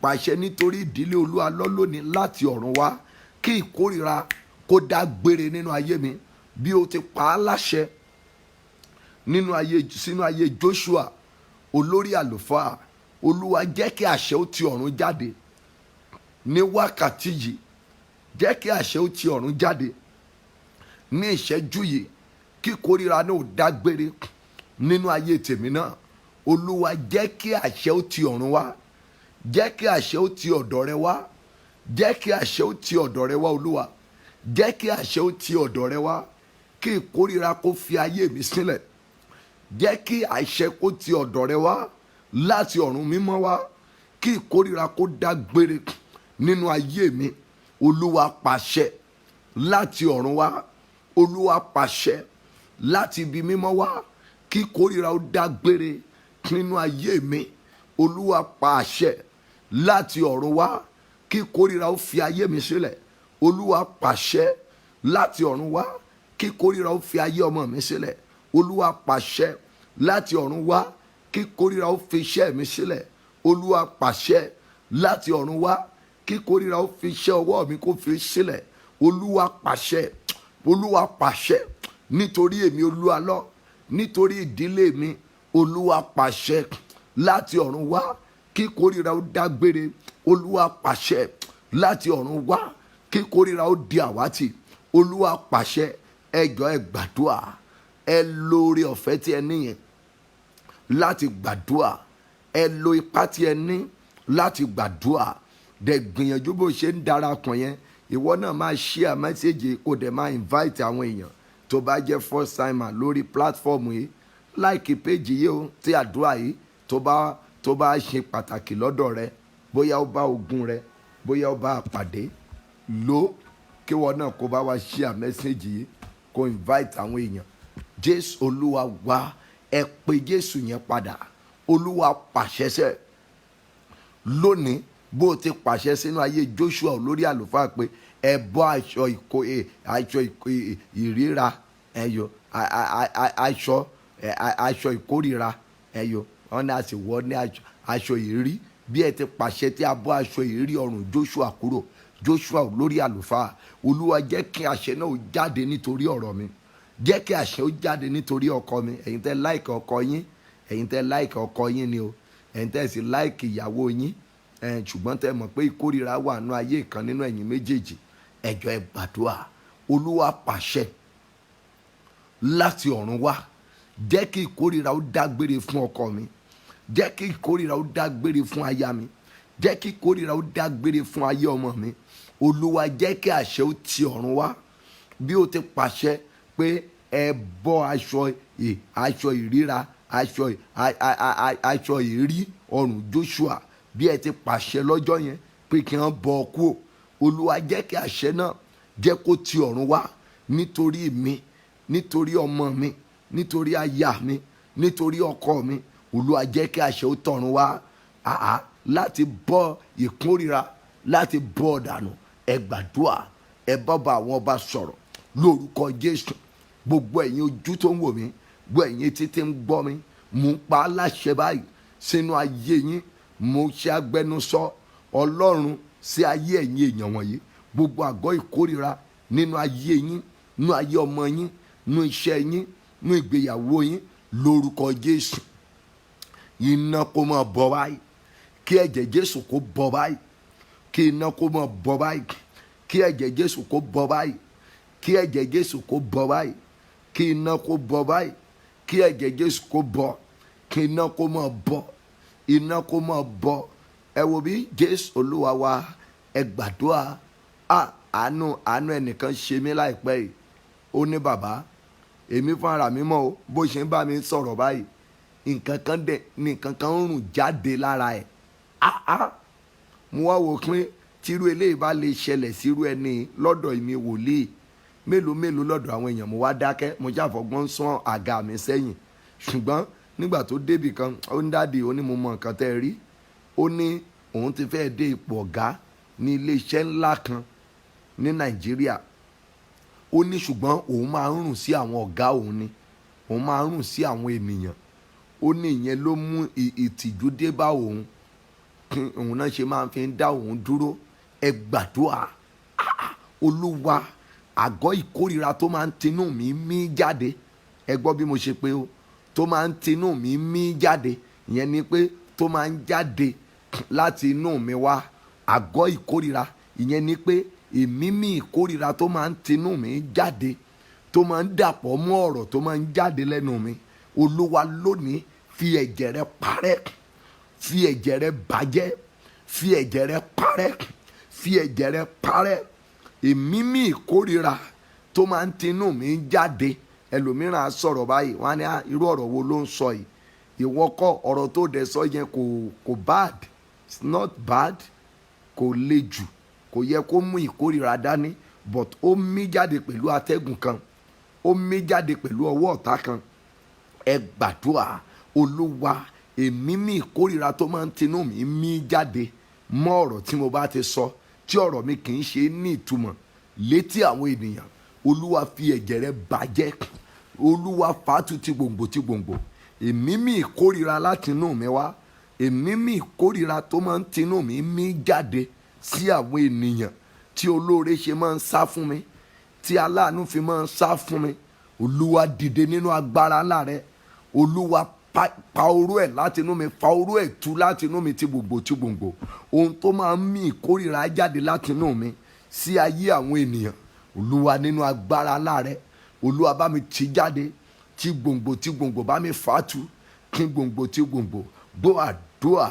Pàṣẹ nítorí ìdílé Olúwa lọ lónìí láti ọ̀run wá. Kí ìkórira kó dágbére nínú ayé mi bí ó ti pa á láṣẹ sínú ayé Joshua olórí àlùfáà. Olúwa jẹ́ kí àṣẹ ó ti ọ̀run jáde ní wákàtí yìí. Jẹ́ kí àṣẹ ó ti ọ̀run jáde ní ìṣẹ́jú yìí. Kí ìkórira náà ó dágbére nínú ayé tèmi náà. Olúwa jẹ́ kí àṣẹ ó ti ọ̀run wá. Jẹ́ kí àṣẹ ó ti ọ̀dọ̀ rẹ wá. Jẹ́ kí àṣẹ ó ti ọ̀dọ̀ rẹ wá Olúwa. Jẹ́ kí àṣẹ ó ti ọ̀dọ̀ rẹ wá. Kí ìkórira kó fi ayé mi sílẹ̀. Jẹ́ kí àṣẹ kó ti ọ̀dọ̀ rẹ wá láti ọ̀run mímọ́ wá. Kí ìkórira kó dágbére nínú ayé mi. Olúwa pàṣẹ láti ọ̀run wá. Olúwa pàṣẹ láti ibi mímọ́ wá. Kí ìkórira ó dágbére nínú ayé mi. Olúwa pàṣẹ láti ọ̀run wá. Kí ìkórira ó fi ayé mi sílẹ̀. Olúwa pàṣẹ láti ọ̀run wá. Kí ìkórira ó fi ayé ọmọ mi sílẹ̀. Olúwa pàṣẹ láti ọ̀run wá. Kí ìkórira ó fi iṣẹ́ mi sílẹ̀. Olúwa pàṣẹ láti ọ̀run wá. Kí ìkórira ó fi iṣẹ́ ọwọ́ mi kó fi sílẹ̀. Olúwa pàṣẹ. Olúwa pàṣẹ nítorí èmi Olúwa lọ. Nítorí ìdílé mi Olúwa pàṣẹ láti ọ̀run wá. Kí ìkórira ó dágbére. Olúwa pàṣẹ láti ọ̀run wá. Kí ìkórira ó di àwátì. Olúwa pàṣẹ. Ẹ jọ̀ọ́ ẹ gbàdúrà. Ẹ lo oore ọ̀fẹ́ tí ẹ níyẹn láti gbàdúrà. Ẹ lo ipá tí ẹ ní láti gbàdúrà. Dẹ̀ gbìyànjú bó ṣe ń darapọ̀ yẹn. Ìwọ náà máa share message kó dẹ̀ máa invite àwọn èèyàn tó bá jẹ́ first timer lórí platform yìí. Like page yìí o, tí àdúrà yìí tó bá ṣe pàtàkì lọ́dọ̀ rẹ. Bóyá ó bá ogun rẹ, bóyá ó bá pàdé. Lò kí wọ́n náà kó bá wá share message yìí kó invite àwọn èèyàn. Jésù Olúwa wá. Ẹ pe Jésù yẹn padà. Olúwa pàṣẹ sẹ́ lónìí bó ti pàṣẹ sínú ayé Joshua olórí àlùfáà pé ẹ bọ́ aṣọ ìríra ẹyọ aṣọ ìkórira ẹyọ wọn náà sì wọ ní aṣọ ìrí. Bí ẹ ti pàṣẹ tí a bọ́ aṣọ ìrí ọrùn Joshua kúrò. Joshua olórí àlùfáà. Olúwa jẹ́ kí àṣẹ náà ó jáde nítorí ọ̀rọ̀ mi. Jẹ́ kí àṣẹ ó jáde nítorí ọkọ mi. Ẹ̀yin tẹ́ like ọkọ yín, ẹ̀yin tẹ́ like ọkọ yín ni o. Ẹ̀yin tẹ́ sì like ìyàwó yín. Ṣùgbọ́n tẹ́ mọ̀ pé ìkórira wà nínú ayé kan nínú ẹ̀yin méjèèjì. Ẹ jọ̀ọ́ ẹ gbàdúrà. Olúwa pàṣẹ láti ọ̀run wá. Jẹ́ kí ìkórira ó dágbére fún ọkọ mi. Jẹ́ kí ìkórira ó dágbére fún aya mi. Jẹ́ kí ìkórira ó dágbére fún ayé ọmọ mi. Olúwa jẹ́ kí àṣẹ ó ti ọ̀run wá. Bí ó ti pàṣẹ pé ẹ bọ́ aṣọ ìríra aṣọ ìrí ọrùn Joshua. Bí ẹ ti pàṣẹ lọ́jọ́ yẹn pé kí wọ́n bọ́ ọ kúrò. Olúwa jẹ́ kí àṣẹ náà jẹ́ kó ti ọ̀run wá nítorí mi, nítorí ọmọ mi, nítorí aya mi, nítorí ọkọ mi. Olúwa jẹ́ kí àṣẹ ó tọ̀run wá láti bọ́ ìkórira, láti bọ́ ọ̀dànù. Ẹ gbàdúrà. Ẹ bá àwọn ọba sọ̀rọ̀ lórúkọ Jésù. Gbogbo ẹ̀yin ojú tó ń wò mí, gbogbo ẹ̀yin etí tí ń gbọ́ mi, mò ń pa á láṣẹ báyìí sínú ayé yín. Mo ṣe agbẹnusọ Ọlọ́run sí ayé ẹ̀yin èèyàn wọ̀nyí. gbogbo àgọ́ ìkórìíra nínú ayé yín, nínú ayé ọmọ yín, nínú iṣẹ́ yín, nínú ìgbéyàwó yín, lórúkọ Jésù iná kó máa bọ́ báyìí, kí ẹ̀jẹ̀ Jésù kó bọ́ báyìí, kí iná kó máa bọ́ báyìí, kí ẹ̀jẹ̀ Jésù kó bọ́ báyìí, kí ẹ̀jẹ̀ Jésù kó bọ́ báyìí, kí iná kó bọ́ báyìí, kí ẹ̀jẹ̀ Jésù kó bọ́, kí iná kó máa bọ́, iná kó máa bọ́. Ẹ wo bí Jésù Olúwa wa, ẹ gbàdúrà. Àánú ẹnìkan ṣe mí láìpẹ́ yìí. Ó ní bàbá, èmi fún ara mi mọ̀ o, bó ṣe ń bá mi sọ̀rọ̀ báyìí nǹkan kan ń rùn jáde lára ẹ̀. Mo wá wò pé tírú eléyìí bá lè ṣẹlẹ̀ sírú ẹni lọ́dọ̀ èmi wòlíì, mélòó lọ́dọ̀ àwọn èèyàn. Mo wá dákẹ́, mo ṣàfọgbọ́n sán àga mi sẹ́yìn. Ṣùgbọ́n nígbà tó débì kan, ó ní dáàdi, ó ní mo mọ nǹkan tẹ́ ẹ rí. Ó ní òun ti fẹ́ dé ipò ọ̀gá ní iléeṣẹ́ ńlá kan ní Nàìjíríà. Ó ní ṣùgbọ́n òun máa ń rùn sí àwọn ọ̀gá òun ni, òun máa ń rùn sí àwọn ènìyàn. Ó ní ìyẹn ló mú ìtìjú dé bá òun, òun náà ṣe máa fi ń dá òun dúró. Ẹ gbàdúrà. Olúwa, àgọ́ ìkórìíra tó máa ń tinú mi mí jáde, ẹ gbọ́ bí mo ṣe pé o, tó máa ń tinú mi mí jáde, ìyẹn ni pé tó máa ń jáde láti inú mi wá. Àgọ́ ìkórìíra, ìyẹn ni pé ìmímí ìkórìíra tó máa ń tinú mi jáde, tó máa ń dàpọ̀ mọ́ ọ̀rọ̀ tó máa ń jáde lẹ́nu mi. Olúwa lónìí fi ẹ̀jẹ̀ rẹ parẹ́, fi ẹ̀jẹ̀ rẹ bàjẹ́, fi ẹ̀jẹ̀ rẹ parẹ́, fi ẹ̀jẹ̀ rẹ parẹ́. Ìmímí ìkórìíra tó máa ń tinú mi jáde. Ẹlòmíràn á sọ̀rọ̀ báyìí, wọ́n á ní irú ọ̀rọ̀ wo ló ń sọ yìí? Ìwọ kọ́, ọ̀rọ̀ tó dẹ̀ sọ yẹn kò bad, it's not bad, kò le jù, kò yẹ kó mú ìkórìíra dání, but ó mí jáde pẹ̀lú atẹ́gùn kan, ó mí jáde pẹ̀lú ọwọ́ ọ̀tá kan. Ẹ gbàdúrà. Olúwa, ìmímí ìkórìíra tó máa ń tinú mi mí jáde mọ́ ọ̀rọ̀ tí mo bá ti sọ, tí ọ̀rọ̀ mi kì í ṣe ní ìtumọ̀ létí àwọn ènìyàn. Olúwa fi ẹ̀jẹ̀ rẹ bàjẹ́. Olúwa fàátù ti gbòǹgbò. Ìmímí ìkórìíra láti inú mi wá, ìmímí ìkórìíra tó máa ń tinú mi mí jáde sí àwọn ènìyàn, tí olóore ṣe máa ń sá fún mi, tí aláàánú fi máa ń sá fún mi. Olúwa dìde nínú agbára ńlá rẹ. Olúwa pa oró ẹ̀ láti inú mi, fa oró ẹ̀ tú láti inú mi ti gbòǹgbò. Ohun tó máa ń mí ìkórìíra jáde láti inú mi sí ayé àwọn ènìyàn, Olúwa nínú agbára ńlá rẹ, Olúwa bá mi tì jáde, tí gbòǹgbò bá mi fà á tú, kí gbòǹgbò gbọ́ àdúrà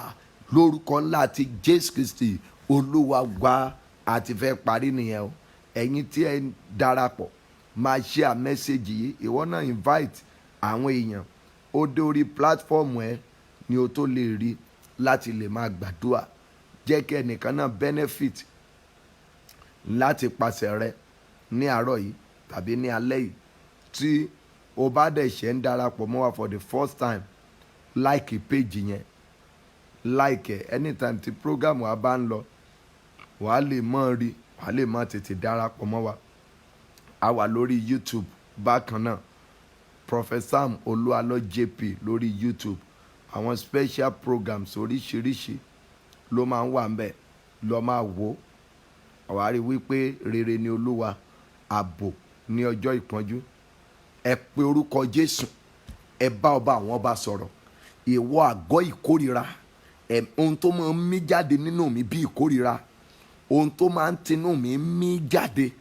lórúkọ ńlá ti Jésù Kristi Olúwa wa. Àti fẹ́ parí nìyẹn o. Ẹ̀yin tí ẹ darapọ̀ máa share message yìí, ìwọ náà invite àwọn èèyàn. Ó dé orí platform ẹ ni o tó lè rí láti lè máa gbàdúrà. Jẹ́ kí ẹnìkan náà benefit láti pàṣẹ rẹ ní àárọ̀ yìí tàbí ní alẹ́ yìí. Tí o bá dẹ̀ ṣe ń darapọ̀ mọ́ wa for the first time, like page yẹn, like ẹ. Anytime tí program wa bá ń lọ, wàá lè mọ̀ rí, wàá lè mọ̀ tètè darapọ̀ mọ́ wa. A wà lórí YouTube bákan náà, Prophet Sam Olúalọ JP lórí YouTube. Àwọn special programs oríṣiríṣi ló máa ń wà ńbẹ̀, lọ máa wò. Wàá rí wípé rere ni Olúwa, ààbò ní ọjọ́ ìpọ́njú. Ẹ pe orúkọ Jésù, ẹ bá ọba àwọn ọba sọ̀rọ̀. Ìwọ àgọ́ ìkórìíra, ohun tó máa ń mí jáde nínú mi bí ìkórìíra, ohun tó máa ń tinú mi mí jáde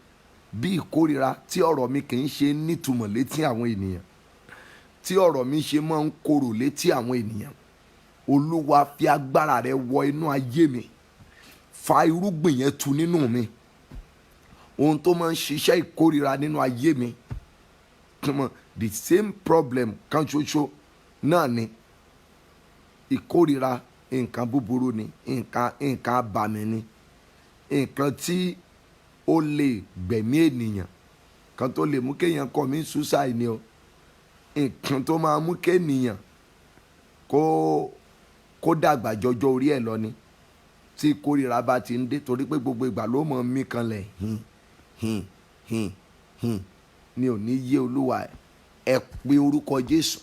bí ìkórìíra, tí ọ̀rọ̀ mi kì í ṣe nítumọ̀ létí àwọn ènìyàn, tí ọ̀rọ̀ mi ṣe máa ń korò létí àwọn ènìyàn. Olúwa fi agbára rẹ wọ inú ayé mi, fa irúgbìn yẹn tu nínú mi. Ohun tó máa ń ṣiṣẹ́ ìkórìíra nínú ayé mi, the same problem kan ṣoṣo náà ni ìkórìíra. Nǹkan búburú ni, nǹkan abàmì ni, nǹkan tí ó lè gbẹ̀mí ènìyàn, kan tó lè mú kéèyàn commit suicide ni o. Nǹkan tó máa mú kéèyàn kó dàgbà jọjọ orí ẹ̀ lọ ni, tí ìkórìíra bá ti ń dé. Torí pé gbogbo ìgbà ló mọ̀ mí kanlẹ̀ ni ò ní yé Olúwa. Ẹ pe orúkọ Jésù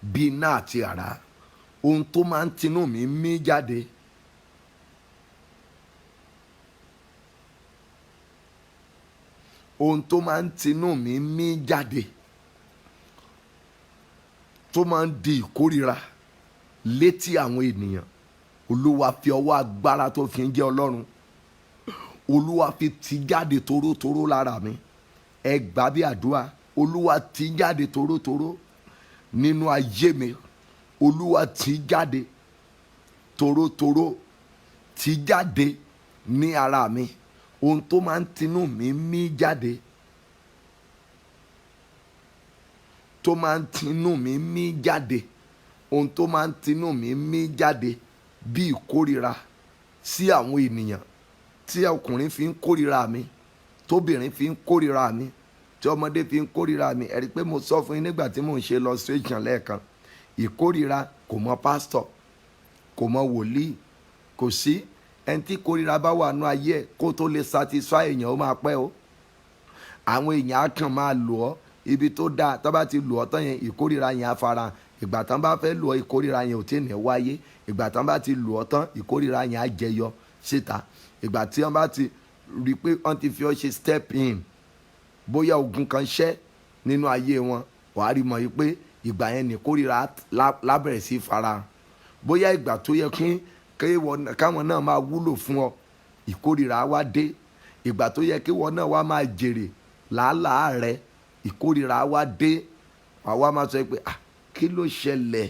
bí iná àti àrá. Ohun tó máa ń tinú mi mí jáde, ohun tó máa ń tinú mi mí jáde, tó máa ń di ìkórira létí àwọn ènìyàn, olúwa fi ọwọ́ agbára tó fi ń jẹ́ ọlọ́run, olúwa fi tì jáde torótoró lára mi. Ẹ gbà bí àdúrà, olúwa tì jáde torótoró nínú ayé mi, olúwa tì jáde torótoró, tì jáde ní ara mi, ohun tó máa ń tinú mi mí jáde, tó máa ń tinú mi mí jáde, ohun tó máa ń tinú mi mí jáde bí ìkórira sí àwọn ènìyàn, tí ọkùnrin fi ń kórira mi, tóbìnrin fi ń kórira mi, tí ọmọdé fi ń kórira mi. Ẹ rí i pé mo sọ fún yín nígbà tí mò ń ṣe illustration lẹ́ẹ̀kan, ìkórira kò mọ pásítọ̀, kò mọ wòlíì, kò sí ẹni tí kórira bá wà nú ayé ẹ̀ kó tó lè satisfy èèyàn ó máa pẹ́ o. Àwọn èèyàn á kàn máa lò ọ́ ibi tó dáa, tó bá ti lò ọ́ tán yẹn ìkórira yẹn á fara. Ìgbà tán bá fẹ́ lò ọ́ ìkórira yẹn ò tí ì ní wáyé. Ìgbà tán bá ti lò ọ́ tán ìkórira yẹn á jẹyọ síta. Ìgbà tí wọ́n bá ti rí i pé wọ́n ti fi ọ́ ṣe step in, bóyá ogun kan ṣẹ́ nínú ayé wọn, wàá rí mọ̀ yìí pé ìgbà yẹn ní ìkórira lábẹ̀rẹ̀ sí fara. Bóyá ìgbà tó yẹ káwọn náà máa wúlò fún ọ, ìkórira wá dé. Ìgbà tó yẹ kí wọn náà wá máa jèrè làálàá rẹ, ìkórira wá dé. Àwa máa sọ pé kí ló ṣẹlẹ̀,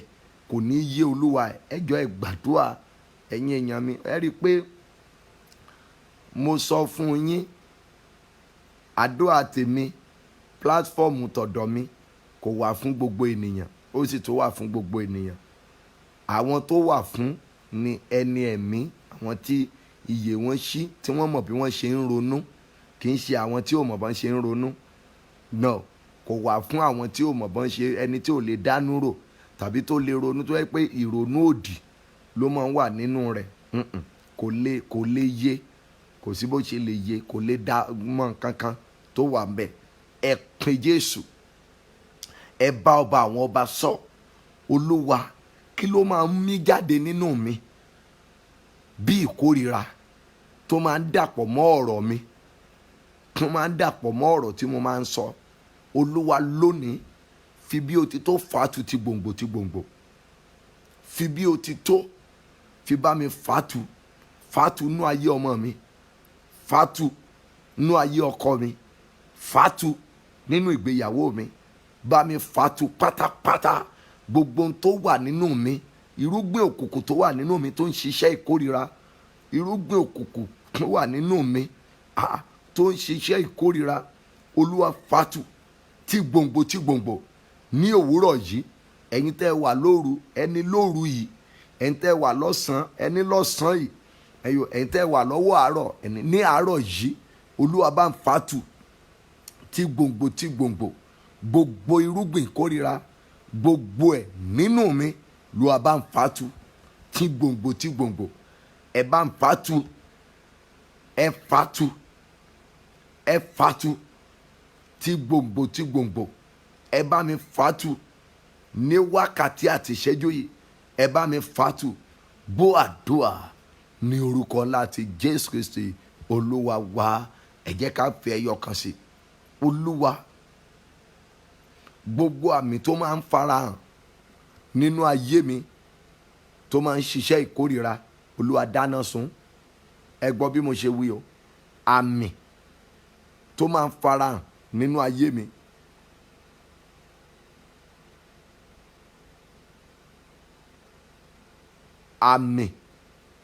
kò ní yé olúwa. Ẹ jọ̀ọ́ ẹ gbàdúrà ẹ̀yin èèyàn mi. Ẹ rí i pé mo sọ fún yín, àdúrà tèmi, pílátífọ́ọ̀mù tọ̀dọ̀ mi kò wà fún gbogbo ènìyàn, ó sì tó wà fún gbogbo ènìyàn. Àwọn tó wà fún ni ẹni ẹ̀mí, àwọn tí iyè wọn ṣí, tí wọ́n mọ̀ bí wọ́n ṣe ń ronú, kì í ṣe àwọn tí ò mọ̀ bọ́n ṣe ń ronú. No, kò wà fún àwọn tí ò mọ̀ bọ́n ṣe, ẹni tí ò lè dánú rò tàbí tó lè ronú, tó yẹ pé ìrònú òdì ló máa ń wà nínú rẹ̀. Kò lè yé, kò sí bó ṣe lè yé, kò lè dá mọ̀ kankan tó wà ń bẹ̀. Ẹ pe Jésù, ẹ bá ọba àwọn ọba sọ, olúwa kí ló máa ń mí jáde nínú mi bí ìkórira tó máa ń dàpọ̀ mọ́ ọ̀rọ̀ mi, tó máa ń dàpọ̀ mọ́ ọ̀rọ̀ tí mo máa ń sọ. Olúwa lónìí fi bí o ti tó fàátù ti gbòǹgbò ti gbòǹgbò, fi bí o ti tó, fi bá mi fàátù nú ayé ọmọ mi, fàátù nú ayé ọkọ mi, fàátù nínú ìgbéyàwó mi, bá mi fàátù pátápátá. Gbogbo ohun tó wà nínú mi, irúgbìn òkùnkùn tó wà nínú mi tó ń ṣiṣẹ́ ìkórira, irúgbìn òkùnkùn tó wà nínú mi tó ń ṣiṣẹ́ ìkórira, olúwa fàátù tí gbòǹgbò ní òwúrọ̀ yìí. Ẹ̀yin tẹ́ wà lóru, ẹni lóru yìí, ẹ̀yin tẹ́ wà lọ́sàn-án, ẹni lọ́sàn-án yìí, ẹ̀yin tẹ́ wà lọ́wọ́ àárọ̀, ẹni ní àárọ̀ yìí, olúwa bá ń fàátù tí gbòǹgbò, gbogbo irúgbìn ìkórira, gbogbo ẹ̀ nínú mi ló bá ń fàátù tí gbòǹgbò. Ẹ bá ń fàátù, ẹ fàátù tí gbòǹgbò. Ẹ bá mi fàátù ní wákàtí àti ìṣẹ́jú yìí, ẹ bá mi fàátù. Gbọ́ àdúrà ní orúkọ ńlá ti Jésù Kristi olúwa wa. Ẹ jẹ́ ká fi ẹyọ kan sí. Olúwa, gbogbo àmì tó máa ń farahàn nínú ayé mi tó máa ń ṣiṣẹ́ ìkórira, olúwa dáná sun. Ẹ gbọ́ bí mo ṣe wí o, àmì tó máa ń farahàn nínú ayé mi, àmì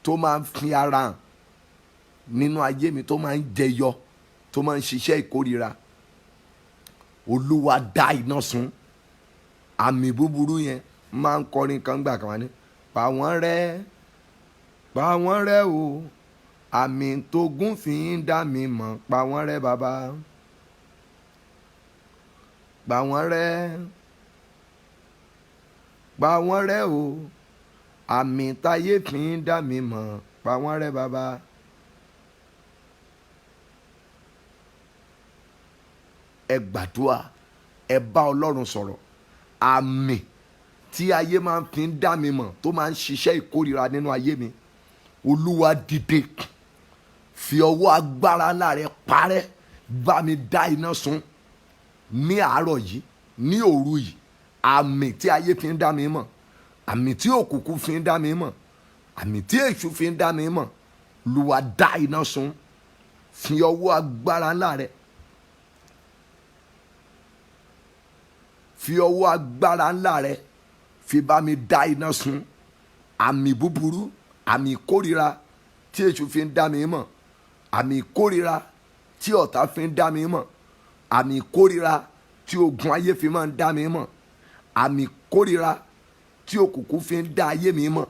tó máa ń fi ara hàn nínú ayé mi, tó máa ń jẹyọ, tó máa ń ṣiṣẹ́ ìkórira, olúwa dá iná sun. Àmì búburú yẹn máa ń kọrin kan gbà kan wá ní, pa wọ́n rẹ́ o, àmì tó gún fi ń dá mi mọ̀, pa wọ́n rẹ́ bàbá, pa wọ́n rẹ́ o, àmì táyé fi ń dá mi mọ̀, pa wọ́n rẹ́ bàbá. Ẹ gbàdúrà, ẹ bá Ọlọ́run sọ̀rọ̀. Àmì tí ayé máa ń fi ń dá mi mọ̀, tó máa ń ṣiṣẹ́ ìkórira nínú ayé mi, olúwa dìde, fi ọwọ́ agbára ńlá rẹ parẹ́ bá mi dá iná sun ní àárọ̀ yìí, ní òru yìí. Àmì tí ayé fi ń dá mi mọ̀, àmì tí òkùnkùn fi ń dá mi mọ̀, àmì tí èṣù fi ń dá mi mọ̀, Olúwa dá iná sun. Fi ọwọ́ agbára ńlá rẹ, fi ọwọ́ agbára ńlá rẹ fi bá mi dá iná sun àmì búburú, àmì ìkórira tí èṣù fi ń dá mi mọ̀, àmì ìkórira tí ọ̀tá fi ń dá mi mọ̀, àmì ìkórira tí ogun ayé fi máa ń dá mi mọ̀, àmì ìkórira tí òkùnkùn fi ń dá ayé mi mọ̀,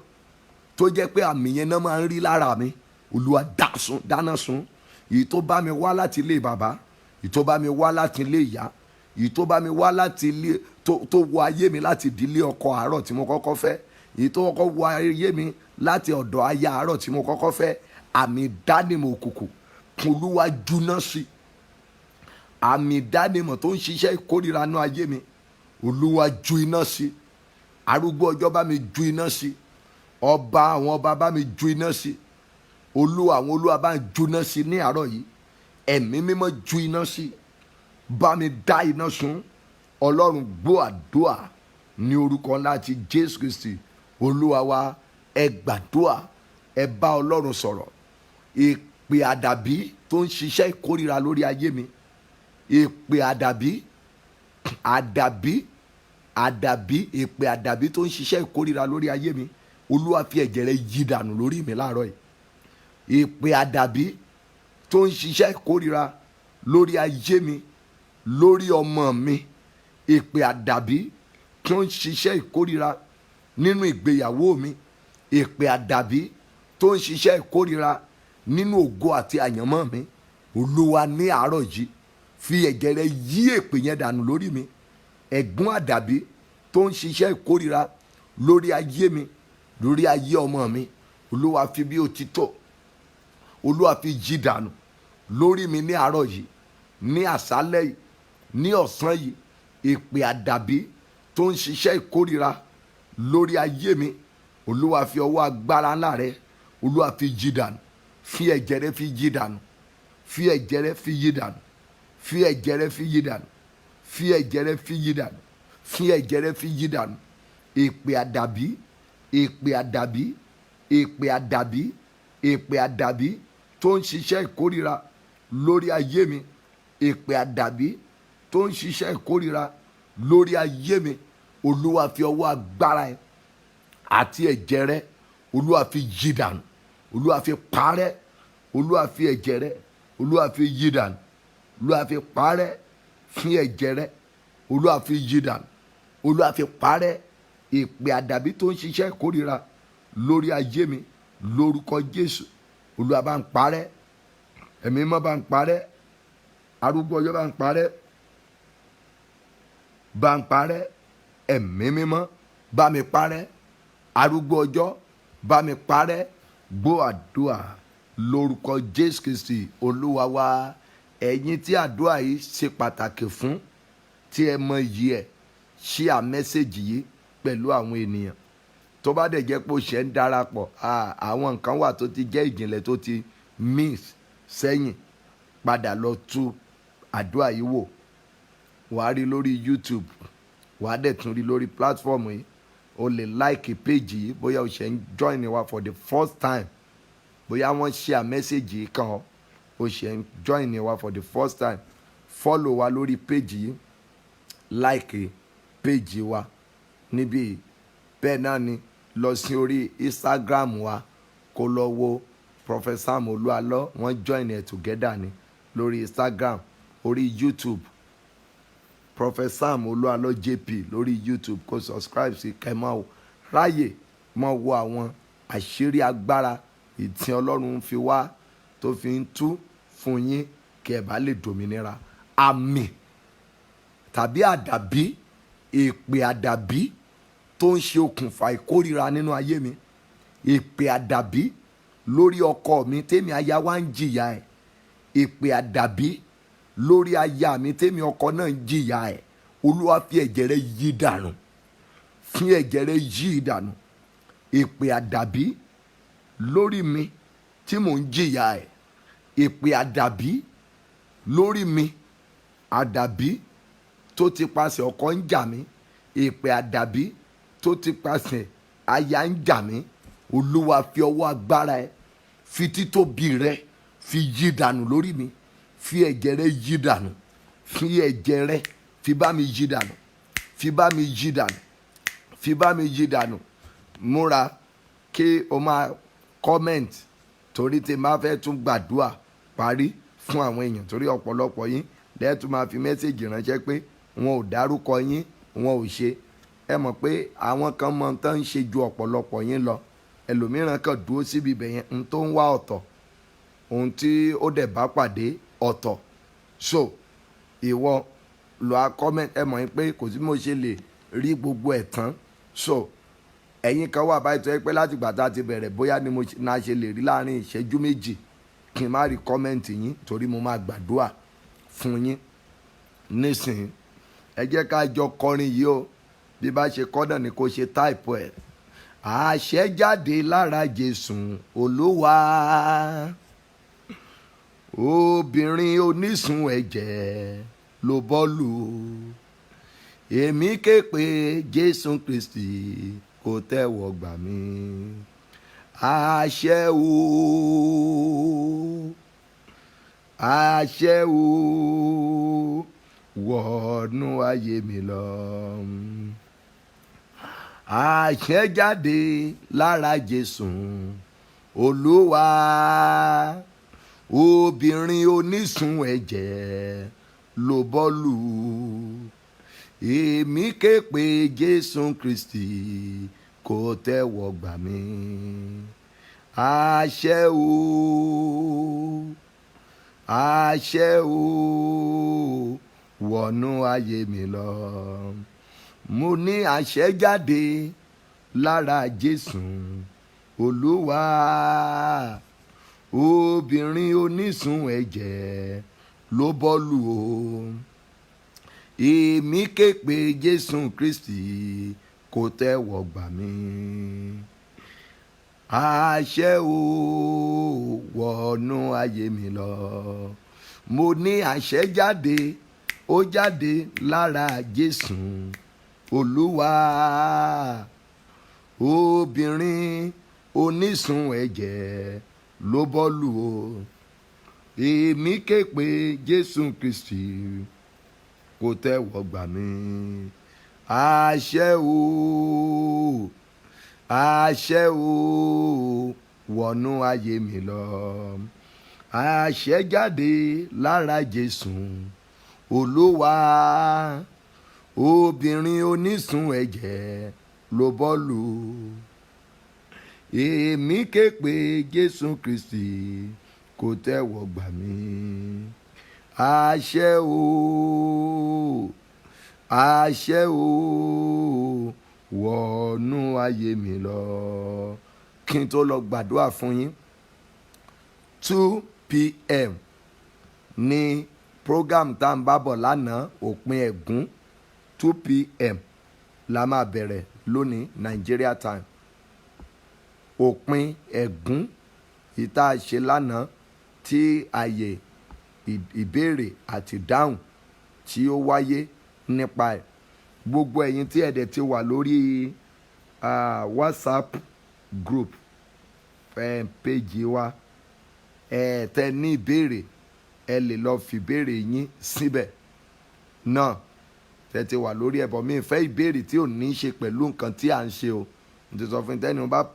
tó jẹ́ pé àmì yẹn náà máa ń rí lára mi. Olúwa dáná sun. Èyí tó bá mi wá láti ilé bàbá, èyí tó bá mi wá láti ilé ìyá, èyí tó bá mi wá láti ilé tó wọ ayé mi láti ìdílé ọkọ àárọ̀ tí mo kọ́kọ́ fẹ́, èyí tó kọ́kọ́ wọ ayé mi láti ọ̀dọ̀ aya àárọ̀ tí mo kọ́kọ́ fẹ́, àmì ìdánimọ̀ òkùnkùn, Olúwa juná sí. Àmì ìdánimọ̀ tó ń ṣiṣẹ́ ìkórìíra nú ayé mi, Olúwa ju iná sí. Arúgbó ọjọ́ bá mi ju iná sí. Ọba àwọn ọba bá mi ju iná sí. Olúwa àwọn olúwa bá ń juná sí ní àárọ̀ yìí. Ẹ̀mí mímọ́ ju iná sí. Bá mi dá iná sun. Ọlọ́run gbọ́ àdúrà ní orúkọ ńlá ti Jésù Kristi Olúwa wa. Ẹ gbàdúrà, ẹ bá Ọlọ́run sọ̀rọ̀. Èpè àdàbí tó ń ṣiṣẹ́ ìkórìíra lórí ayé mi, èpè àdàbí èpè àdàbí tó ń ṣiṣẹ́ ìkórìíra lórí ayé mi, Olúwa fi ẹ̀jẹ̀ rẹ̀ yí dànù lórí mi láàárọ̀ yìí. Èpè àdàbí tó ń ṣiṣẹ́ ìkórìíra lórí ayé mi, lórí ọmọ mi, èpè àdàbí tó ń ṣiṣẹ́ ìkórìíra nínú ìgbéyàwó mi, èpè àdàbí tó ń ṣiṣẹ́ ìkórìíra nínú ògo àti àyànmọ́ mi, Olúwa ní àárọ̀ yìí fi ẹ̀jẹ̀ rẹ̀ yí èpè yẹn dànù lórí mi. Ẹ̀gún àdàbí tó ń ṣiṣẹ́ ìkórìíra lórí ayé mi, lórí ayé ọmọ mi, Olúwa fi bí ó ti tọ́, Olúwa fi yí dànù lórí mi ní àárọ̀ yìí, ní àṣálẹ́ yìí, ní ọ̀sán yìí. Èpè àdàbí tó ń ṣiṣẹ́ ìkórìíra lórí ayé mi, Olúwa fi ọwọ́ agbára ńlá rẹ, Olúwa fi yí dànù. Fi ẹ̀jẹ̀ rẹ fi yí dànù. Fi ẹ̀jẹ̀ rẹ fi yí dànù. Fi ẹ̀jẹ̀ rẹ fi yí dànù. Fi ẹ̀jẹ̀ rẹ fi yí dànù. Fi ẹ̀jẹ̀ rẹ fi yí dànù. Èpè àdàbí, èpè àdàbí, èpè àdàbí, èpè àdàbí tó ń ṣiṣẹ́ ìkórìíra lórí ayé mi, èpè àdàbí tó ń ṣiṣẹ́ ìkórìíra lórí ayé mi, Olúwa fi ọwọ́ agbára ẹ àti ẹ̀jẹ̀ rẹ, Olúwa fi yí dànù. Olúwa fi parẹ́. Olúwa fi ẹ̀jẹ̀ rẹ, Olúwa fi yí dànù. Olúwa fi parẹ́. Fi ẹ̀jẹ̀ rẹ, Olúwa fi yí dànù. Olúwa fi parẹ́. Èpè àdàbí tó ń ṣiṣẹ́ ìkórìíra lórí ayé mi, lórúkọ Jésù, Olúwa bá ń parẹ́. Ẹ̀mí mímọ́ bá ń parẹ́. Arúgbó ọjọ́ bá ń parẹ́. Bá ń parẹ́. Ẹ̀mí mímọ́ bá mi parẹ́. Arúgbó ọjọ́ bá mi parẹ́. Gbọ́ àdúrà lórúkọ Jésù Kristi Olúwa wa. Ẹ̀yin tí àdúrà yìí ṣe pàtàkì fún, tí ẹ mọ iyì ẹ̀, share mẹ́sẹ̀gì yìí pẹ̀lú àwọn ènìyàn. Tó bá dẹ̀ jẹ́ pé ó ṣe ń darapọ̀, àwọn nǹkan wà tó ti jẹ́ ìjìnlẹ̀ tó ti miss sẹ́yìn, padà lọ tú àdúrà yìí wò. Wàá rí lórí YouTube, wàá dẹ̀ tún rí lórí platform yìí. O lè like page yìí bóyá o ṣe ń join wa for the first time, bóyá wọ́n share message yìí kan ọ́, o ṣe ń join wa for the first time. Follow wa lórí page yìí, like page wa níbí. Bẹ́ẹ̀ náà ni lọ sí orí Instagram wa kó lọ wo Prophet Sam Oluwalo, wọ́n join ẹ̀ together ni lórí Instagram. Orí YouTube Prophet Sam Oluwalo JP lórí YouTube, kó subscribe sí kẹ́mọ́ o. Ráyè mọ́ wo àwọn àṣírí agbára ìtì Ọlọ́run fi wá tó fi ń tú fún yín kí ẹ bá lè dòmìnira. Àmì tàbí àdàbí, èpè àdàbí tó ń ṣe okùnfà ìkórìíra nínú ayé mi, èpè àdàbí lórí ọkọ mi tèmi aya wa ń jìyà ẹ̀, èpè àdàbí lórí aya mi tèmi ọkọ náà ń jìyà ẹ̀, Olúwa fi ẹ̀jẹ̀ rẹ̀ yí dànù. Fi ẹ̀jẹ̀ rẹ̀ yí dànù. Èpè àdàbí lórí mi tí mò ń jìyà ẹ̀, èpè àdàbí lórí mi, àdàbí tó ti pasẹ̀ ọkọ ń jà mí, èpè àdàbí tó ti pasẹ̀ aya ń jà mí, Olúwa fi ọwọ́ agbára ẹ, fi títóbi rẹ fi yí dànù lórí mi, fi ẹ̀jẹ̀ rẹ yí dànù, fi ẹ̀jẹ̀ rẹ fi bá mi yí dànù, fi bá mi yí dànù, fi bá mi yí dànù. Múra kí o máa comment, torí tí máa fẹ́ tún gbàdúrà parí fún àwọn èèyàn, torí ọ̀pọ̀lọpọ̀ yín lẹ́ẹ̀tún máa fi mẹ́sẹ̀gì ránṣẹ́ pé wọn ò dárúkọ yín, wọn ò ṣe. Ẹ mọ̀ pé àwọn kan mọ tán ń ṣe ju ọ̀pọ̀lọpọ̀ yín lọ. Ẹlòmíràn kan dúró síbi ibẹ̀ yẹn, ohun tó ń wá ọ̀tọ̀, ohun tí ó dẹ̀ bá pàdé ọ̀tọ̀. So ìwọ lọ a comment, ẹ mọ̀ pé kò sí mo ṣe lè rí gbogbo ẹ̀ tán. So ẹ̀yin kan wà báyìí tó yẹ pé láti ìgbà tá a ti bẹ̀rẹ̀ bóyá ni mo náà ṣe lè rí láàrin ìṣẹ́jú méjì kí n má rí comment yín, torí mo máa gbàdúrà fún yín nísìnyí. Ẹ jẹ́ ká jọ kọrin yìí o, bí bá ṣe kọ́dà ni kò ṣe táìpù ẹ̀. Àṣẹ jáde lára Jésù Olúwa, obìnrin onísun ẹ̀jẹ̀ ló bọ́lù, èmi ké pe Jésù Kristi kó tẹ́wọ́ gbà mí. Àṣẹ o, àṣẹ o, wọnú ayé mi lọ. Àṣẹ jáde lára Jésù Olúwa, obìnrin onísun ẹ̀jẹ̀ ló bọ́lù, èmi ké pe Jésù Kristi kó tẹ́wọ́ gbà mí. Àṣẹ o, àṣẹ o, wọnú ayé mi lọ. Mo ní àṣẹ jáde lára Jésù Olúwa, obìnrin onísun ẹ̀jẹ̀ ló bọ́lù o, èmi ké pe Jésù Kristi kó tẹ́wọ́ gbà mí. Àṣẹ o, wọnú ayé mi lọ. Mo ní àṣẹ jáde, ó jáde lára Jésù Olúwa, obìnrin onísun ẹ̀jẹ̀ ló bọ́lù o, èmi ké pe Jésù Kristi kó tẹ́wọ́ gbà mí. Àṣẹ o, àṣẹ o, wọnú ayé mi lọ. Àṣẹ jáde lára Jésù Olúwa, obìnrin onísun ẹ̀jẹ̀ ló bọ́lù, èmi ké pe Jésù Kristi kó tẹ́wọ́ gbà mí. Àṣẹ o, àṣẹ o, wọnú ayé mi lọ. Kí n tó lọ gbàdúrà fún yín, 2 p.m. ní program tá n bá bọ̀ lánàá, òpin ẹ̀gún. 2 p.m. la máa bẹ̀rẹ̀ lónìí Nigeria time. Òpin ẹ̀gún ìta ṣe lánàá, tí àyè ìbéèrè àti dáhùn tí ó wáyé nípa ẹ̀. Gbogbo ẹ̀yin tí ẹ̀dẹ̀ ti wà lórí WhatsApp group page wa, tẹ́ ní ìbéèrè, ẹ lè lọ fi ìbéèrè yín síbẹ̀ náà. Tẹ́ ti wà lórí ẹ̀bọ̀ mi fẹ́ ìbéèrè tí ò ní í ṣe pẹ̀lú nǹkan tí à ń ṣe o. Mo ti sọ fún tẹ́ni mo bá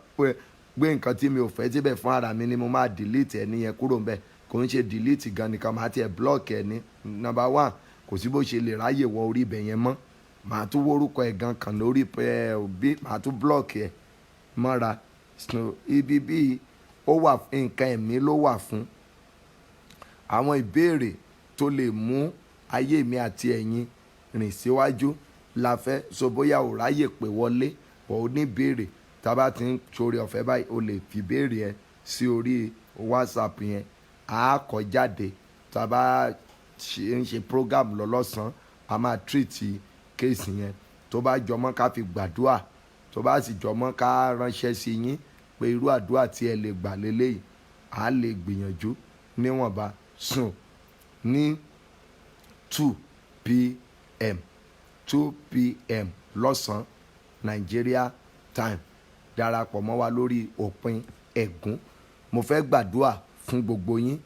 gbé nǹkan tí mi ò fẹ́ síbẹ̀ fún ara mi ni mo máa delete ẹni yẹn kúrò ńbẹ̀. Kò ń ṣe delete gan nìkan, màá tiẹ̀ block ẹni. Number 1, kò sí bó ṣe lè ráyè wọ orí ibẹ̀ yẹn mọ́. Màá tún wórúkọ ẹ̀ gan kan lórí òbí, màá tún block ẹ̀ mọ́ra. Ibi bíi ó wà, nǹkan ẹ̀mí ló wà fún. Àwọn ìbéèrè tó lè mú ayé mi àti ẹ̀yin rìn síwájú la fẹ́. So bóyá ò ráyè pé wọlé, ò ní béèrè, tá bá ti ń sórí ọ̀fẹ́ báyìí, o lè fi béèrè ẹ sí orí WhatsApp yẹn. A kọ jáde, tá bá ń ṣe program lọ lọ́sàn-án, a máa treat case yẹn. Tó bá jọmọ́ ká fi gbàdúrà, tó bá sì jọmọ́ ká ránṣẹ́ sí yín pé irú àdúrà tí ẹ lè gbà lélẹ́yìí, a lè gbìyànjú níwọ̀nba. Sùn ní 2 p.m. lọ́sàn-án Nigeria time. Darapọ̀ mọ́ wa lórí òpin ẹ̀gún. Mo fẹ́ gbàdúrà fún gbogbo yín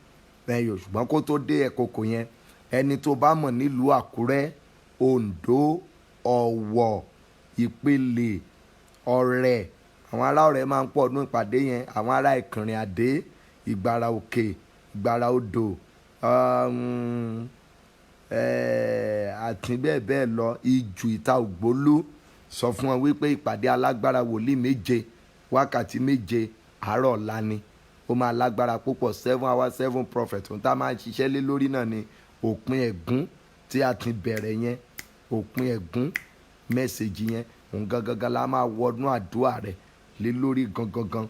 ẹ̀yọ̀, ṣùgbọ́n kó tó dé ẹ̀kọ́kọ́ yẹn, ẹni tó bá mọ̀ nílùú Àkúrẹ́, Oǹdó, Ọ̀wọ̀, Ìpele, Ọ̀rẹ́, àwọn ará Ọ̀rẹ́ máa ń pọ̀ nínú ìpàdé yẹn, àwọn ará Ìkìrìn Àdé, Ìgbàrà Òkè, Ìgbàrà Odò, àti bẹ́ẹ̀ bẹ́ẹ̀ lọ, Ìjù, Ìta Ògbólú. Sọ fún wọn wípé ìpàdé alágbára wòlíì méje wákàtí méje àárọ̀ ọ̀la ni. Ó máa lágbára púpọ̀, 7 hours 7 prophet. Ohun tá a máa ń ṣiṣẹ́ lé lórí náà ni òpin ẹ̀gún tí a ti bẹ̀rẹ̀ yẹn, òpin ẹ̀gún mẹ́sẹ̀gì yẹn. Òun gangan la máa wọnú àdúrà rẹ̀ lé lórí gangan.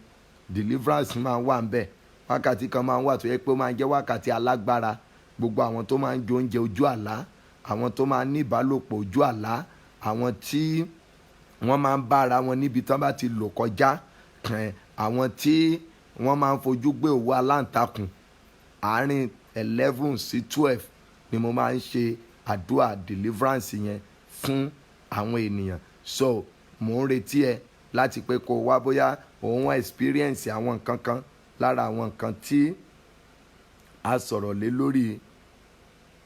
Deliverance máa wà ń bẹ̀. Wákàtí kan máa ń wà tó yẹ pé ó máa ń jẹ́ wákàtí alágbára. Gbogbo àwọn tó máa ń jẹ oúnjẹ ojú àlá, àwọn tó máa ń ní ìbálòpọ̀ ojú àlá, àwọn tí wọ́n máa ń bára wọn níbi tí wọ́n bá ti lò kọjá, àwọn tí wọ́n máa ń fojú gbé òwú aláǹtakùn, àárín 11 sí 12 ni mo máa ń ṣe àdúrà deliverance yẹn fún àwọn ènìyàn. So mò ń retí ẹ láti pé kó wá, bóyá òun wá experience àwọn nǹkan kan lára àwọn nǹkan tí a sọ̀rọ̀ lé lórí.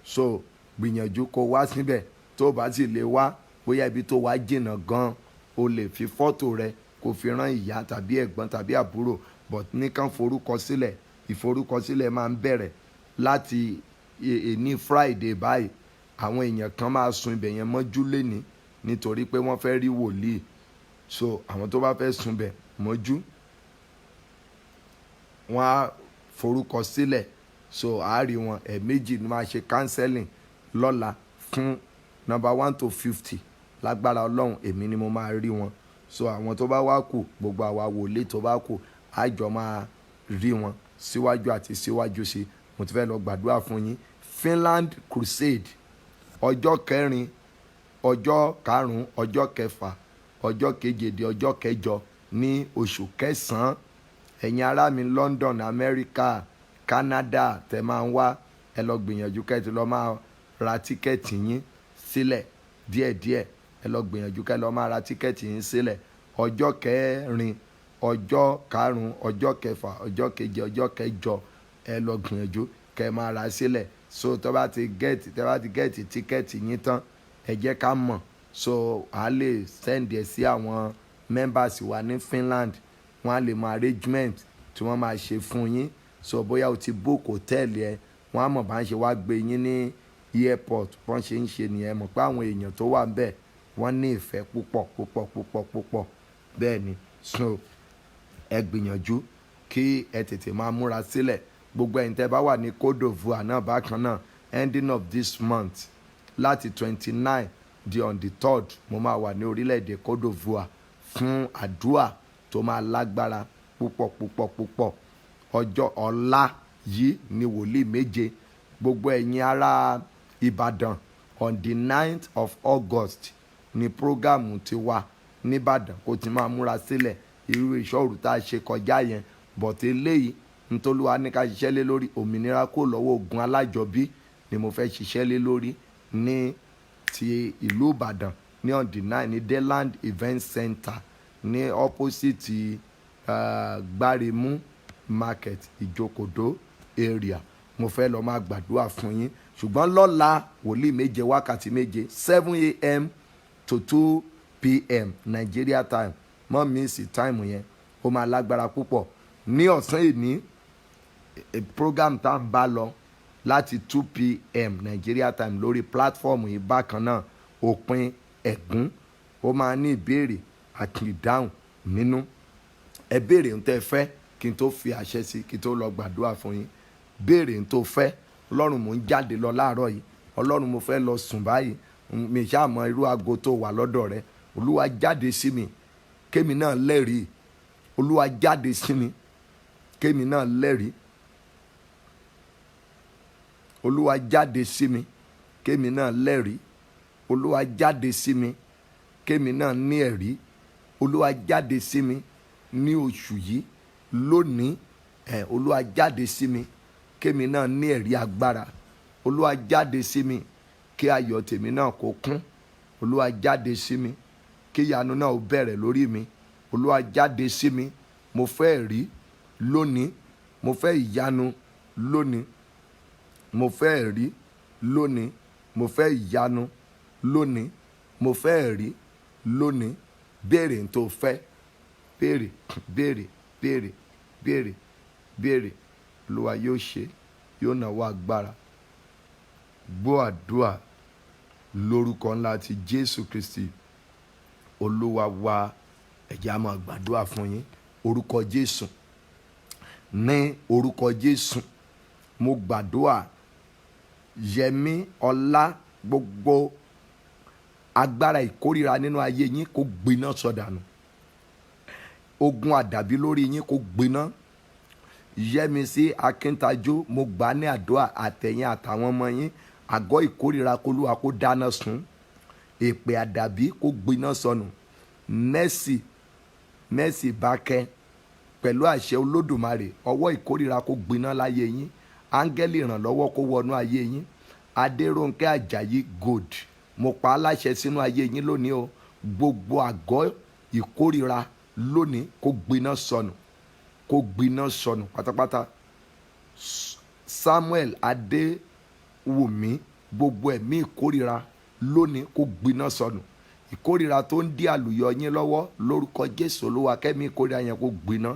So gbìyànjú kó wá síbẹ̀. Tó bá sì lè wá, bóyá ibi tó wá jìnnà gan, o lè fi fọ́tò rẹ kó fi rán ìyá tàbí ẹ̀gbọ́n tàbí àbúrò, but nìkan forúkọ sílẹ̀. Ìforúkọsílẹ̀ máa ń bẹ̀rẹ̀ láti ní Friday báyìí. Àwọn èèyàn kan máa sun ibẹ̀ yẹn mọ́jú léni nítorí pé wọ́n fẹ́ rí wòlíì. So àwọn tó bá fẹ́ sun bẹ̀ mọ́jú, wọ́n á forúkọ sílẹ̀. So àárí wọn ẹ̀ẹ̀mejì ni máa ṣe counseling lọ́la fún number 1 to 50. Lágbára Ọlọ́run, èmi ni mo máa rí wọn. So àwọn tó bá wá kù, gbogbo àwa wòlíì tó bá kù, àjọ máa rí wọn síwájú àti síwájú sí. Mo ti fẹ́ lọ gbàdúrà fún yín. Finland Crusade, ọjọ́ 4, ọjọ́ 5, ọjọ́ 6, ọjọ́ 7 di ọjọ́ 8 ní oṣù kẹsàn-án. Ẹ̀yin ará mi London, America, Canada tẹ́ máa ń wá, ẹ lọ gbìyànjú kẹ́tì lọ máa ra tíkẹ́ẹ̀tì yín sílẹ̀ díẹ̀díẹ̀. Ẹ lọ gbìyànjú kẹ́ lọ máa ra tíkẹ́ẹ̀tì yín sílẹ̀. Ọjọ́ 4, ọjọ́ 5, ọjọ́ 6, ọjọ́ 7, ọjọ́ 8, ẹ lọ gbìyànjú kẹ́ máa ra sílẹ̀. So tẹ́ bá ti gẹ́ẹ̀tì tíkẹ́ẹ̀tì yín tán, ẹ jẹ́ ká mọ̀. So a lè send ẹ sí àwọn members wa ní Finland. Wọ́n á lè mọ arrangement tí wọ́n máa ṣe fún yín. So bóyá o ti book hotel ẹ, wọ́n á mọ̀ bá ń ṣe wá gbé yín ní airport. Bọ́n ṣe ń ṣe nìyẹn. Mọ̀ pé àwọn èèyàn tó wà ńbẹ̀ wọ́n ní ìfẹ́ púpọ̀. Bẹ́ẹ̀ ni. So ẹ gbìyànjú kí ẹ tètè máa múra sílẹ̀. Gbogbo ẹ̀yin tẹ́ bá wà ní Côte d'Ivoire náà bákan náà, ending of this month láti 29 di on the 3rd, mo máa wà ní orílẹ̀-èdè Côte d'Ivoire fún àdúrà tó máa lágbára púpọ̀. Ọjọ́ ọ̀la yìí ni wòlíì méje. Gbogbo ẹ̀yin ará Ìbàdàn, on the 9th of August ni prógámù ti wà níbàdàn. Kó ti máa múra sílẹ̀ irú ìṣọ́òru tá a ṣe kọjá yẹn. But eléyìí ntolúwa ní ká ṣiṣẹ́ lé lórí òmìnira kó lọ́wọ́ ogun alájọbí ni mo fẹ́ ṣiṣẹ́ lé lórí ní ti ìlú Ìbàdàn ní on the 9 ní Deland Event Center ní opposite Gbáremú Market Ìjókòdó area. Mo fẹ́ lọ máa gbàdúrà fún yín. Ṣùgbọ́n lọ́la wòlíì méje wákàtí méje, 7 a.m. to 2 p.m. Nigeria time. Mọ́ mísì time yẹn, ó máa lágbára púpọ̀. Ní ọ̀sán ìní, program tá ń bá lọ láti 2 p.m. Nigeria time lórí platform yìí bákan náà, òpin ẹ̀gún. Ó máa ní ìbéèrè àti ìdáhùn nínú. Ẹ béèrè ohun tẹ́ fẹ́ kí n tó fi àṣẹ sí, kí n tó lọ gbàdúrà fún yín. Béèrè ohun tó fẹ́. Ọlọ́run, mò ń jáde lọ láàárọ̀ yìí. Ọlọ́run, mo fẹ́ lọ sùn báyìí. Mi ṣáà mọ irú aago tó wà lọ́dọ̀ rẹ. Olúwa jáde sí mi, kémi náà lẹ́rìí. Olúwa jáde sí mi, kémi náà lẹ́rìí. Olúwa jáde sí mi, kémi náà lẹ́rìí. Olúwa jáde sí mi, kémi náà ní ẹ̀rí. Olúwa jáde sí mi ní oṣù yìí lónìí. Olúwa jáde sí mi, kémi náà ní ẹ̀rí agbára. olúwa jáde sí mi kí ayọ̀ tèmi náà kó kún. Olúwa jáde sí mi kí ìyanu náà ó bẹ̀rẹ̀ lórí mi. Olúwa jáde sí mi, mo fẹ́ rí lónìí, mo fẹ́ ìyanu lónìí, mo fẹ́ rí lónìí, mo fẹ́ ìyanu lónìí, mo fẹ́ rí lónìí. Béèrè n tó fẹ́, béèrè, béèrè, béèrè, béèrè, béèrè. Olúwa yóò ṣe, yóò náwó agbára. Gbọ́ àdúrà lórúkọ ńlá ti Jésù Kristi Olúwa wa. Ẹ jẹ́ á máa gbàdúrà fún yín. Orúkọ Jésù, ní orúkọ Jésù, mo gbàdúrà Yẹmí ọlá, gbogbo agbára ìkórìíra nínú ayé yín kó gbiná sọdànù. Ogun àdàbí lórí yín kó gbiná. Yẹ́misí Akíntajú, mo gbà ní àdúrà àtẹ̀yìn àtàwọn ọmọ yín. Àgọ́ ìkórìíra k'Olúwa kó dáná sun. Èpè àdàbí kó gbiná sọnù. Mercy Bákẹ́, pẹ̀lú àṣẹ Olódùmarè, ọwọ́ ìkórìíra kó gbiná láyé yín. Áńgẹ́lì ìrànlọ́wọ́ kó wọnú ayé yín. Adérónkẹ́ Àjàyí Gold, mo pa á láṣẹ sínú ayé yín lónìí o. Gbogbo àgọ́ ìkórìíra lónìí kó gbiná sọnù, kó gbiná sọnù pátápátá. Samuel Adéwùmí, gbogbo ẹ̀mí ìkórìíra lónìí kó gbiná sọnù. Ìkórìíra tó ń dí àlùyọ yín lọ́wọ́, lórúkọ Jésù Olúwa kẹ́mi ìkórìíra yẹn kó gbiná.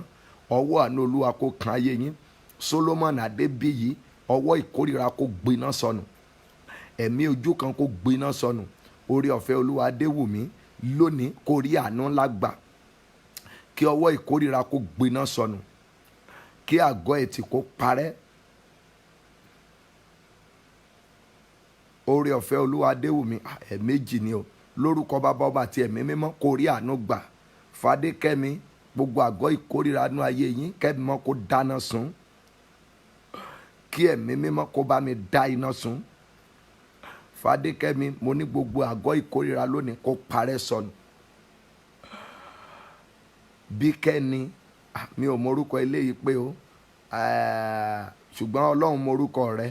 Ọwọ́ àánú Olúwa kó kan ayé yín. Solomon Adébíyì, ọwọ́ ìkórìíra kó gbiná sọnù. Ẹ̀mí ojú kan kó gbiná sọnù. Oore ọ̀fẹ́ Olúwa Adéwùmí lónìí kó rí àánú ńlá gbà. Kí ọwọ́ ìkórìíra kó gbiná sọnù. Kí àgọ́ ẹ̀tì kó parẹ́. Oore ọ̀fẹ́ Olúwa Adéwùmí, ẹ̀ẹ̀méjì ni o. Lórúkọ Bàbá, Ọmọ àti Ẹ̀mí Mímọ́ kó rí àánú gbà. Fadékẹ́mi, gbogbo àgọ́ ìkórìíra nínú ayé yín, kẹ́mi mọ́ kó dáná sun. Kí Ẹ̀mí Mímọ́ kó bá mi dá iná sun. Fadékẹ́mi, mo ní gbogbo àgọ́ ìkórìíra lónìí kó parẹ́ sọnù. Bíkẹ́ni, mi ò mọrúkọ eléyìí pé o, ṣùgbọ́n Ọlọ́run mọrúkọ rẹ.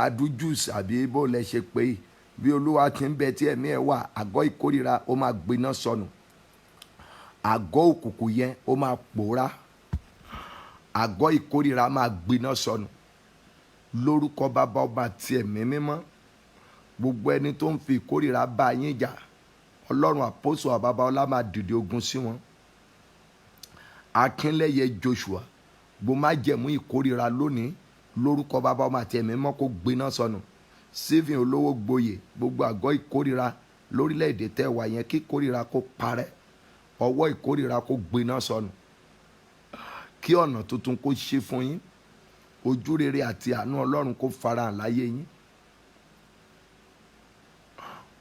Adújùs àbí bó lẹ ṣe pé yìí. Bí Olúwa ti ń bẹ tí ẹ̀mí ẹ̀ wà, àgọ́ ìkórìíra ó máa gbiná sọnù. Àgọ́ òkùnkùn yẹn ó máa pòórá. Àgọ́ ìkórìíra máa gbiná sọnù. Lórúkọ Bàbá, Ọmọ àti Ẹ̀mí Mímọ́, gbogbo ẹni tó ń fi ìkórìíra bá yín jà, Ọlọ́run àpọ́sù Babalọ́lá máa dìde ogun sí wọn. Akínlẹ́yẹ Joshua, gbogbo májẹ̀mú ìkórìíra lónìí, lórúkọ Bàbá, Ọmọ àti Ẹ̀mí Mímọ́ kó gbiná sọnù. Stephen Olówó Gboyè, gbogbo àgọ́ ìkórìíra lórílẹ̀‐èdè tẹ́ wà yẹn, kí ìkórìíra kó parẹ́. Ọwọ́ ìkórìíra kó gbiná sọnù. Kí ọ̀nà tuntun kó ṣí fún yín. Ojú rere àti àánú Ọlọ́run kó farahàn láyé yín.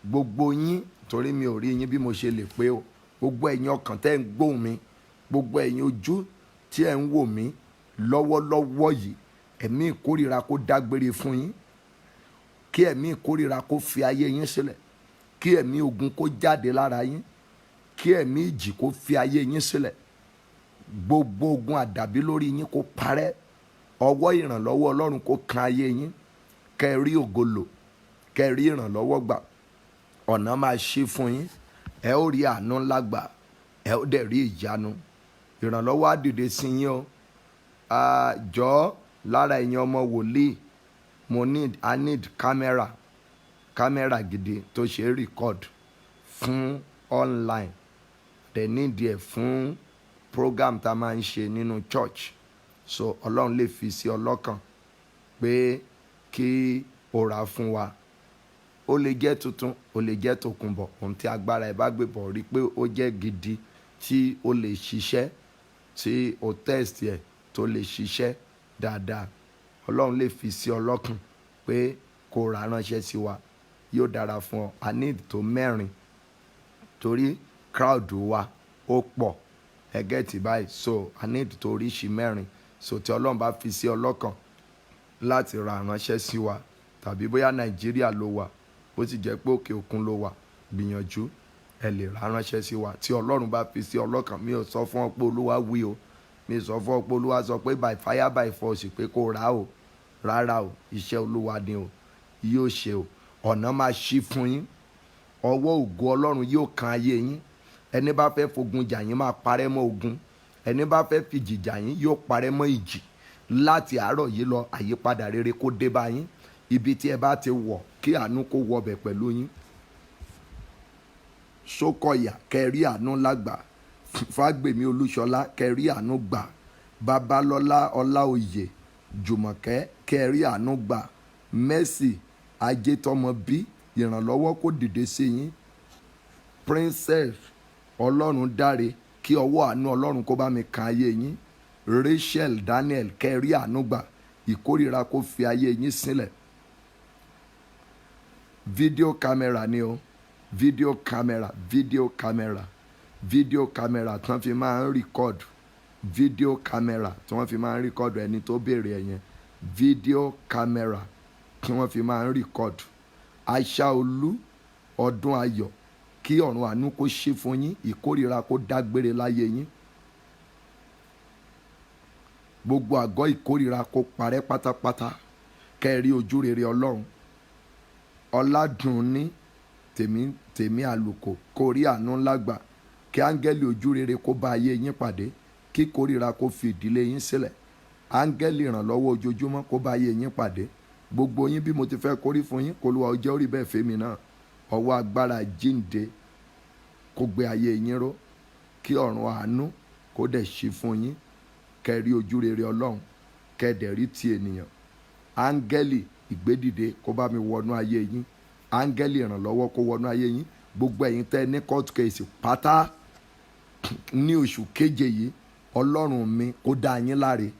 Gbogbo yín, torí mi ò rí yín bí mo ṣe lè pé o. Gbogbo ẹ̀yin ọkàn tẹ́ ń gbóhùn mi, gbogbo ẹ̀yin ojú tí ẹ̀ ń wò mí lọ́wọ́lọ́wọ́ yìí, ẹ̀mí ìkórìíra kó dágbére fún yín. Kí ẹ̀mí ìkórìíra kó fi ayé yín sílẹ̀. Kí ẹ̀mí ogun kó jáde lára yín. Kí ẹ̀mí ìjì kó fi ayé yín sílẹ̀. Gbogbo ogun àdàbí lórí yín kó parẹ́. Ọwọ́ ìrànlọ́wọ́ Ọlọ́run kó kan ayé yín. Kẹ́ rí ògo lò, kẹ́ rí ìrànlọ́wọ́ gbà. Ọ̀nà máa ṣí fún yín. Ẹ ó rí àánú ńlá gbà. Ẹ ó dẹ̀ rí ìyanu. Ìrànlọ́wọ́ á dìde sí yín o. Jọ̀ọ́ lára ẹ̀yin ọmọ wòlíì, I need kámẹ́rà gidi tó ṣe é record fún online. Dẹ̀ need ẹ̀ fún program tá a máa ń ṣe nínú church. So Ọlọ́run lè fi sí ọlọ́kàn pé kí o rà fún wa. Ó lè jẹ́ tuntun, ó lè jẹ́ tòkunbọ̀. Ohun tí agbára ẹ bá gbé bọ̀, rí pé ó jẹ́ gidi tí ó lè ṣiṣẹ́, tí o test ẹ̀ tó lè ṣiṣẹ́ dáadáa. Ọlọ́run lè fi sí ọlọ́kàn pé kó rà ránṣẹ́ sí wa. Yóò dára fún ọ. I need tó 4 torí crowd wa ó pọ̀. Ẹ get báyìí. So I need tó oríṣi 4. So tí Ọlọ́run bá fi sí ọlọ́kàn láti rà ránṣẹ́ sí wa, tàbí bóyá Nàìjíríà ló wà, bó ti jẹ́ pé òkè òkun ló wà, gbìyànjú ẹ lè rà ránṣẹ́ sí wa. Tí Ọlọ́run bá fi sí ọlọ́kàn, mi ò sọ fún ọ pé Olúwa wí o. Mi sọ fún ọ pé Olúwa sọ pé by fire by force pé kó rà o. Rárá o, iṣẹ́ Olúwa ni o. yóò ṣe o. Ọ̀nà máa ṣí fún yín, ọwọ́ ògo Ọlọ́run yóò kan ayé yín. Ẹni bá fẹ́ fogun jà yín máa parẹ́ mọ́ ogun, ẹni bá fẹ́ fìjì jà yín yóò parẹ́ mọ́ ìjì. Láti àárọ̀ yìí lọ, àyípadà rere kó dé bá yín. Ibi tí ẹ bá ti wọ̀, kí àánú kó wọbẹ̀ pẹ̀lú yín. Sókọ̀yà, kẹrí àánú lágbà. Fágbèmí Olúṣọlá, kẹrí àánú gbà. Babalọ́lá Ọláoyè, Jùmọ̀kẹ́, kẹrí àánú gbà. Mercy Ajétọ́mọbí, ìrànlọ́wọ́ kó dìde sí yín. Princess Ọlọ́run dáre, kí ọwọ́ àánú Ọlọ́run kó bá mi kan ayé yín. Rachel Daniel, kẹrí àánú gbà. Ìkórìíra kó fi ayé yín sílẹ̀. Video camera ni o, video camera tí wọ́n fi máa ń record, video camera tí wọ́n fi máa ń record ẹni tó béèrè ẹ̀ yẹn, video camera tí wọ́n fi máa ń record. Aṣáolú ọdún ayọ̀, kí ọ̀run àánú kó ṣí fún yín, ìkórìíra kó dágbére láyé yín. Gbogbo àgọ́ ìkórìíra kó parẹ́ pátápátá, kẹ́rí ojú rere Ọlọ́run. Ọládùnní tèmi àlùkò, kó rí àánú ńlá gbà, kí áńgẹ́lì ojú rere kó bá ayé yín pàdé, kí ìkórìíra kó fi ìdílé yín sílẹ̀. Áńgẹ́lì ìrànlọ́wọ́ ojoojúmọ́ kó bá ayé yín pàdé. Gbogbo yín bí mo ti fẹ́ kórí fún yín, k'Olúwa ó jẹ́ ó rí bẹ́ẹ̀ fẹ́mi náà. Ọwọ́ agbára jíǹde kó gbé ayé yín ró, kí ọ̀run àánú kó dẹ̀ ṣí fún yín, kẹ́rí ojú rere Ọlọ́run, kẹ́dẹ̀ rí ti ènìyàn. Áńgẹ́lì ìgbédìde kó bá mi wọnú ayé yín, áńgẹ́lì ìrànlọ́wọ́ kó wọnú ayé yín. Gbogbo ẹ̀yin tẹ́ ní court case pátá ní oṣù keje yìí, Ọlọ́run mi kó dá yín láre.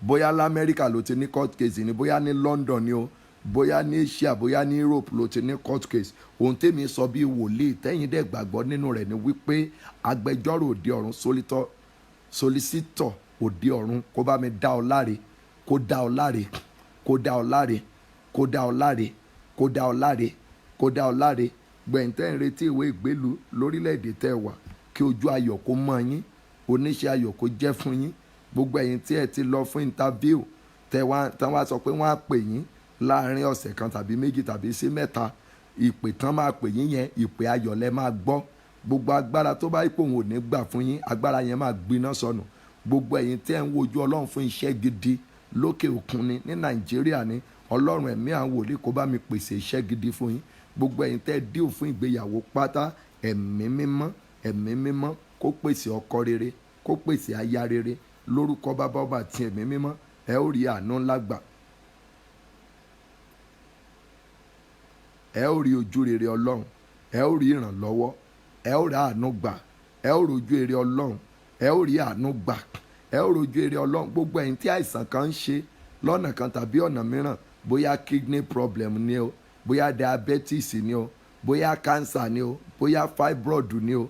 Bóyá l'Amẹ́ríkà ló ti ní court case ni, bóyá ní London ni o, bóyá ní Asia, bóyá ní Europe ló ti ní court case. Ohun tèmi sọ bí wòlíì tẹ́yin dẹ̀ gbàgbọ́ nínú rẹ̀ ni wípé agbẹjọ́rò òde ọ̀run, solicitor òde ọ̀run kó bá mi dá ọ láre, kó dá ọ láre, kó dá ọ láre, kó dá ọ láre, kó dá ọ láre, kó dá ọ láre. Gbẹ̀ǹtẹ́ ń retí ìwé ìgbélú lórílẹ̀‐èdè tẹ́ wà, kí ojú ayọ̀ kó mọ́ yín, oníṣẹ́ ayọ̀ kó jẹ́ fún yín. Gbogbo ẹ̀yin tí ẹ ti lọ fún interview tán wá sọ pé wọ́n á pè yín láàrin ọ̀sẹ̀ kan tàbí méjì tàbí sí mẹ́ta, ìpè tán máa pè yín yẹn, ìpè ayọ̀ lẹ máa gbọ́. Gbogbo agbára tó bá ipò òun ò ní gbà fún yín, agbára yẹn máa gbiná sọnù. Gbogbo ẹ̀yin tí ẹ ń wojú Ọlọ́run fún iṣẹ́ gidi lókè òkun ni, ní Nàìjíríà ni, Ọlọ́run ẹ̀mí àwọn wòlíì kó bá mi pèsè iṣẹ́ gidi fún yín. Gbogbo ẹ̀yin tẹ́ díò fún ìgbéyàwó pátá, ẹ̀mí mímọ́ kó pèsè ọkọ rere, kó pèsè aya rere, lórúkọ Bàbá Ọmọ àti ẹ̀mí mímọ́. Ẹ ó rí àánú ńlá gbà, ẹ ó rí ojú rere Ọlọ́run, ẹ ó rí ìrànlọ́wọ́, ẹ ó rí àánú gbà, ẹ ó rí ojú rere Ọlọ́run, ẹ ó rí àánú gbà, ẹ ó rí ojú rere Ọlọ́run. Gbogbo ẹ̀yin tí àìsàn kan ń ṣe lọ́nà kan tàbí ọ̀nà mìíràn, bóyá kidney problem ni o, bóyá diabetes ni o, bóyá cancer ni o, bóyá fibroid ni o,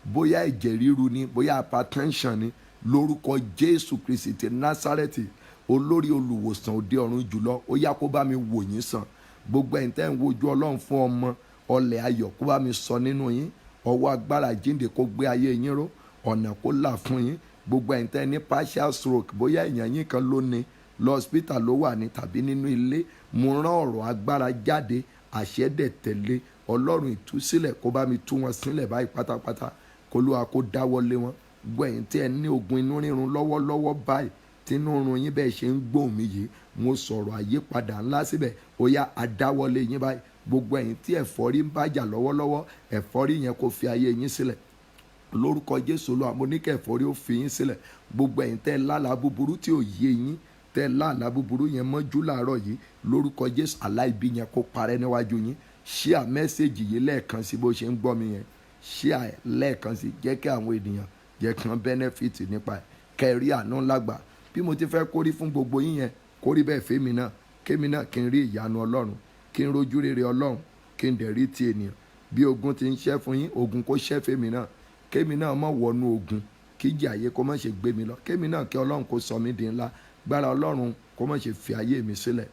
bóyá ẹ̀jẹ̀ ríru ni, bóyá hypertension ni, lórúkọ Jésù Kristi ti Násárẹ́tì, olórí olùwòsàn òde ọ̀run jùlọ, ó yá kó bá mi wò yín sàn. Gbogbo ẹ̀yin tẹ́ ń wojú Ọlọ́run fún ọmọ, ọlẹ̀ ayọ̀ kó bá mi sọ nínú yín, ọwọ́ agbára jíǹde kó gbé ayé yín ró, ọ̀nà kó là fún yín. Gbogbo ẹ̀yin tẹ́ ní partial stroke, bóyá èèyàn yín kan ló ní, lọ hospital ló wà ní tàbí nínú ilé, mo rán ọ̀rọ̀ agbára jáde, àṣẹ dẹ̀ tẹ̀lé. Ọlọ́run ìtúsílẹ̀ kó bá mi tú wọn sílẹ̀ báyìí pátápátá, k'Olúwa kó dáwọ́lé wọn. Gbogbo ẹ̀yin tí ẹ ní ogun inú rírun lọ́wọ́lọ́wọ́ báyìí, tí inú run yín bẹ́ẹ̀ ṣe ń gbóhùn mi yìí, mo sọ̀rọ̀ àyípadà ńlá síbẹ̀, ó yá àdáwọ́lé yín báyìí. Gbogbo ẹ̀yin tí ẹ̀fọ́rí ń bájà lọ́wọ́lọ́wọ́, ẹ̀fọ́rí yẹn kó fi ayé yín sílẹ̀, lórúkọ Jésù Olúwa, mo ní kí ẹ̀fọ́rí ó fi yín sílẹ̀. Gbogbo ẹ̀yin tẹ́ lálàá búburú tí ò yé yín, tẹ́ lálàá búburú yẹn mọ́jú láàárọ̀ yìí, lórúkọ Jésù aláìbí yẹn kó parẹ́ níwájú yín. Share mẹ́sẹ̀gì yìí lẹ́ẹ̀kan sí bó ṣe ń gbọ́ mi yẹn, share lẹ́ẹ̀kan sí, jẹ́ kí àwọn ènìyàn jẹ́ kí wọ́n benefit nípa ẹ̀, kẹ́rí àánú lágbà. Bí mo ti fẹ́ kórí fún gbogbo yín yẹn, kórí bẹ́ẹ̀ fẹ́mi náà, kémi náà kí n rí ìyanu Ọlọ́run, kí n rojú rere Ọlọ́run, kí n dẹ̀ rí ti ènìyàn. Bí ogun ti ń ṣẹ́ fún yín, ogun kó ṣẹ́ fẹ́mi náà, kémi náà má wọnú ogun, kí ìjì ayé kó má ṣe gbé mi lọ, kémi náà kí Ọlọ́run kó sọ mí di ńlá, gbára Ọlọ́run kó má ṣe fi ayé mi sílẹ̀.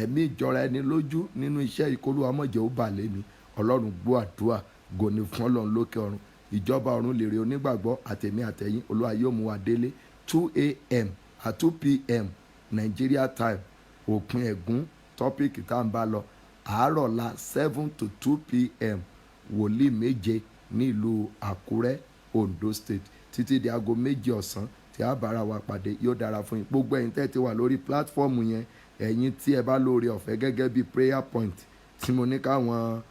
Ẹ̀mí ìjọra ẹni lójú nínú iṣẹ́ ìkólúwa má jẹ́ ó bà lé mi. Ọlọ́run gbọ́ àdúrà, gòní fún Ọlọ́run lókè ọ̀run. Ìjọba ọ̀run lèrè onígbàgbọ́, àtẹ̀mí àtẹ̀yìn, Olúwa yóò mú wa délé 2 a.m. at 2 p.m. Nigeria time. òpin ẹ̀gún tọ́pìkì tá à ń bá lọ àárọ̀ la 7 to 2 p.m. wòlíì méje nílùú Àkúrẹ́ Ondo State títí di aago méjì ọ̀sán tí a bára wa pàdé. Yóò dára fún yín. Gbogbo ẹ̀yin tẹ́ ti wà lórí pílátífọ́ọ̀mù yẹn, ẹ̀yin tí ẹ bá lóore ọ̀fẹ́ gẹ́gẹ́ bí prayer point tí mo ní káwọn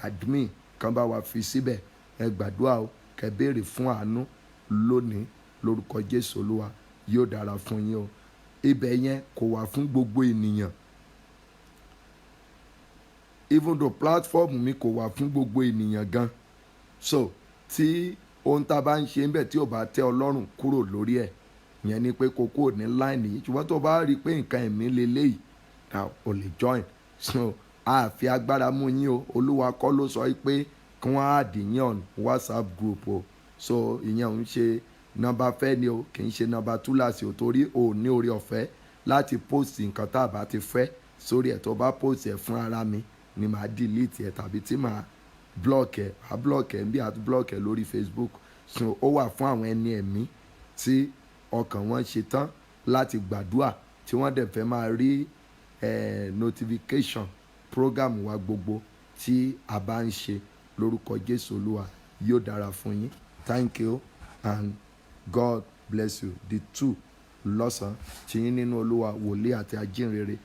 admin kan bá wa fi síbẹ̀, ẹ gbàdúrà o, kẹ́ béèrè fún àánú lónìí lórúkọ Jésù Olúwa. Yóò dára fún yín o. Ibẹ̀ yẹn kò wà fún gbogbo ènìyàn, even though platform mi kò wà fún gbogbo ènìyàn gan. So tí ohun tá a bá ń ṣe ń bẹ̀ tí ò bá tẹ́ Ọlọ́run, kúrò lórí ẹ̀. Ìyẹn ni pé kókó ní line yìí, ṣùgbọ́n tó bá rí i pé nǹkan ẹ̀mí leléyìí, o lè join. So a fi agbára mú yín o. Olúwa kọ́ ló sọ pé kí wọ́n á dì yín on WhatsApp group o. So ìyẹn ò ń ṣe nọ́mbà fẹ́ ni o, kì í ṣe nọ́mbà túláàsì o, torí o ní oore ọ̀fẹ́ láti post nǹkan tá a bá ti fẹ́ sórí ẹ̀. Tó bá post ẹ̀ fún ara mi ni màá delete ẹ̀, tàbí tí màá block ẹ̀, màá block ẹ̀ bí àti block ẹ̀ lórí Facebook. So ó wà fún àwọn ẹni ẹ̀mí tí ọkàn wọn ṣe tán láti gbàdúrà, tí wọ́n dẹ̀ fẹ́ máa rí notification program wa gbogbo tí a bá ń ṣe lórúkọ Jésù Olúwa. Yóò dára fún yín. Thank you and God bless you. The two lọ́sàn-án tí yín nínú Olúwa, wòlíì àti ajínrere